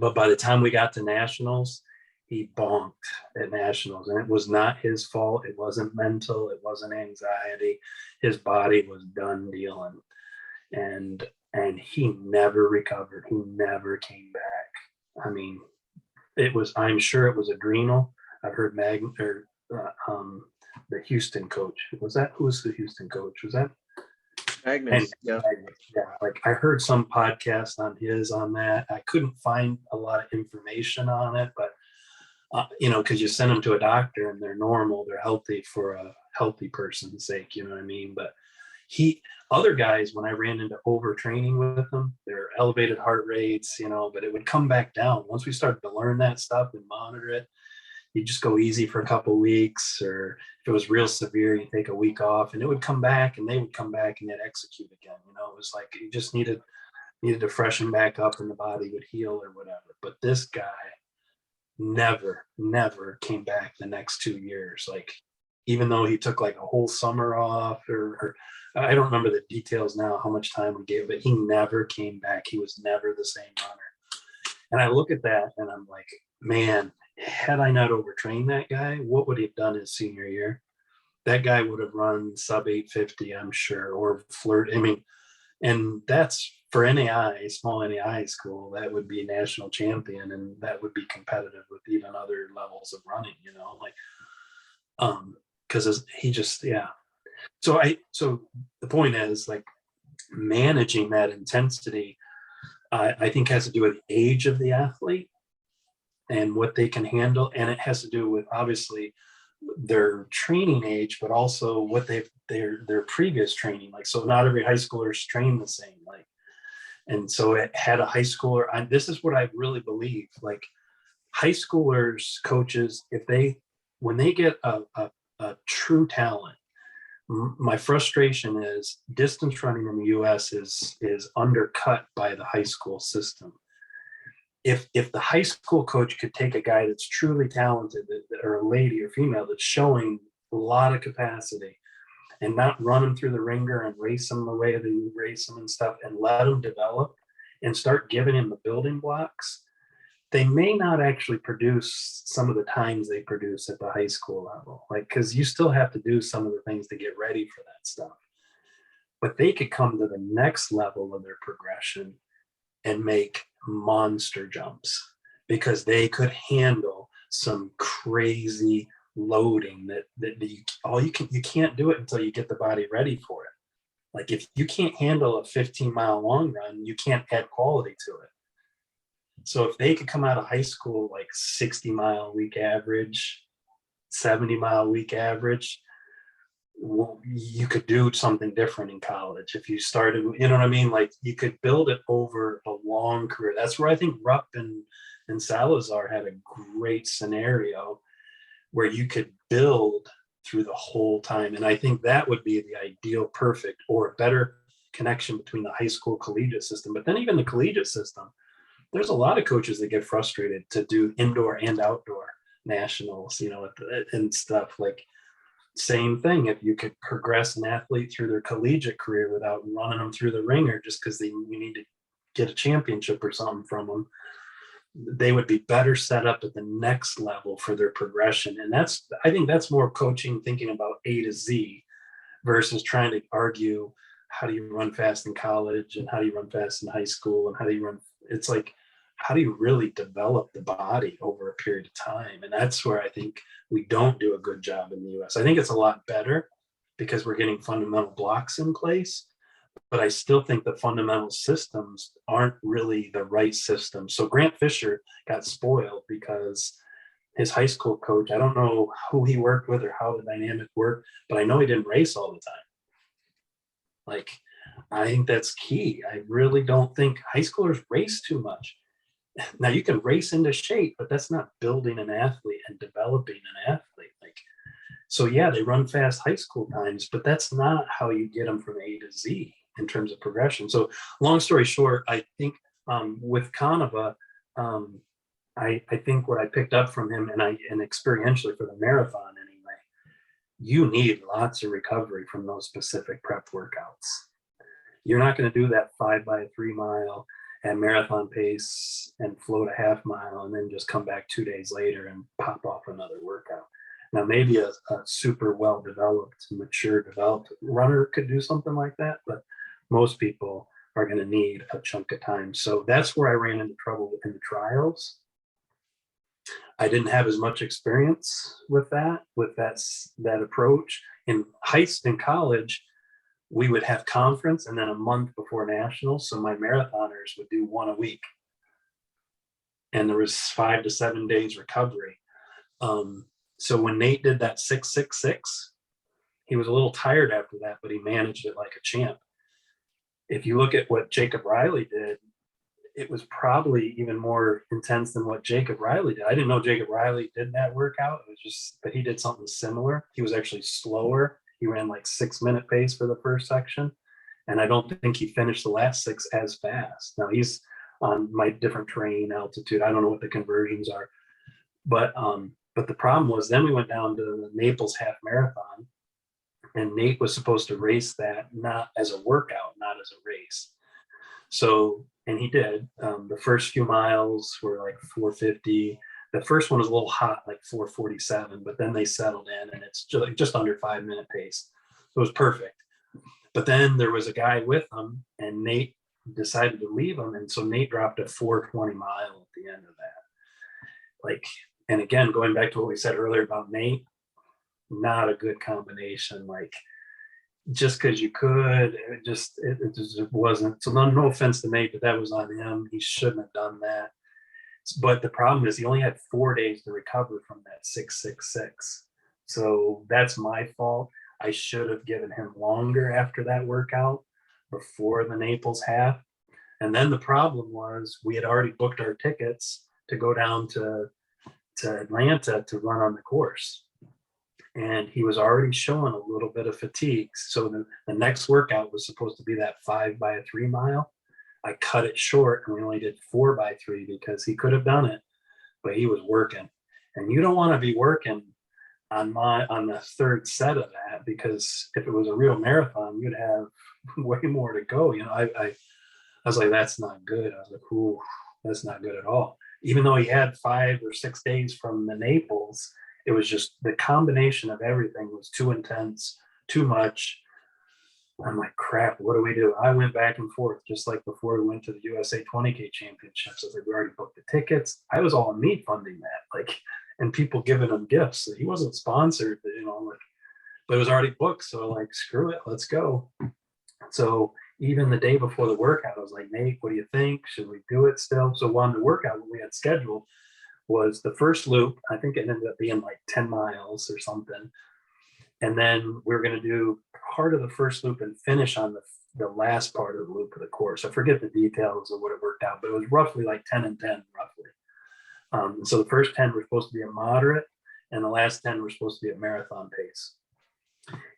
But by the time we got to nationals, he bonked at nationals, and it was not his fault. It wasn't mental. It wasn't anxiety. His body was done dealing, and he never recovered. He never came back. I mean, I'm sure it was adrenal. I've heard the Houston coach. Who was the Houston coach? Was that Magnus? Yeah. Yeah, like I heard some podcast on that. I couldn't find a lot of information on it, but because you send them to a doctor and they're normal, they're healthy for a healthy person's sake, you know what I mean? But he, other guys, when I ran into overtraining with them, their elevated heart rates, you know, but it would come back down. Once we started to learn that stuff and monitor it, you just go easy for a couple of weeks, or if it was real severe, you take a week off, and it would come back, and they would come back and they'd execute again. You know, it was like you just needed to freshen back up, and the body would heal or whatever. But this guy never came back the next 2 years. Like, even though he took like a whole summer off, or I don't remember the details now, how much time we gave, but he never came back. He was never the same runner. And I look at that and I'm like, man, had I not overtrained that guy, what would he have done his senior year? That guy would have run sub 850, I'm sure, or flirt. I mean, and that's for NAI, small NAI school, that would be national champion, and that would be competitive with even other levels of running, you know, like, because he just, yeah. So the point is, like, managing that intensity, I think has to do with the age of the athlete and what they can handle. And it has to do with, obviously, their training age, but also what their previous training. Like, so not every high schooler is trained the same. Like, and so it had a high schooler. This is what I really believe. Like, high schoolers, coaches, when they get a true talent, my frustration is distance running in the US is undercut by the high school system. If the high school coach could take a guy that's truly talented, or a lady or female that's showing a lot of capacity, and not run them through the ringer and race them the way they race them and stuff, and let them develop and start giving him the building blocks, they may not actually produce some of the times they produce at the high school level. Like, because you still have to do some of the things to get ready for that stuff. But they could come to the next level of their progression and make monster jumps because they could handle some crazy loading that you can't do it until you get the body ready for it. Like, if you can't handle a 15-mile long run, you can't add quality to it. So if they could come out of high school like 60-mile week average, 70-mile week average, well, you could do something different in college. If you started, you know what I mean? Like, you could build it over a long career. That's where I think Rupp and Salazar had a great scenario where you could build through the whole time. And I think that would be the ideal, perfect, or a better connection between the high school collegiate system. But then even the collegiate system, there's a lot of coaches that get frustrated to do indoor and outdoor nationals, you know, and stuff. Like, same thing. If you could progress an athlete through their collegiate career without running them through the ringer just because you need to get a championship or something from them, they would be better set up at the next level for their progression. And I think that's more coaching, thinking about A to Z, versus trying to argue how do you run fast in college and how do you run fast in high school and how do you run. It's like, how do you really develop the body over a period of time? And that's where I think we don't do a good job in the US. I think it's a lot better because we're getting fundamental blocks in place, but I still think the fundamental systems aren't really the right systems. So Grant Fisher got spoiled because his high school coach, I don't know who he worked with or how the dynamic worked, but I know he didn't race all the time. Like, I think that's key. I really don't think high schoolers race too much. Now, you can race into shape, but that's not building an athlete and developing an athlete. Like, so yeah, they run fast high school times, but that's not how you get them from A to Z in terms of progression. So long story short, I think with Canova, I think what I picked up from him, and experientially for the marathon anyway, you need lots of recovery from those specific prep workouts. You're not going to do that 5x3 mile at marathon pace and float a half mile and then just come back 2 days later and pop off another workout. Now, maybe a super well-developed, mature, developed runner could do something like that, but most people are going to need a chunk of time. So that's where I ran into trouble in the trials. I didn't have as much experience with that approach. In college, we would have conference and then a month before nationals. So my marathoners would do one a week. And there was 5 to 7 days recovery. So when Nate did that 666, he was a little tired after that, but he managed it like a champ. If you look at what Jacob Riley did, it was probably even more intense than what Jacob Riley did. I didn't know Jacob Riley did that workout. It was just that he did something similar. He was actually slower. He ran like 6-minute pace for the first section. And I don't think he finished the last 6 as fast. Now he's on my different terrain altitude. I don't know what the conversions are. But the problem was then we went down to the Naples half marathon, and Nate was supposed to race that not as a workout, not as a race. So, and he did. The first few miles were like 4:50. The first one was a little hot, like 4:47, but then they settled in, and it's just under 5-minute pace. So it was perfect. But then there was a guy with him, and Nate decided to leave him, and so Nate dropped a 4:20 mile at the end of that. Like, and again, going back to what we said earlier about Nate, not a good combination. Like, just because you could, it just wasn't. So no offense to Nate, but that was on him. He shouldn't have done that. But the problem is he only had 4 days to recover from that 666. So that's my fault. I should have given him longer after that workout before the Naples half. And then the problem was we had already booked our tickets to go down to Atlanta to run on the course. And he was already showing a little bit of fatigue. So the next workout was supposed to be that 5x3 mile. I cut it short, and we only did 4x3 because he could have done it, but he was working. And you don't want to be working on the third set of that, because if it was a real marathon, you'd have way more to go. You know, I was like, that's not good. I was like, ooh, that's not good at all. Even though he had 5 or 6 days from the Naples, it was just the combination of everything was too intense, too much. I'm like, crap, what do we do? I went back and forth, just like before we went to the USA 20K championships. I was like, we already booked the tickets. I was all on me funding that, like, and people giving him gifts. He wasn't sponsored, you know, like, but it was already booked. So like, screw it, let's go. So even the day before the workout, I was like, Nate, what do you think? Should we do it still? So on the workout we had scheduled was the first loop. I think it ended up being like 10 miles or something. And then we were going to do part of the first loop and finish on the last part of the loop of the course. I forget the details of what it worked out, but it was roughly like 10 and 10, roughly. So the first 10 were supposed to be a moderate, and the last 10 were supposed to be at marathon pace.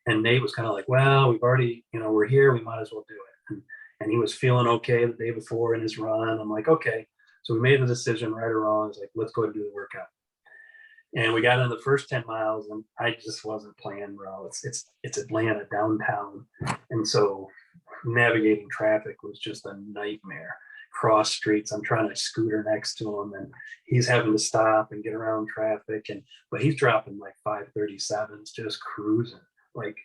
And Nate was kind of like, well, we've already, you know, we're here, we might as well do it. And he was feeling okay the day before in his run. I'm like, okay. So we made the decision, right or wrong. It's like, let's go do the workout. And we got in the first 10 miles, and I just wasn't playing well. It's Atlanta downtown. And so navigating traffic was just a nightmare. Cross streets, I'm trying to scooter next to him, and he's having to stop and get around traffic. But he's dropping like 5:37s, just cruising, like,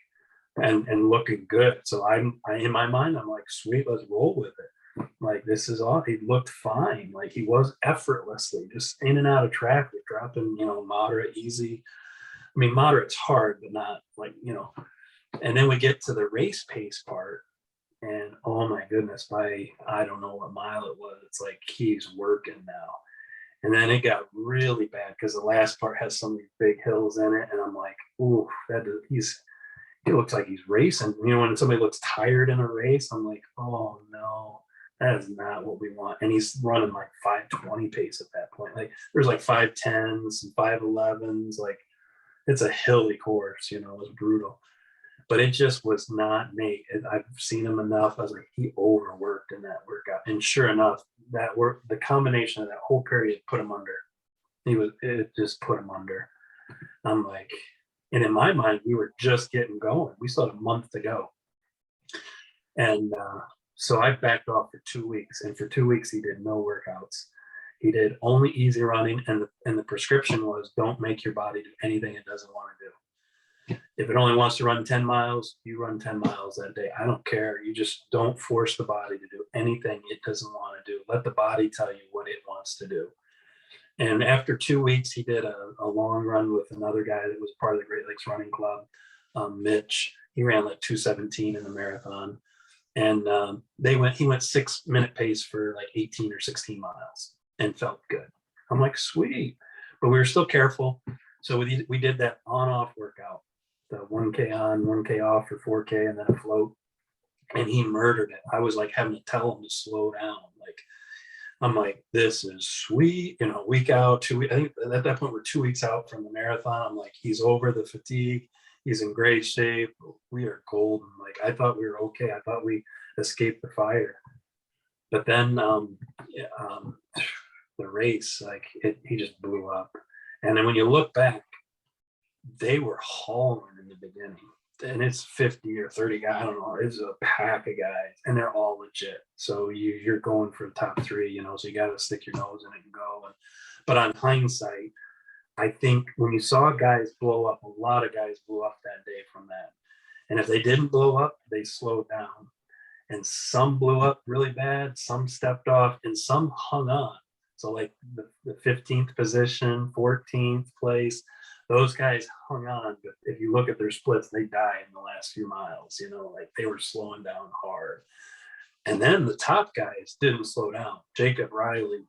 and looking good. So I'm in my mind, I'm like, sweet, let's roll with it. Like, this is all, he looked fine. Like, he was effortlessly just in and out of traffic, dropping, you know, moderate, easy. I mean, moderate's hard, but not like, you know. And then we get to the race pace part, and oh my goodness, by I don't know what mile it was, it's like he's working now. And then it got really bad because the last part has some of these big hills in it, and I'm like, ooh, he looks like he's racing. You know, when somebody looks tired in a race, I'm like, oh no, that is not what we want. And he's running like 5:20 pace at that point. Like, there's like 5:10s and 5:11s. Like, it's a hilly course, you know, it was brutal. But it just was not Nate. I've seen him enough. I was like, he overworked in that workout. And sure enough, the combination of that whole period put him under. It just put him under. I'm like, and in my mind, we were just getting going. We still had a month to go. And so I backed off for 2 weeks. And for 2 weeks, he did no workouts. He did only easy running. And the prescription was, don't make your body do anything it doesn't want to do. If it only wants to run 10 miles, you run 10 miles that day. I don't care. You just don't force the body to do anything it doesn't want to do. Let the body tell you what it wants to do. And after 2 weeks, he did a long run with another guy that was part of the Great Lakes Running Club, Mitch. He ran like 2:17 in the marathon. And he went 6-minute pace for like 18 or 16 miles and felt good. I'm like, sweet. But we were still careful. So we did that on-off workout. the 1K on, 1K off for 4K, and then a float. And he murdered it. I was like having to tell him to slow down. Like, I'm like, this is sweet. You know, week out, 2 weeks. I think at that point we're 2 weeks out from the marathon. I'm like, he's over the fatigue. He's in great shape. We are golden. Like, I thought we were okay. I thought we escaped the fire. But then the race, like he just blew up. And then when you look back, they were hauling in the beginning. And it's 50 or 30 guys, I don't know, it's a pack of guys, and they're all legit. So you're going for the top three, you know, so you got to stick your nose in it and go. But on hindsight, I think when you saw guys blow up, a lot of guys blew up that day from that. And if they didn't blow up, they slowed down. And some blew up really bad, some stepped off, and some hung on. So like the 15th position, 14th place, those guys hung on. But if you look at their splits, they die in the last few miles, you know, like they were slowing down hard. And then the top guys didn't slow down. Jacob Riley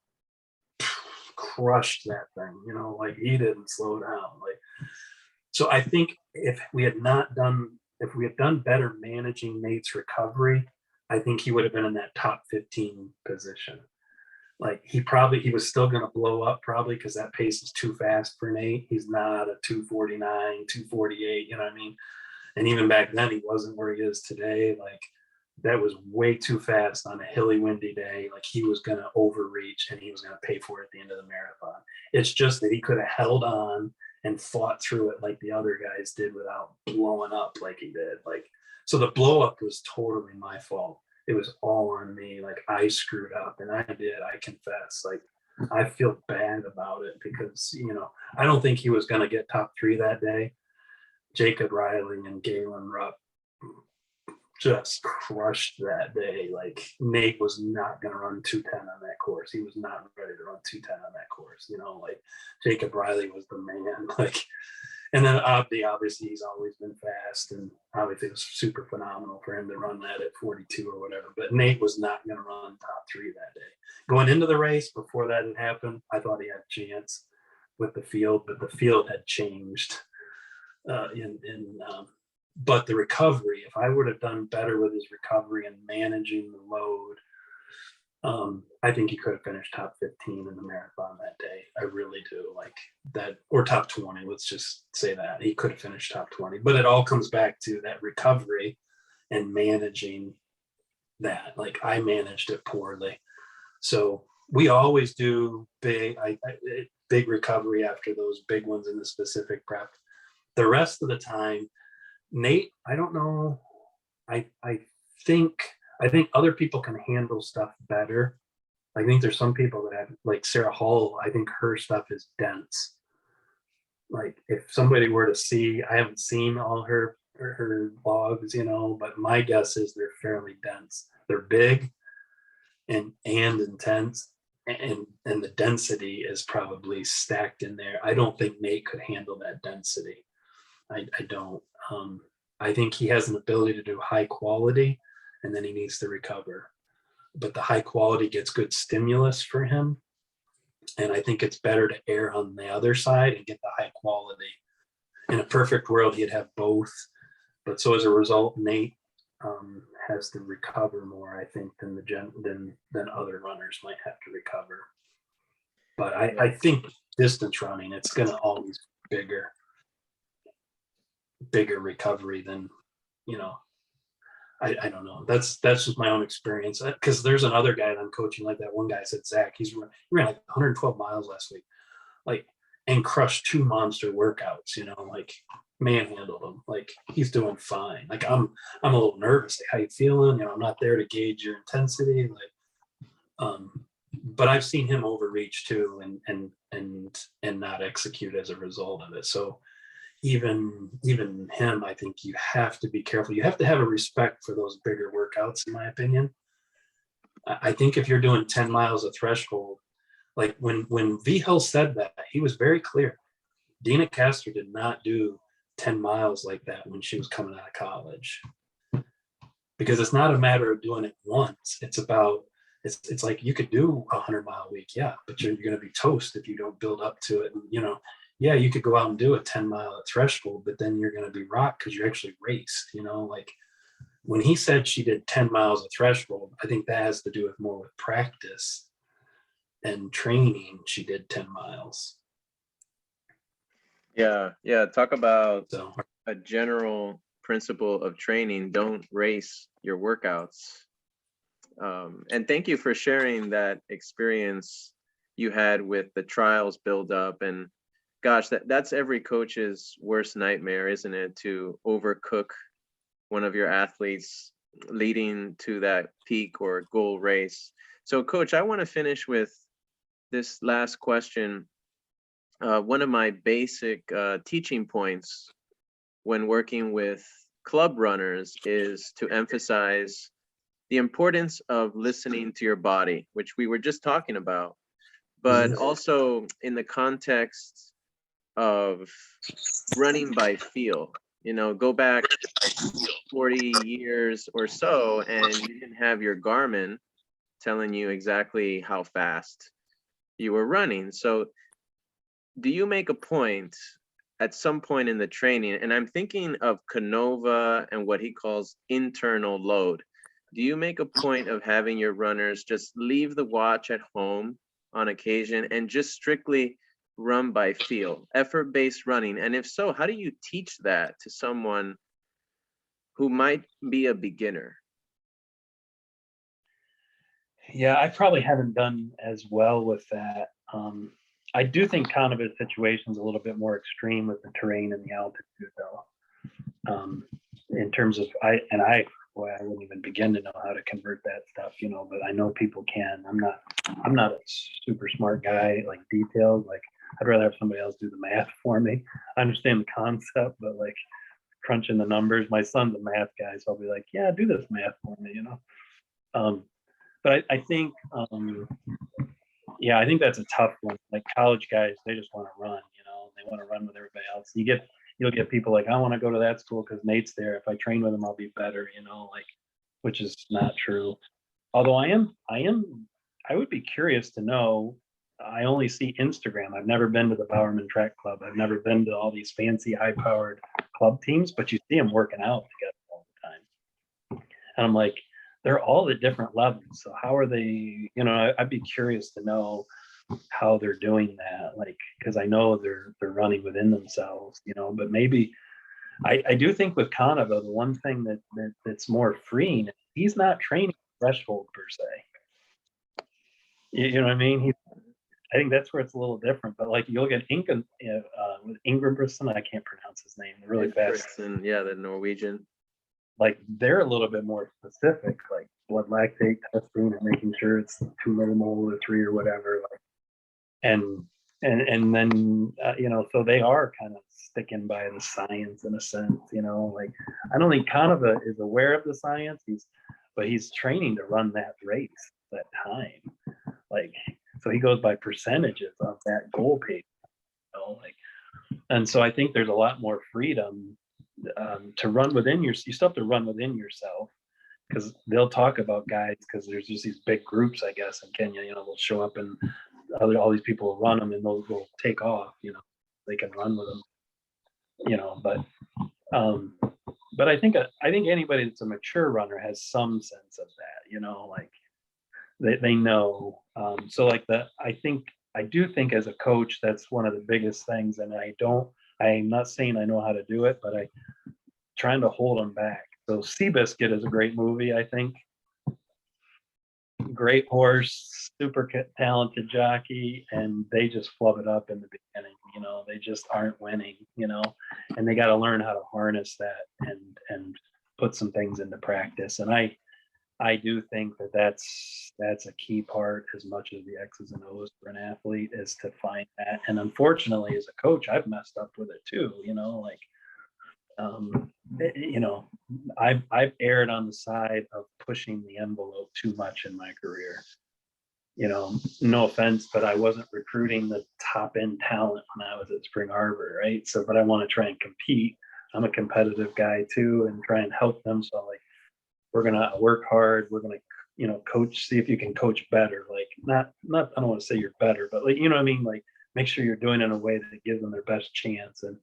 crushed that thing, you know, like he didn't slow down. Like, so I think if we had done better managing Nate's recovery, I think he would have been in that top 15 position. Like he was still going to blow up probably because that pace is too fast for Nate. He's not a 249, 248, you know what I mean? And even back then he wasn't where he is today. Like that was way too fast on a hilly, windy day. Like he was going to overreach and he was going to pay for it at the end of the marathon. It's just that he could have held on and fought through it like the other guys did without blowing up like he did. Like, so the blow up was totally my fault. It was all on me. Like I screwed up, and I confess. Like I feel bad about it because, you know, I don't think he was going to get top three that day. Jacob Riley and Galen Rupp just crushed that day. Like Nate was not going to run 210 on that course. He was not ready to run 210 on that course. You know, like Jacob Riley was the man. Like, and then Abdi, obviously he's always been fast, and obviously it was super phenomenal for him to run that at 42 or whatever. But Nate was not going to run top three that day. Going into the race, before that had happened, I thought he had a chance with the field, but the field had changed. But the recovery, if I would have done better with his recovery and managing the load, I think he could have finished top 15 in the marathon that day. I really do, like that, or top 20. Let's just say that he could have finished top 20. But it all comes back to that recovery and managing that. Like I managed it poorly. So we always do big recovery after those big ones in the specific prep. The rest of the time, Nate, I don't know. I think other people can handle stuff better. I think there's some people that have, like Sarah Hall, I think her stuff is dense. Like if somebody were to see, I haven't seen all her logs, you know, but my guess is they're fairly dense. They're big and intense, and the density is probably stacked in there. I don't think Nate could handle that density. I don't. I think he has an ability to do high quality, and then he needs to recover. But the high quality gets good stimulus for him. And I think it's better to err on the other side and get the high quality. In a perfect world, he'd have both. But so as a result, Nate has to recover more, I think, than other runners might have to recover. But I think distance running, it's going to always be bigger recovery than, you know, I don't know. That's just my own experience. Because there's another guy that I'm coaching, like that one guy said, Zach, he ran like 112 miles last week, like, and crushed 2 monster workouts, you know, like manhandled him. Like he's doing fine. Like I'm a little nervous. Like, how you feeling? You know, I'm not there to gauge your intensity. Like, but I've seen him overreach too, and not execute as a result of it. So even him, I think you have to be careful. You have to have a respect for those bigger workouts, in my opinion. I think if you're doing 10 miles of threshold, like when V Hill said that, he was very clear. Dina Castor did not do 10 miles like that when she was coming out of college, because it's not a matter of doing it once. It's about, it's like you could do a 100-mile week, yeah, but you're going to be toast if you don't build up to it. And, you know, yeah, you could go out and do a 10 mile at threshold, but then you're going to be rocked because you actually raced, like when he said she did 10 miles at threshold, I think that has to do with more with practice and training. She did 10 miles. Yeah, yeah. Talk about So a general principle of training: don't race your workouts. And thank you for sharing that experience you had with the trials build up. And gosh, that's every coach's worst nightmare, isn't it? To overcook one of your athletes leading to that peak or goal race. So coach, I want to finish with this last question. One of my basic teaching points when working with club runners is to emphasize the importance of listening to your body, which we were just talking about, but also in the context of running by feel. Go back 40 years or so, and you didn't have your Garmin telling you exactly how fast you were running. So do you make a point at some point in the training, and I'm thinking of Canova and what he calls internal load, do you make a point of having your runners just leave the watch at home on occasion and just strictly run by feel, effort-based running? And if so, how do you teach that to someone who might be a beginner? Yeah, I probably haven't done as well with that. I do think Conover's situation is a little bit more extreme with the terrain and the altitude, though. In terms of boy, I wouldn't even begin to know how to convert that stuff, but I know people can. I'm not a super smart guy, like detailed. Like I'd rather have somebody else do the math for me. I understand the concept, but like crunching the numbers, my son's a math guy, so I'll be like, yeah, do this math for me, But I think, I think that's a tough one. Like college guys, they just want to run, they want to run with everybody else. You'll get people like, I want to go to that school because Nate's there. If I train with him, I'll be better, which is not true. Although I would be curious to know. I only see Instagram. I've never been to the Bowerman Track Club. I've never been to all these fancy, high-powered club teams, but you see them working out together all the time. And I'm like, they're all at different levels. So how are they, I'd be curious to know how they're doing that. Like, cause I know they're running within themselves, but maybe I do think with Canova, the one thing that's more freeing, he's not training threshold per se. You know what I mean? I think that's where it's a little different, but like you'll get Ingram, with Ingebrigtsen, I can't pronounce his name, really fast. Yeah, the Norwegian. Like they're a little bit more specific, like blood lactate testing and making sure it's 2 millimole or 3 or whatever. Like, and then so they are kind of sticking by the science in a sense. Like I don't think Canova is aware of the science. But he's training to run that race, that time. Like so he goes by percentages of that goal pace. And so I think there's a lot more freedom to run within you still have to run within yourself, because they'll talk about guys, because there's just these big groups, I guess, in Kenya, they'll show up and all these people will run them and they'll take off, they can run with them, but I think anybody that's a mature runner has some sense of that, like they know. So like I do think as a coach, that's one of the biggest things. And I'm not saying I know how to do it, but I trying to hold them back. So Seabiscuit is a great movie, I think. Great horse, super talented jockey, and they just flub it up in the beginning. They just aren't winning. And they got to learn how to harness that and put some things into practice. And I do think that's a key part, as much as the X's and O's for an athlete, is to find that. And unfortunately, as a coach, I've messed up with it too. I've erred on the side of pushing the envelope too much in my career. No offense, but I wasn't recruiting the top end talent when I was at Spring Arbor, right? So, but I want to try and compete. I'm a competitive guy too, and try and help them. So like, we're gonna work hard. We're gonna, coach. See if you can coach better. Like not. I don't want to say you're better, but like, what I mean. Like make sure you're doing it in a way that gives them their best chance. And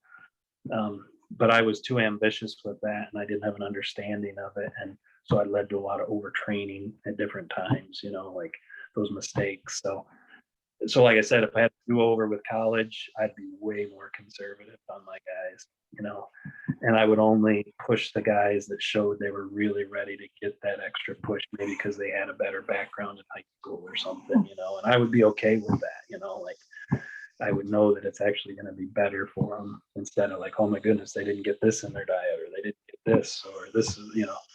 but I was too ambitious with that, and I didn't have an understanding of it, and so it led to a lot of overtraining at different times, like those mistakes. So like I said, if I had to do over with college, I'd be way more conservative on my guys, and I would only push the guys that showed they were really ready to get that extra push, maybe because they had a better background in high school or something, and I would be okay with that, like I would know that it's actually going to be better for them, instead of like, oh my goodness, they didn't get this in their diet, or they didn't get this, or this is,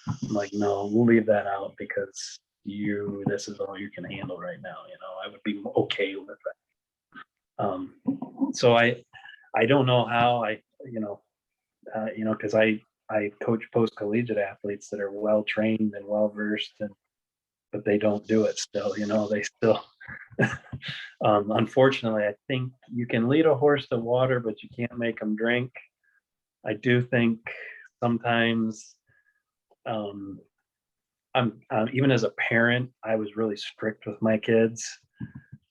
I'm like, no, we'll leave that out because this is all you can handle right now. I would be okay with that. So I don't know how because I coach post-collegiate athletes that are well trained and well versed, but they don't do it still. They still unfortunately, I think you can lead a horse to water, but you can't make them drink. I do think sometimes I'm even as a parent, I was really strict with my kids.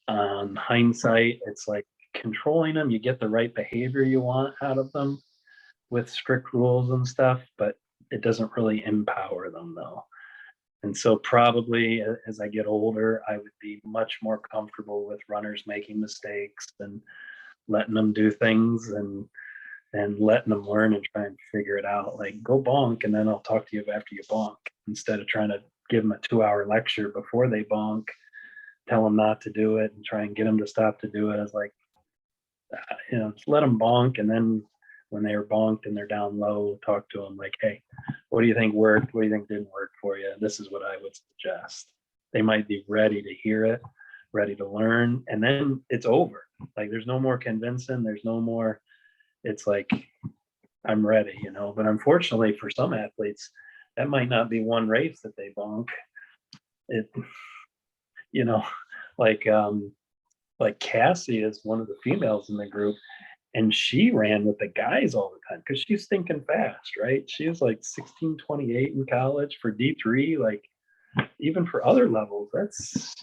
On hindsight, it's like controlling them. You get the right behavior you want out of them with strict rules and stuff, but it doesn't really empower them though. And so probably as I get older, I would be much more comfortable with runners making mistakes and letting them do things and letting them learn and try and figure it out. Like, go bonk, and then I'll talk to you after you bonk, instead of trying to give them a 2-hour lecture before they bonk, tell them not to do it and try and get them to stop to do it. It's like, just let them bonk, and then when they're bonked and they're down low, talk to them like, hey, what do you think worked? What do you think didn't work for you? This is what I would suggest. They might be ready to hear it, ready to learn, and then it's over. Like, there's no more convincing. There's no more, it's like, I'm ready, but unfortunately for some athletes, that might not be one race that they bonk. It, like Cassie is one of the females in the group, and she ran with the guys all the time because she's thinking fast, right? She was like 16:28 in college for D3. Like, even for other levels, that's,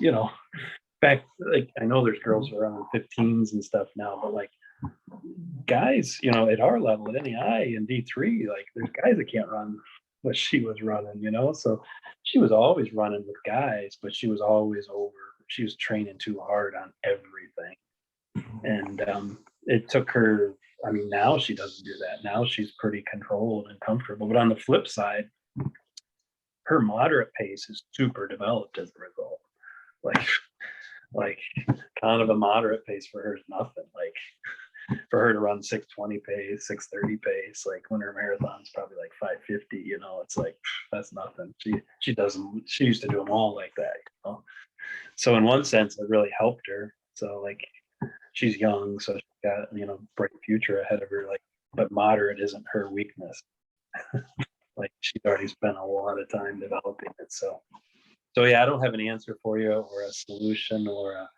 back, like, I know there's girls around 15s and stuff now, but like guys, at our level at NEI and D3, like, there's guys that can't run what she was running, so she was always running with guys, but she was always she was training too hard on everything. And it took her, now she doesn't do that. Now she's pretty controlled and comfortable. But on the flip side, her moderate pace is super developed as a result. Like kind of a moderate pace for her is nothing. Like, for her to run 6:20 pace, 6:30 pace, like when her marathon's probably like 5:50, it's like, that's nothing. She used to do them all like that. So in one sense, it really helped her. So like, she's young, so she's got, bright future ahead of her. Like, but moderate isn't her weakness. Like, she's already spent a lot of time developing it. So yeah, I don't have an answer for you or a solution or a,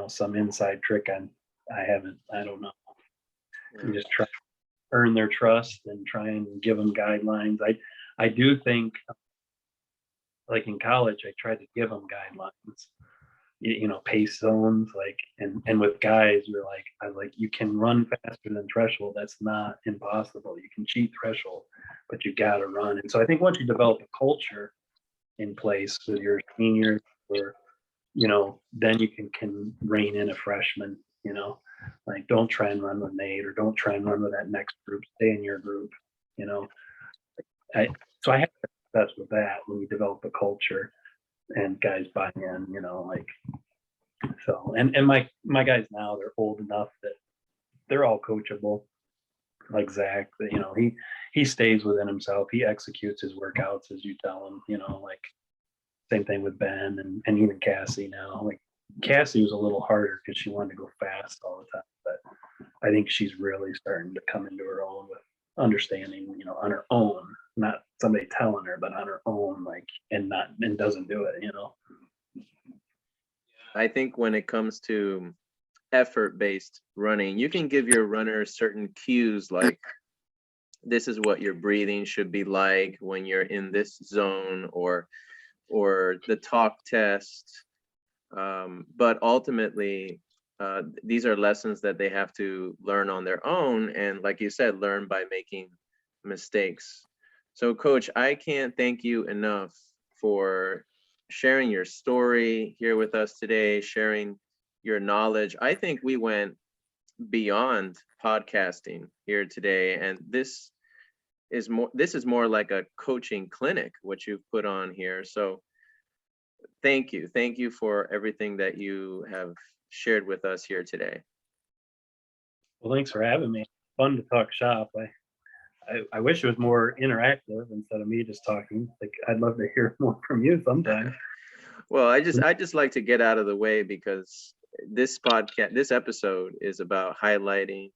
some inside trick. I don't know. You just try to earn their trust and try and give them guidelines. I do think, like in college, I tried to give them guidelines, pace zones, like, and with guys, I was like, you can run faster than threshold. That's not impossible. You can cheat threshold, but you got to run. And so I think once you develop a culture in place with your seniors, or, then you can rein in a freshman, like, don't try and run with Nate, or don't try and run with that next group. Stay in your group, so I have success with that when you develop a culture and guys buy in, so, and my guys now, they're old enough that they're all coachable. Like Zach, that, he stays within himself. He executes his workouts as you tell him, like, same thing with Ben and even Cassie now. Like, Cassie was a little harder because she wanted to go fast all the time, but I think she's really starting to come into her own with understanding, on her own, not somebody telling her, but on her own, like, and doesn't do it, I think when it comes to effort-based running, you can give your runners certain cues, like, this is what your breathing should be like when you're in this zone, or the talk test. But ultimately, these are lessons that they have to learn on their own. And like you said, learn by making mistakes. So Coach, I can't thank you enough for sharing your story here with us today, sharing your knowledge. I think we went beyond podcasting here today. And this is more like a coaching clinic, what you've put on here. So thank you. Thank you for everything that you have shared with us here today. Well, thanks for having me. Fun to talk shop. I wish it was more interactive instead of me just talking. Like, I'd love to hear more from you sometime. Well, I just like to get out of the way, because this episode is about highlighting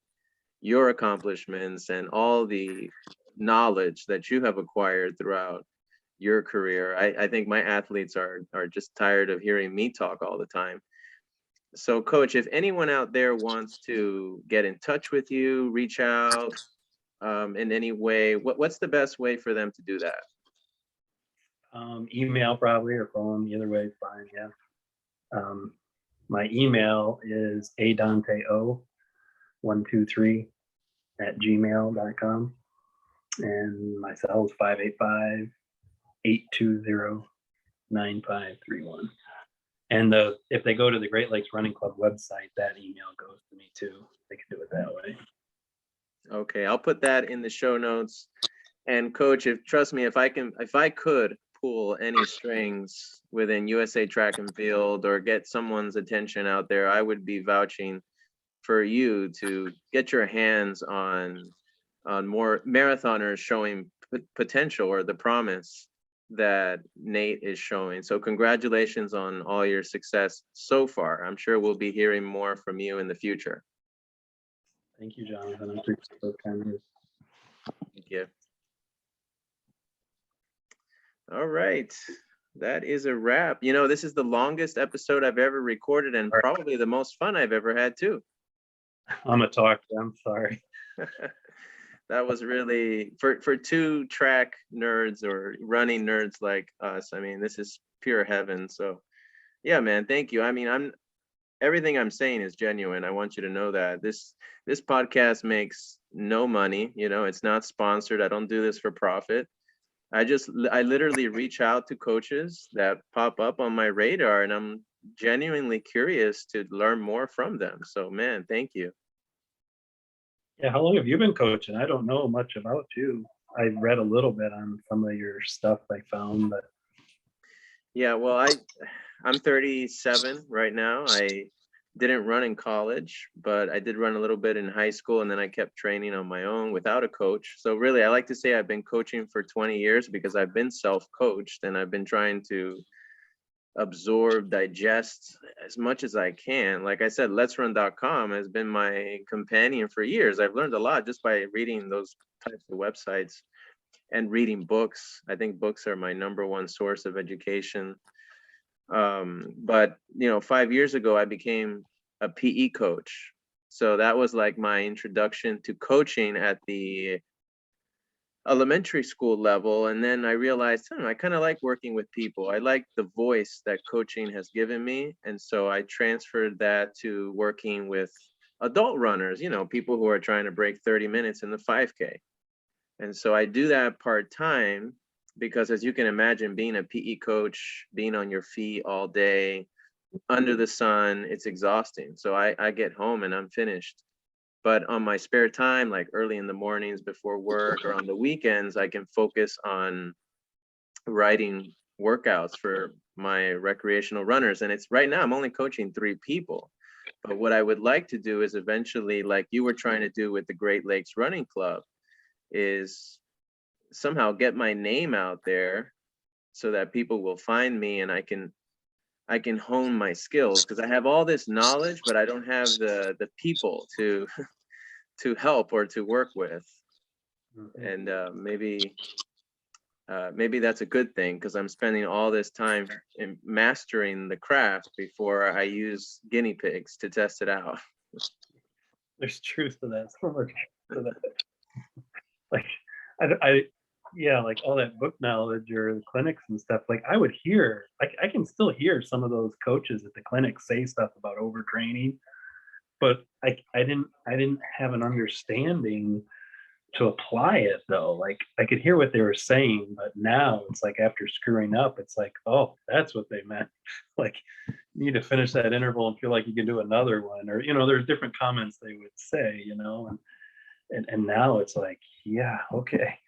your accomplishments and all the knowledge that you have acquired throughout your career. I think my athletes are just tired of hearing me talk all the time. So Coach, if anyone out there wants to get in touch with you, reach out in any way, what's the best way for them to do that? Email probably, or phone, either way is fine. Yeah. My email is adanteo123@gmail.com, and my cell is 585-820-9531. And if they go to the Great Lakes Running Club website, that email goes to me too. They can do it that way. Okay, I'll put that in the show notes. And Coach, trust me, if I could pull any strings within USA Track and Field or get someone's attention out there, I would be vouching for you to get your hands on more marathoners showing potential, or the promise that Nate is showing. So congratulations on all your success so far. I'm sure we'll be hearing more from you in the future. Thank you, Jonathan. I appreciate those kind words. Thank you. All right. That is a wrap. You know, this is the longest episode I've ever recorded, and probably the most fun I've ever had too. I'm a talker. I'm sorry. That was really, for two track nerds or running nerds like us, I mean, this is pure heaven. So yeah, man, thank you. I mean, everything I'm saying is genuine. I want you to know that this podcast makes no money. You know, it's not sponsored. I don't do this for profit. I literally reach out to coaches that pop up on my radar, and I'm genuinely curious to learn more from them. So man, thank you. Yeah, how long have you been coaching? I don't know much about you. I read a little bit on some of your stuff I found, but yeah, well, I'm 37 right now. I didn't run in college, but I did run a little bit in high school, and then I kept training on my own without a coach. So really, I like to say I've been coaching for 20 years because I've been self-coached, and I've been trying to absorb, digest as much as I can. Like I said, letsrun.com has been my companion for years. I've learned a lot just by reading those types of websites and reading books. I think books are my number one source of education. But you know, 5 years ago, I became a PE coach. So that was like my introduction to coaching at the elementary school level. And then I realized, I kind of like working with people. I like the voice that coaching has given me. And so I transferred that to working with adult runners, you know, people who are trying to break 30 minutes in the 5K. And so I do that part-time because, as you can imagine, being a PE coach, being on your feet all day under the sun, it's exhausting. So I get home and I'm finished. But on my spare time, like early in the mornings before work or on the weekends, I can focus on writing workouts for my recreational runners. And it's right now I'm only coaching 3 people. But what I would like to do is eventually, like you were trying to do with the Great Lakes Running Club, is somehow get my name out there so that people will find me, and I can hone my skills, because I have all this knowledge, but I don't have the people to help or to work with. And maybe that's a good thing, because I'm spending all this time in mastering the craft before I use guinea pigs to test it out. there's truth to that. So much to that. Like I yeah, like all that book knowledge or the clinics and stuff, like I would hear, I can still hear some of those coaches at the clinic say stuff about overtraining, but I didn't have an understanding to apply it though. Like I could hear what they were saying, but now it's like after screwing up, it's like, oh, that's what they meant. Like you need to finish that interval and feel like you can do another one, or there's different comments they would say, and now it's like, yeah, okay.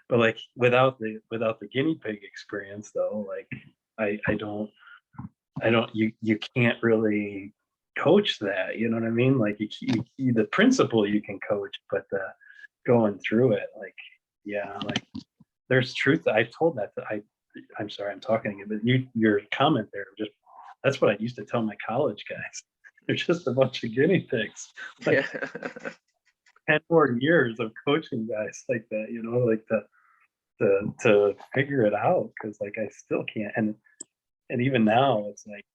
But like without the guinea pig experience though, like I don't you can't really coach that, you know what I mean? Like the principle you can coach, but the going through it, like, yeah, like there's truth. I told that to, I'm sorry, I'm talking again, but your comment there, just that's what I used to tell my college guys. They're just a bunch of guinea pigs. Like Yeah. 10 more years of coaching guys like that, like to figure it out, because like I still can't. And even now it's like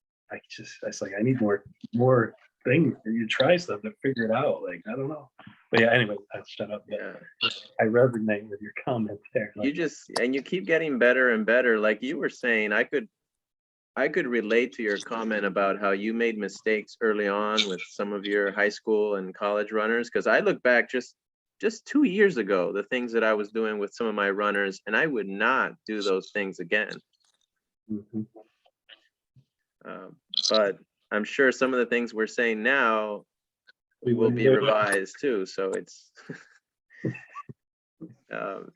it's like I need more things for you to try stuff to figure it out. Like I don't know. But yeah, anyway, I shut up. But Yeah. I resonate with your comment there. You Like, and you keep getting better and better. Like you were saying, I could relate to your comment about how you made mistakes early on with some of your high school and college runners. Because I look back just 2 years ago, the things that I was doing with some of my runners, and I would not do those things again. mhm. But I'm sure some of the things we're saying now We will wouldn't be do it. revised too. So it's um,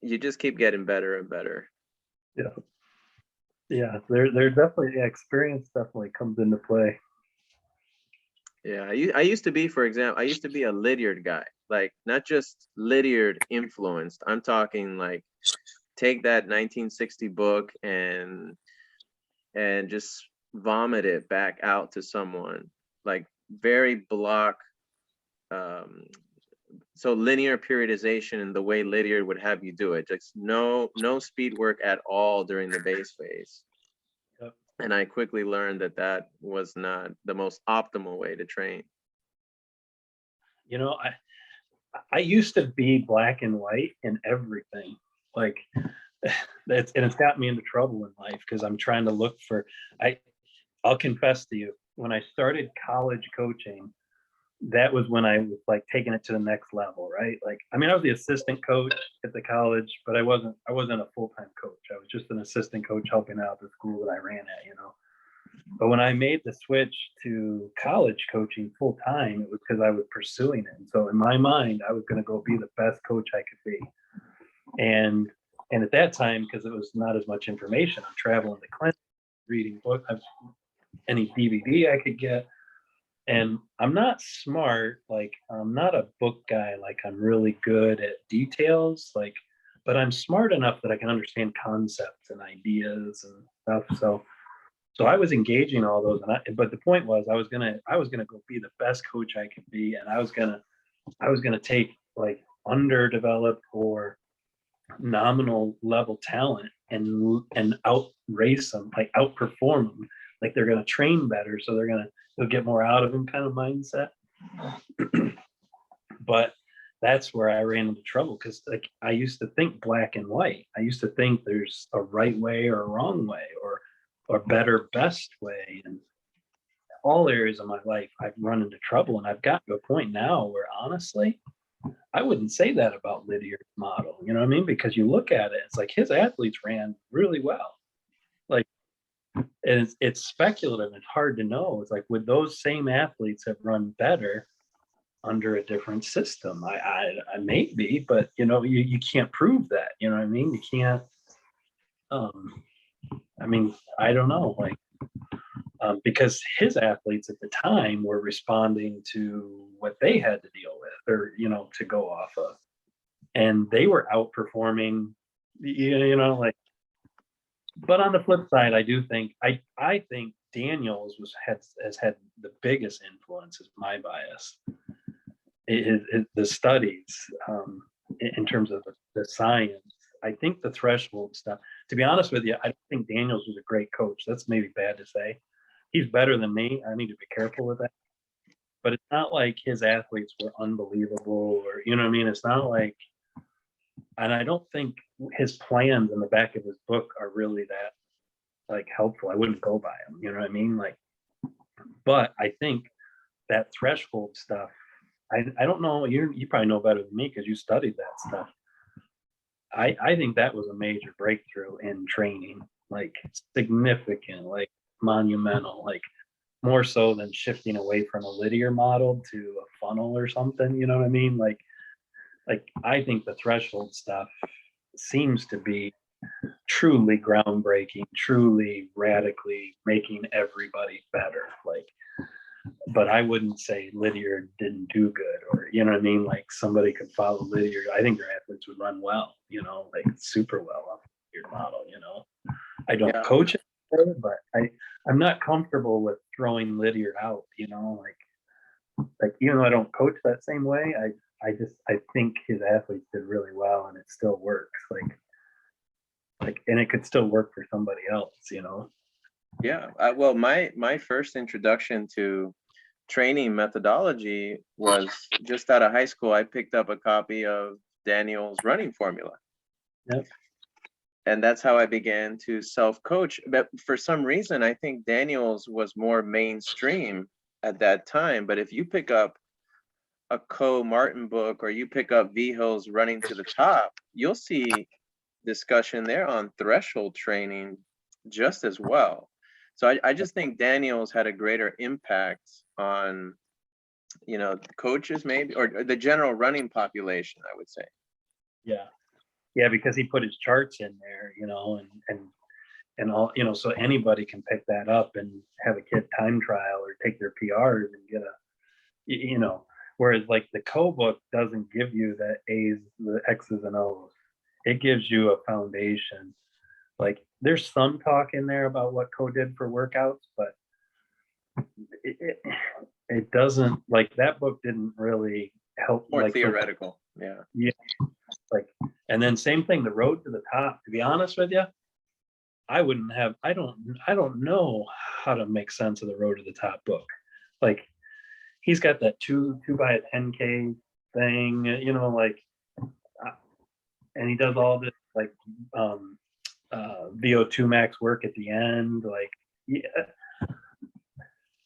you just keep getting better and better. Yeah, they're definitely, experience definitely comes into play. Yeah, I used to be, for example, I used to be a Lydiard guy, like not just Lydiard influenced. I'm talking like take that 1960 book and just vomit it back out to someone, like very block. Um, so linear periodization and the way Lydiard would have you do it, just no speed work at all during the base phase. Yep. And I quickly learned that was not the most optimal way to train. I used to be black and white in everything. Like it's got me into trouble in life because I'm trying to look for. I'll confess to you, when I started college coaching, that was when I was like taking it to the next level, right? Like, I mean, I was the assistant coach at the college, but I wasn't a full-time coach. I was just an assistant coach helping out the school that I ran at. But when I made the switch to college coaching full time, it was because I was pursuing it. And so in my mind, I was going to go be the best coach I could be. And at that time, because it was not as much information, I'm traveling to clinics, reading books, any DVD I could get. And I'm not smart, like I'm not a book guy, like I'm really good at details, like, but I'm smart enough that I can understand concepts and ideas and stuff. So I was engaging all those, but the point was I was gonna go be the best coach I could be, and I was gonna take like underdeveloped or nominal level talent and outrace them, like outperform them, like they're gonna train better, so they'll get more out of them, kind of mindset. But that's where I ran into trouble, because like I used to think black and white. I used to think there's a right way or a wrong way, or better, best way. And all areas of my life, I've run into trouble, and I've gotten to a point now where honestly, I wouldn't say that about Lydiard's model. You know what I mean? Because you look at it, it's like his athletes ran really well. Like, and it's speculative. It's hard to know. It's like, would those same athletes have run better under a different system? I may be, but you can't prove that. You know what I mean? You can't. I mean, I don't know, like, because his athletes at the time were responding to what they had to deal with, or to go off of, and they were outperforming, like. But on the flip side, I do think I think Daniels has had the biggest influence, is my bias. The studies, in terms of the science. I think the threshold stuff, to be honest with you, I don't think Daniels was a great coach. That's maybe bad to say. He's better than me. I need to be careful with that. But it's not like his athletes were unbelievable, or, you know what I mean? It's not like, and I don't think his plans in the back of his book are really that like helpful. I wouldn't go by them. You know what I mean? Like, but I think that threshold stuff, I don't know, you probably know better than me because you studied that stuff. I think that was a major breakthrough in training, like significant, like monumental, like more so than shifting away from a linear model to a funnel or something, you know what I mean? Like I think the threshold stuff seems to be truly groundbreaking, truly radically making everybody better. Like, but I wouldn't say linear didn't do good, or you know what I mean? Like somebody could follow linear. I think their athletes would run well, you know, like super well off your model, you know. I don't Yeah. coach it, but I'm not comfortable with throwing linear out, you know, like even though I don't coach that same way, I think his athletes did really well and it still works. Like and it could still work for somebody else, you know. Yeah. Well, my first introduction to training methodology was just out of high school. I picked up a copy of Daniel's running formula. Yep. And that's how I began to self-coach. But for some reason, I think Daniel's was more mainstream at that time. But if you pick up a Martin book, or you pick up Vihil's Running to the Top, you'll see discussion there on threshold training just as well. So I just think Daniel's had a greater impact on, you know, coaches maybe, or the general running population, I would say. Yeah, because he put his charts in there, you know, and all, you know, so anybody can pick that up and have a kid time trial or take their PRs and get you know, whereas like the book doesn't give you the A's, the X's and O's. It gives you a foundation. Like there's some talk in there about what did for workouts, but it doesn't, like that book didn't really help. More like theoretical. Yeah. Like, and then same thing, the road to the top, to be honest with you, I don't know how to make sense of the road to the top book. Like he's got that 2 by a 10K thing, you know, like, and he does all this like VO2 max work at the end. Like, yeah,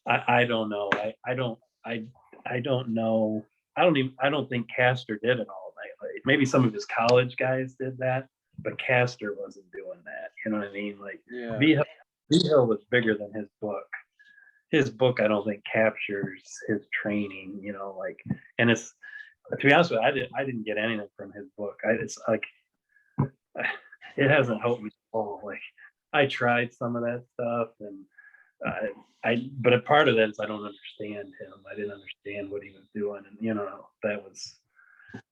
I don't know. I don't know. I don't think Castor did it all. Like, maybe some of his college guys did that, but Castor wasn't doing that. You know what I mean? Like, Yeah. Vihil was bigger than his book. His book, I don't think captures his training. You know, like, and it's, to be honest with you, I didn't get anything from his book. It's like, it hasn't helped me at all. Like, I tried some of that stuff, and but a part of that is I don't understand him. I didn't understand what he was doing, and you know, that was.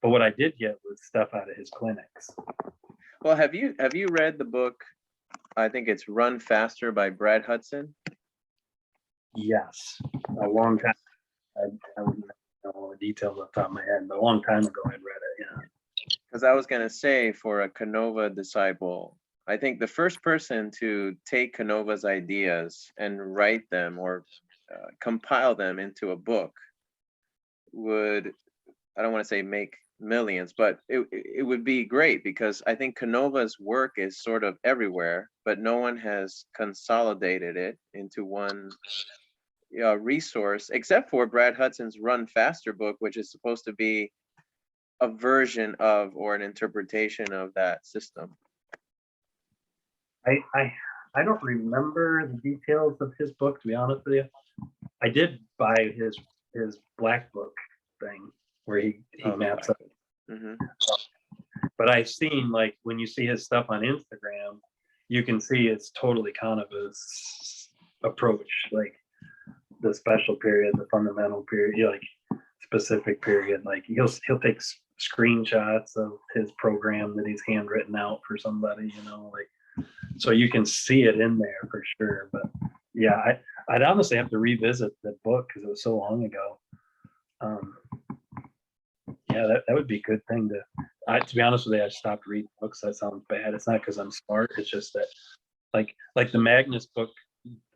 But what I did get was stuff out of his clinics. Well, have you read the book? I think it's Run Faster by Brad Hudson. Yes, a long time. I wouldn't know the details off the top of my head, but a long time ago I'd read it. Yeah. Because I was gonna say, for a Canova disciple, I think the first person to take Canova's ideas and write them or compile them into a book would, I don't want to say make millions, but it would be great, because I think Canova's work is sort of everywhere, but no one has consolidated it into one resource, except for Brad Hudson's Run Faster book, which is supposed to be a version of, or an interpretation of, that system. I don't remember the details of his book, to be honest with you. I did buy his black book thing where he maps up. Mm-hmm. But I've seen, like, when you see his stuff on Instagram, you can see it's totally kind of his approach, like the special period, the fundamental period, you know, like specific period. Like he'll take screenshots of his program that he's handwritten out for somebody, you know, like, so you can see it in there for sure. But yeah, I'd honestly have to revisit the book because it was so long ago. Yeah, that would be a good thing to be honest with you, I stopped reading books. That sounds bad. It's not because I'm smart. It's just that like the Magnus book,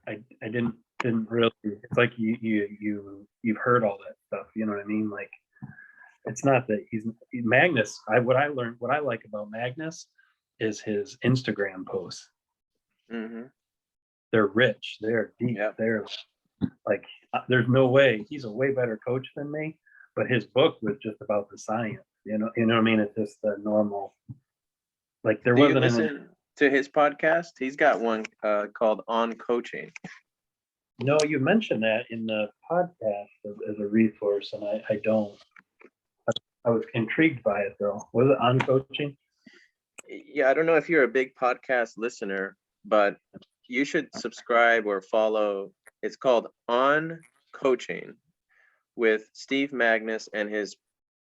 I didn't really, it's like you've heard all that stuff, you know what I mean? Like, it's not that Magnus, what I like about Magnus is his Instagram posts. Mm-hmm. They're rich, they're deep, Yep. they're Like, there's no way. He's a way better coach than me, but his book was just about the science. You know what I mean? It's just the normal. Like, there Do you wasn't any. listen to his podcast? He's got one called On Coaching. No, you mentioned that in the podcast as a resource, and I don't. I was intrigued by it though. Was it On Coaching? Yeah, I don't know if you're a big podcast listener, but you should subscribe or follow. It's called On Coaching with Steve Magnus and his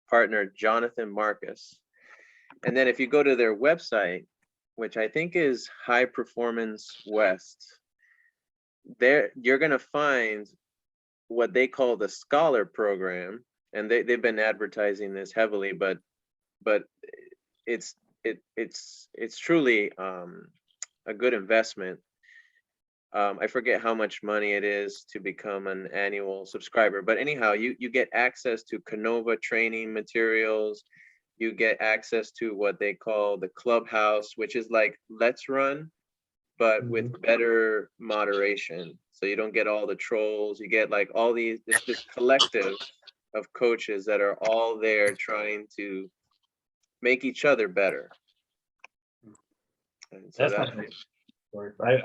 partner, Jonathan Marcus. And then if you go to their website, which I think is High Performance West, there you're going to find what they call the Scholar Program. And they've been advertising this heavily, but it's truly a good investment. I forget how much money it is to become an annual subscriber, but anyhow, you get access to Canova training materials. You get access to what they call the Clubhouse, which is like Let's Run, but with better moderation. So you don't get all the trolls. You get like all these this collective of coaches that are all there trying to make each other better. And so That's not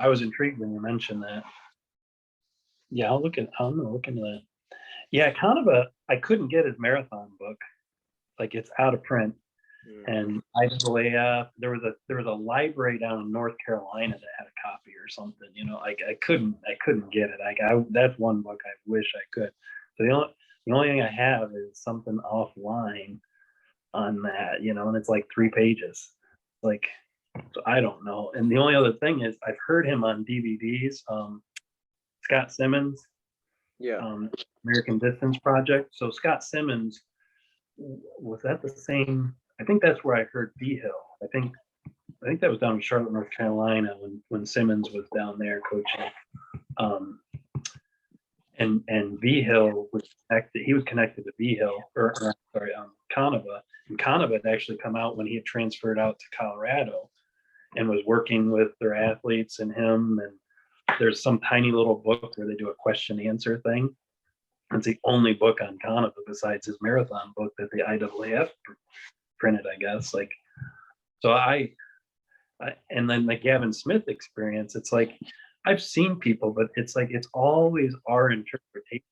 I was intrigued when you mentioned that. Yeah, I'm gonna look into that. Yeah, kind of I couldn't get his marathon book. Like, it's out of print. And IAAF, there was a library down in North Carolina that had a copy or something, like I couldn't get it. Like, that's one book I wish I could. So the only thing I have is something offline on that, and it's like 3 pages. Like, so I don't know. And the only other thing is I've heard him on DVDs. Scott Simmons, American Distance Project. So Scott Simmons, was that the same? I think that's where I heard B Hill. I think that was down in Charlotte, North Carolina, when Simmons was down there coaching. And B Hill was connected. He was connected to B Hill, Canova. And Canova had actually come out when he had transferred out to Colorado, and was working with their athletes and him. And there's some tiny little book where they do a question answer thing. It's the only book on Canova besides his marathon book that the IAAF printed, I guess. Like, so and then the Gavin Smith experience, it's like, I've seen people, but it's like, it's always our interpretation.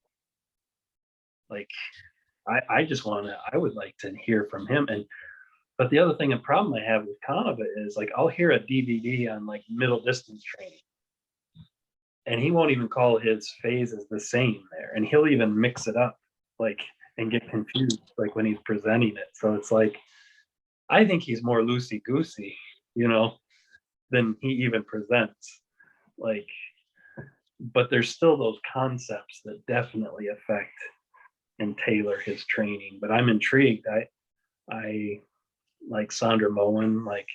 Like, I would like to hear from him. But the other thing and problem I have with Canova is, like, I'll hear a DVD on like middle distance training, and he won't even call his phases the same there. And he'll even mix it up, like, and get confused, like, when he's presenting it. So it's like, I think he's more loosey-goosey, than he even presents. Like, but there's still those concepts that definitely affect and tailor his training. But I'm intrigued. I like Sandra Moen, like,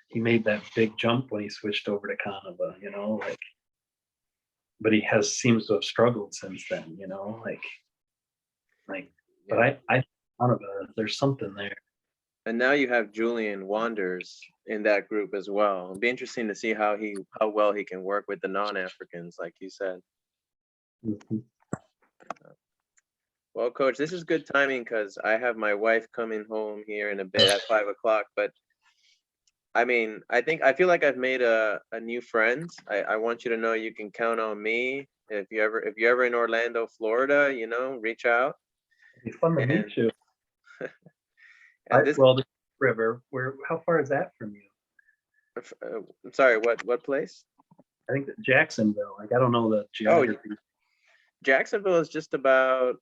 he made that big jump when he switched over to Canova, like, but he seems to have struggled since then, but I Canova, there's something there. And now you have Julian Wanders in that group as well. It'll be interesting to see how well he can work with the non-Africans, like you said. Well, Coach, this is good timing because I have my wife coming home here in a bit at 5 o'clock. But I mean, I feel like I've made a new friend. I want you to know you can count on me. If you're ever in Orlando, Florida, reach out. It's fun to meet you. And the river, how far is that from you? I'm sorry, what place? I think that Jacksonville. Like, I don't know the geography. Oh, Jacksonville is just about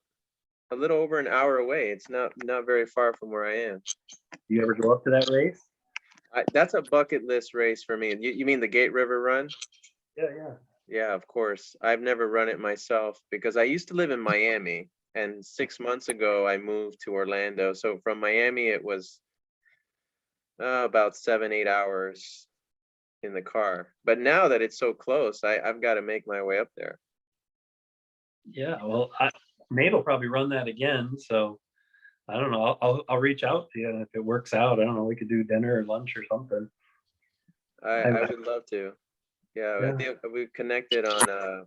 a little over an hour away. It's not very far from where I am. Do you ever go up to that race? That's a bucket list race for me. You mean the Gate River Run? Yeah. Yeah, of course. I've never run it myself because I used to live in Miami, and 6 months ago I moved to Orlando. So from Miami, it was about 7-8 hours in the car. But now that it's so close, I've got to make my way up there. Yeah, well, Nate will probably run that again. So I don't know. I'll reach out to you, and if it works out, I don't know, we could do dinner or lunch or something. I would love to. Yeah, I think we connected on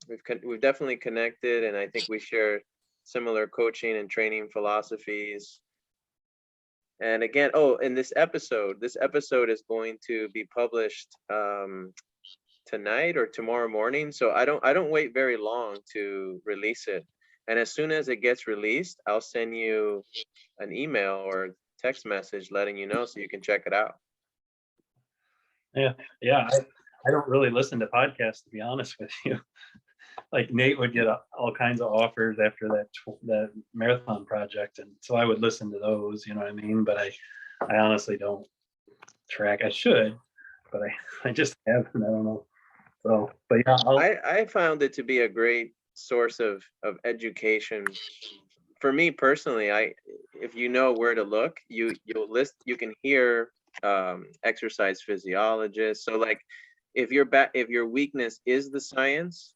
we've definitely connected, and I think we share similar coaching and training philosophies. And again, oh, and this episode is going to be published tonight or tomorrow morning. So I don't wait very long to release it. And as soon as it gets released, I'll send you an email or text message letting you know so you can check it out. Yeah. I don't really listen to podcasts, to be honest with you. Like Nate would get all kinds of offers after that marathon project, and so I would listen to those, you know what I mean? But I honestly don't track. I should, but I just haven't. I don't know. So, but yeah, I found it to be a great source of education for me personally. If you know where to look, you can hear exercise physiologists. So like if your weakness is the science,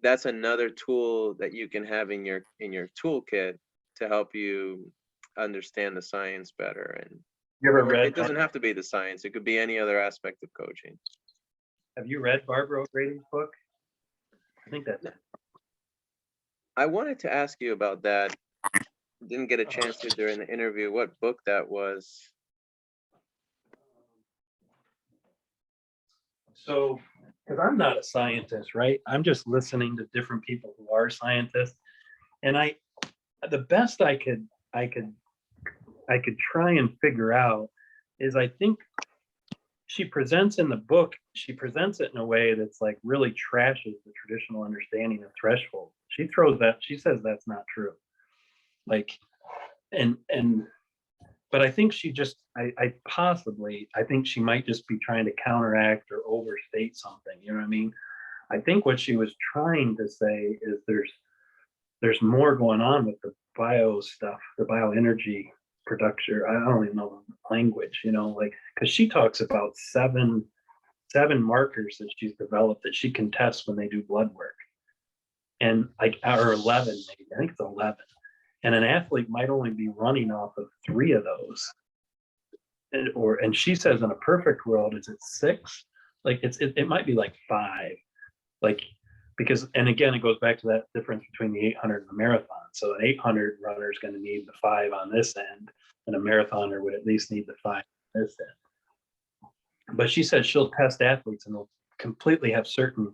that's another tool that you can have in your toolkit to help you understand the science better. And you ever read? It doesn't have to be the science; it could be any other aspect of coaching. Have you read Barbara O'Grady's book? I think that's it. I wanted to ask you about that. Didn't get a chance to during the interview. What book that was? So, because I'm not a scientist, right? I'm just listening to different people who are scientists, and the best I could try and figure out is, I think she presents in the book, she presents it in a way that's like really trashes the traditional understanding of threshold. She says that's not true. Like, but I think she just, I think she might just be trying to counteract or overstate something. You know what I mean? I think what she was trying to say is there's more going on with the bio stuff, the bioenergy production. I don't even know the language, you know, like, because she talks about seven markers that she's developed that she can test when they do blood work. And like, or 11, maybe, I think it's 11. And an athlete might only be running off of 3 of those. And she says in a perfect world, is it 6? Like it might be like 5. Like, because, and again, it goes back to that difference between the 800 and the marathon. So an 800 runner is going to need the 5 on this end, and a marathoner would at least need the 5 on this end. But she says she'll test athletes and they'll completely have certain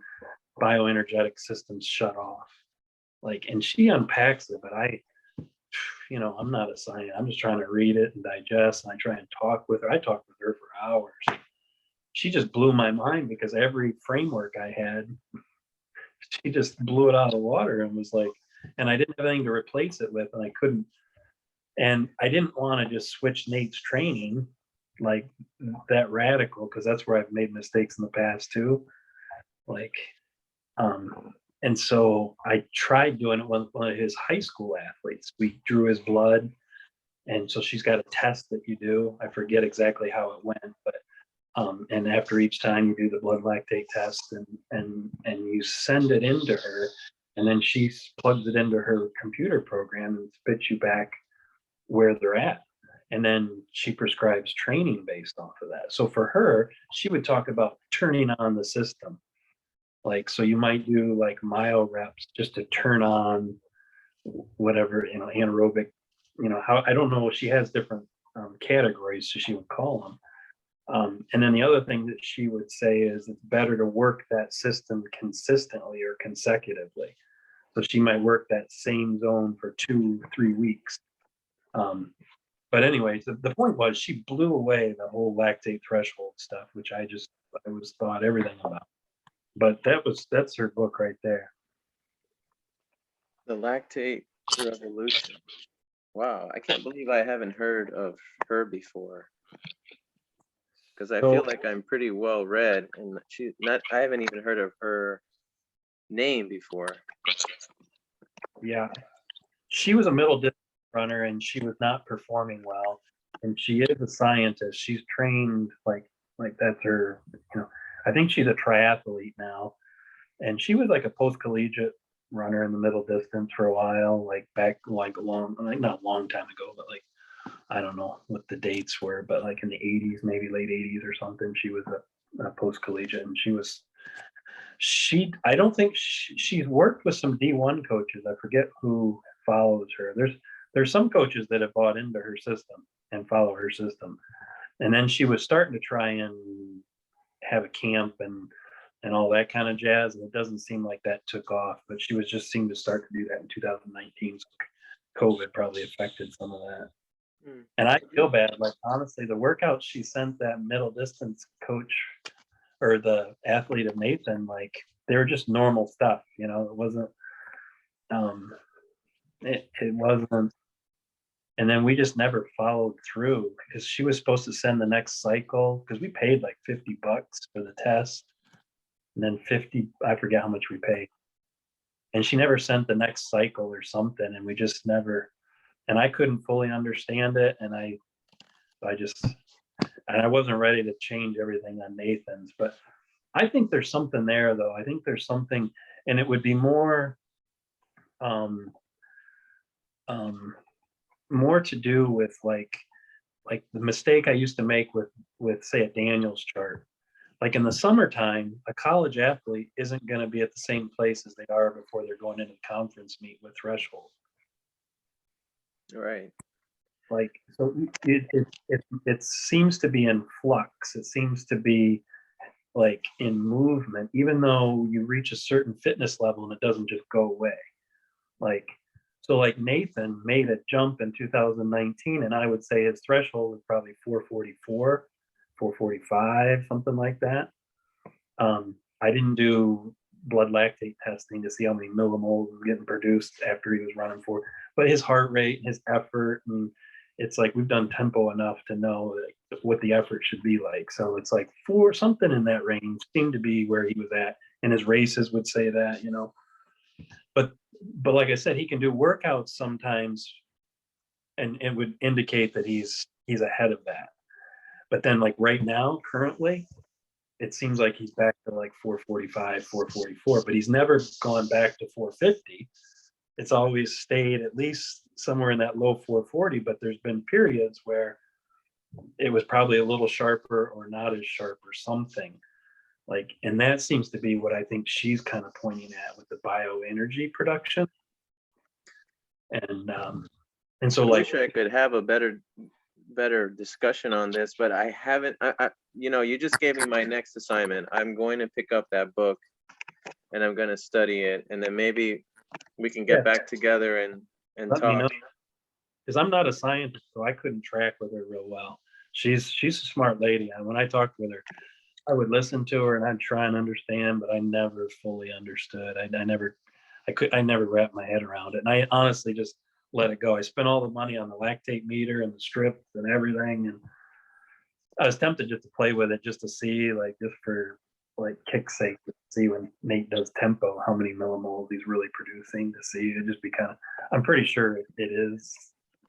bioenergetic systems shut off. Like, and she unpacks it, but I'm not a scientist. I'm just trying to read it and digest, and I try and talk with her. I talked with her for hours. She just blew my mind because every framework I had, she just blew it out of the water and was like, and I didn't have anything to replace it with, and I couldn't. And I didn't want to just switch Nate's training like that radical, because that's where I've made mistakes in the past too. Like, and so I tried doing it with one of his high school athletes. We drew his blood. And so she's got a test that you do. I forget exactly how it went, but and after each time you do the blood lactate test and you send it into her, and then she plugs it into her computer program and spits you back where they're at. And then she prescribes training based off of that. So for her, she would talk about turning on the system. Like, so you might do like myo reps just to turn on whatever, anaerobic, how, I don't know, she has different categories, so she would call them. And then the other thing that she would say is it's better to work that system consistently or consecutively. So she might work that same zone for 2-3 weeks. But anyway, the point was she blew away the whole lactate threshold stuff, which I was thought everything about. But that's her book right there. The Lactate Revolution. Wow, I can't believe I haven't heard of her before. Because I feel like I'm pretty well read, and I haven't even heard of her name before. Yeah, she was a middle distance runner and she was not performing well. And she is a scientist. She's trained like that's her, I think she's a triathlete now. And she was like a post-collegiate runner in the middle distance for a while, like back like not a long time ago, but like, I don't know what the dates were, but like in the 80s, maybe late 80s or something, she was a post-collegiate, and I don't think she's worked with some D1 coaches. I forget who follows her. There's some coaches that have bought into her system and follow her system. And then she was starting to try and have a camp and all that kind of jazz. And it doesn't seem like that took off, but she was just seemed to start to do that in 2019. So COVID probably affected some of that. And I feel bad. Like, honestly, the workouts she sent that middle distance coach or the athlete of Nathan, like, they were just normal stuff. You know, it wasn't, it wasn't. And then we just never followed through because she was supposed to send the next cycle because we paid like $50 for the test. And then 50, I forget how much we paid. And she never sent the next cycle or something. And we just never, and I couldn't fully understand it. And I wasn't ready to change everything on Nathan's, but I think there's something there though. I think there's something, and it would be more to do with like the mistake I used to make with say a Daniels chart. Like in the summertime, a college athlete isn't going to be at the same place as they are before they're going into the conference meet with threshold. Right. Like, so it seems to be in flux. It seems to be like in movement, even though you reach a certain fitness level and it doesn't just go away. Like, so like Nathan made a jump in 2019, and I would say his threshold was probably 444, 445, something like that. I didn't do blood lactate testing to see how many millimoles was getting produced after he was running for, but his heart rate, his effort, and it's like we've done tempo enough to know what the effort should be like. So it's like for something in that range seemed to be where he was at, and his races would say that, you know. But like I said, he can do workouts sometimes, and it would indicate that he's ahead of that. But then like right now, currently, it seems like he's back to like 445, 444, but he's never gone back to 450. It's always stayed at least somewhere in that low 440, but there's been periods where it was probably a little sharper or not as sharp or something. Like, and that seems to be what I think she's kind of pointing at with the bioenergy production. And so I like, wish I could have a better discussion on this, but I haven't. You just gave me my next assignment. I'm going to pick up that book and I'm going to study it, and then maybe we can get back together and let me know, talk. because I'm not a scientist, so I couldn't track with her real well. She's a smart lady, and when I talked with her, I would listen to her and I'd try and understand, but I never fully understood. I never wrapped my head around it. And I honestly just let it go. I spent all the money on the lactate meter and the strips and everything. And I was tempted just to play with it, just to see, like, just for like kick's sake, to see when Nate does tempo, how many millimoles he's really producing, to see. It'd just be kind of, I'm pretty sure it is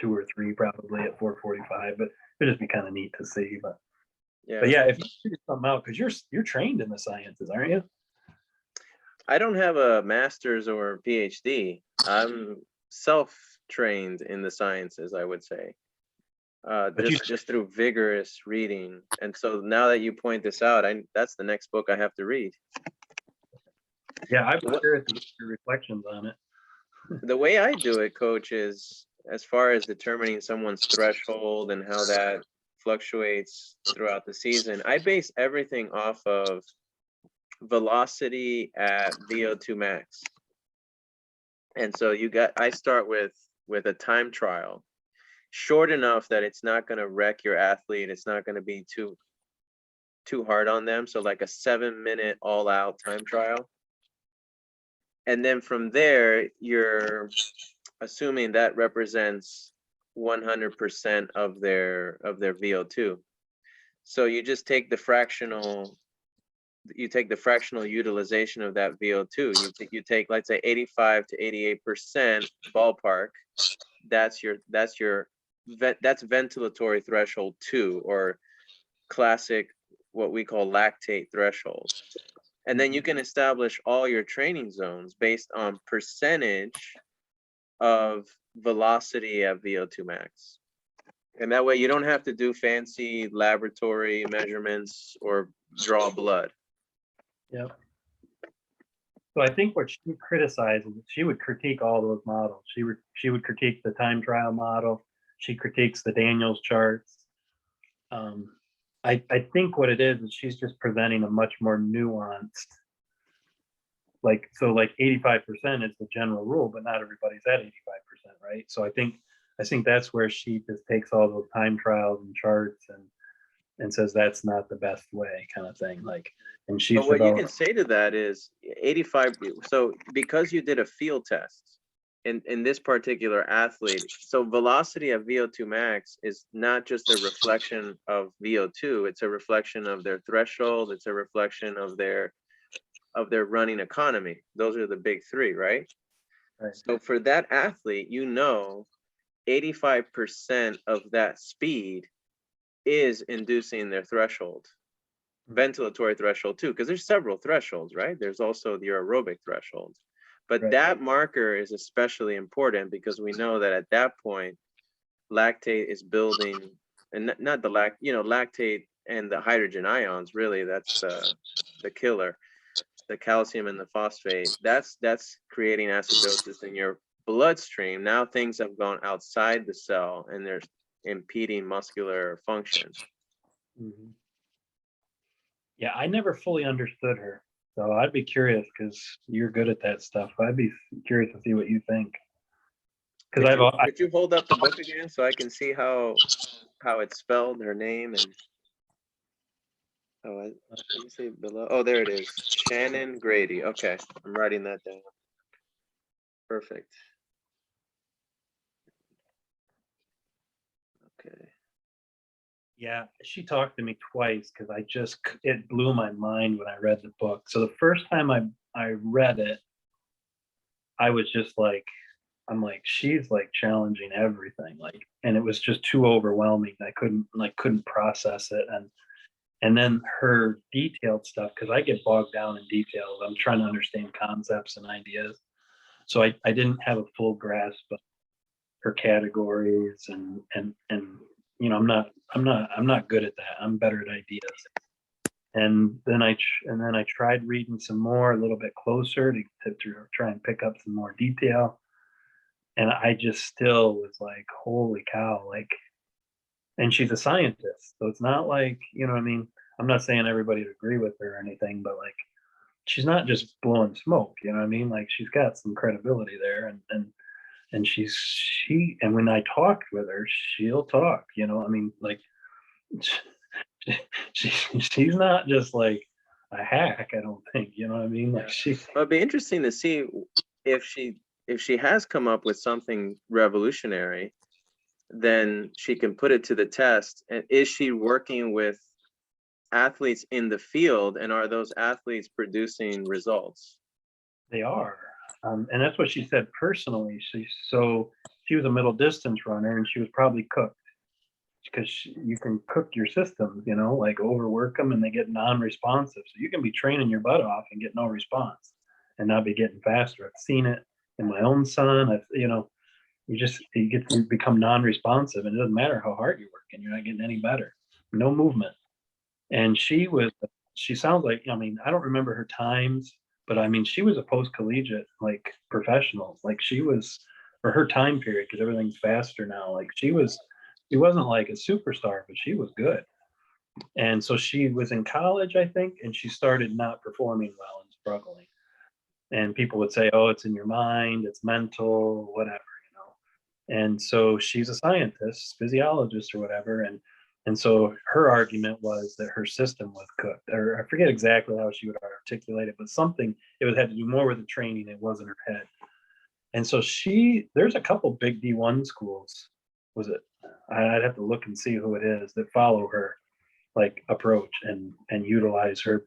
2 or 3 probably at 445, but it'd just be kind of neat to see. But yeah, if you figure something out, because you're trained in the sciences, aren't you? I don't have a master's or PhD. I'm self-trained in the sciences, I would say. Just through vigorous reading. And so now that you point this out, that's the next book I have to read. Yeah, I'm curious to get your reflections on it. The way I do it, Coach, is as far as determining someone's threshold and how that fluctuates throughout the season, I base everything off of velocity at VO2 max. And so I start with a time trial, short enough that it's not going to wreck your athlete. It's not going to be too hard on them. So like a 7-minute all-out time trial. And then from there, you're assuming that represents 100% of their VO2. So you just take the fractional utilization of that VO2. You take, let's say, 85 to 88% ballpark. That's ventilatory threshold 2, or classic, what we call lactate threshold. And then you can establish all your training zones based on percentage of velocity at VO2 max. And that way you don't have to do fancy laboratory measurements or draw blood. Yep. So I think what she criticizes, she would critique all those models. She would critique the time trial model. She critiques the Daniels charts. I think what it is she's just presenting a much more nuanced, like, so like 85% is the general rule, but not everybody's at 85%, right? So I think that's where she just takes all those time trials and charts and says that's not the best way, kind of thing. Like, and she's But what you can developed. say to that is 85. So because you did a field test in this particular athlete, so velocity of VO2 max is not just a reflection of VO2, it's a reflection of their threshold, it's a reflection of their running economy. Those are the big three, right? Right. So for that athlete, 85% of that speed is inducing their threshold, ventilatory threshold too, because there's several thresholds, right? There's also the aerobic threshold. But Right. that marker is especially important because we know that at that point, lactate is building, and not the lactate and the hydrogen ions, really, that's the killer. The calcium and the phosphate, that's creating acidosis in your bloodstream. Now things have gone outside the cell and they're impeding muscular function. Mhm. Yeah, I never fully understood her. So I'd be curious because you're good at that stuff. I'd be curious to see what you think. Because Could you hold up the book again so I can see how it's spelled, her name, and let me see below. Oh, there it is. Shannon Grady. Okay, I'm writing that down. Perfect. Okay. Yeah, she talked to me twice because it blew my mind when I read the book. So the first time I read it, I was just like, I'm like, she's like challenging everything, like, and it was just too overwhelming. I couldn't process it, and then her detailed stuff, because I get bogged down in details. I'm trying to understand concepts and ideas, so I didn't have a full grasp of her categories and I'm not good at that. I'm better at ideas. And then I tried reading some more, a little bit closer to try and pick up some more detail. And I just still was like, holy cow, like, and she's a scientist. So it's not like, what I mean? I'm not saying everybody would agree with her or anything, but like, she's not just blowing smoke, you know what I mean? Like, she's got some credibility there, and and when I talked with her, she'll talk, I mean, like, she's not just like a hack, I don't think, you know what I mean? Like, Well, it'd be interesting to see if she has come up with something revolutionary, then she can put it to the test. And is she working with athletes in the field, and are those athletes producing results? They are. And that's what she said personally. She was a middle distance runner, and she was probably cooked because you can cook your systems, like overwork them and they get non-responsive. So you can be training your butt off and get no response and not be getting faster. I've seen it in my own son. You become non-responsive, and it doesn't matter how hard you're working, you're not getting any better. No movement. And she sounds like, I mean, I don't remember her times, but I mean, she was a post-collegiate, like, professional. Like, she was, for her time period, because everything's faster now. Like, she wasn't like a superstar, but she was good. And so she was in college, I think, and she started not performing well and struggling. And people would say, oh, it's in your mind, it's mental, whatever. And so she's a scientist, physiologist or whatever. And so her argument was that her system was cooked, or I forget exactly how she would articulate it, but something, it had to do more with the training. It wasn't her head. And so there's a couple big D1 schools. Was it? I'd have to look and see who it is that follow her like approach and utilize her.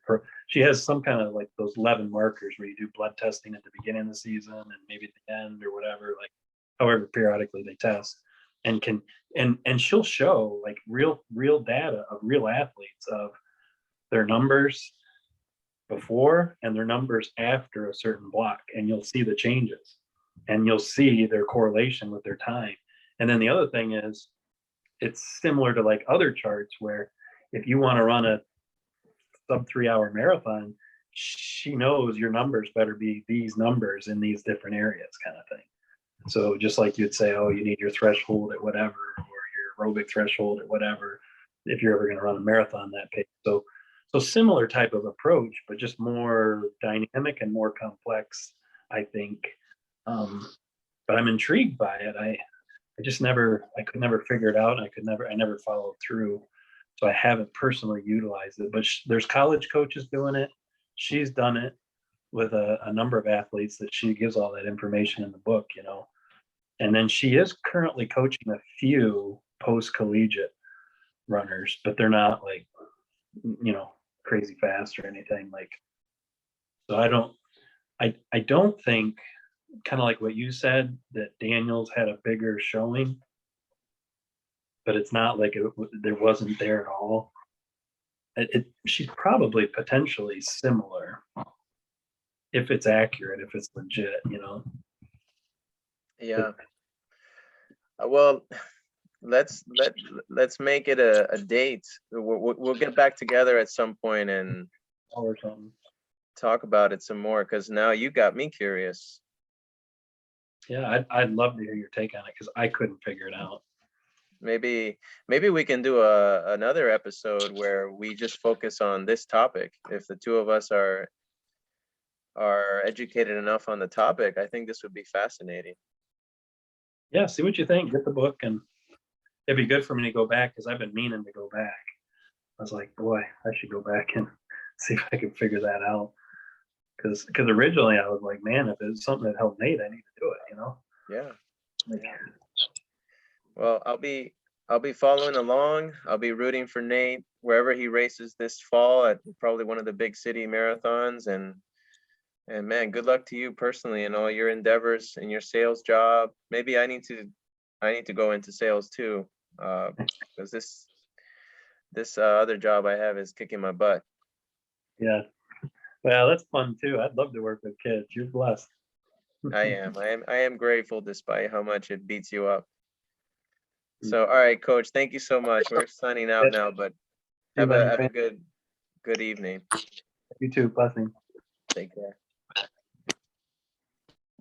She has some kind of like those 11 markers where you do blood testing at the beginning of the season and maybe at the end or whatever, like however periodically they test, and she'll show like real data of real athletes, of their numbers before and their numbers after a certain block, and you'll see the changes and you'll see their correlation with their time. And then the other thing is, it's similar to like other charts where if you want to run a sub 3 hour marathon, she knows your numbers better be these numbers in these different areas, kind of thing. So just like you'd say, oh, you need your threshold at whatever, or your aerobic threshold at whatever, if you're ever going to run a marathon that pace. So similar type of approach, but just more dynamic and more complex, I think. But I'm intrigued by it. I could never figure it out. I never followed through. So I haven't personally utilized it, but there's college coaches doing it. She's done it with a number of athletes that she gives all that information in the book, you know. And then she is currently coaching a few post-collegiate runners, but they're not like, you know, crazy fast or anything. Like, so I don't think, kind of like what you said, that Daniels had a bigger showing, but it's not like there wasn't there at all. She's probably potentially similar if it's accurate, if it's legit, you know. Yeah. Well, let's make it a date. We'll get back together at some point and Or something. talk about it some more, because now you got me curious. Yeah, I'd love to hear your take on it, because I couldn't figure it out. Maybe we can do another episode where we just focus on this topic. If the two of us are educated enough on the topic, I think this would be fascinating. Yeah, see what you think. Get the book, and it'd be good for me to go back, because I've been meaning to go back. I was like, boy, I should go back and see if I can figure that out. Because originally I was like, man, if it's something that helped Nate, I need to do it, you know? Yeah. Like, Well, I'll be following along. I'll be rooting for Nate wherever he races this fall at probably one of the big city marathons. And man, good luck to you personally in all your endeavors and your sales job. Maybe I need to go into sales too, because this other job I have is kicking my butt. yeah. Well, that's fun too. I'd love to work with kids. You're blessed. I am grateful despite how much it beats you up. So, all right, Coach, thank you so much. We're signing out now, but have a good evening. You too. Blessing. Take care.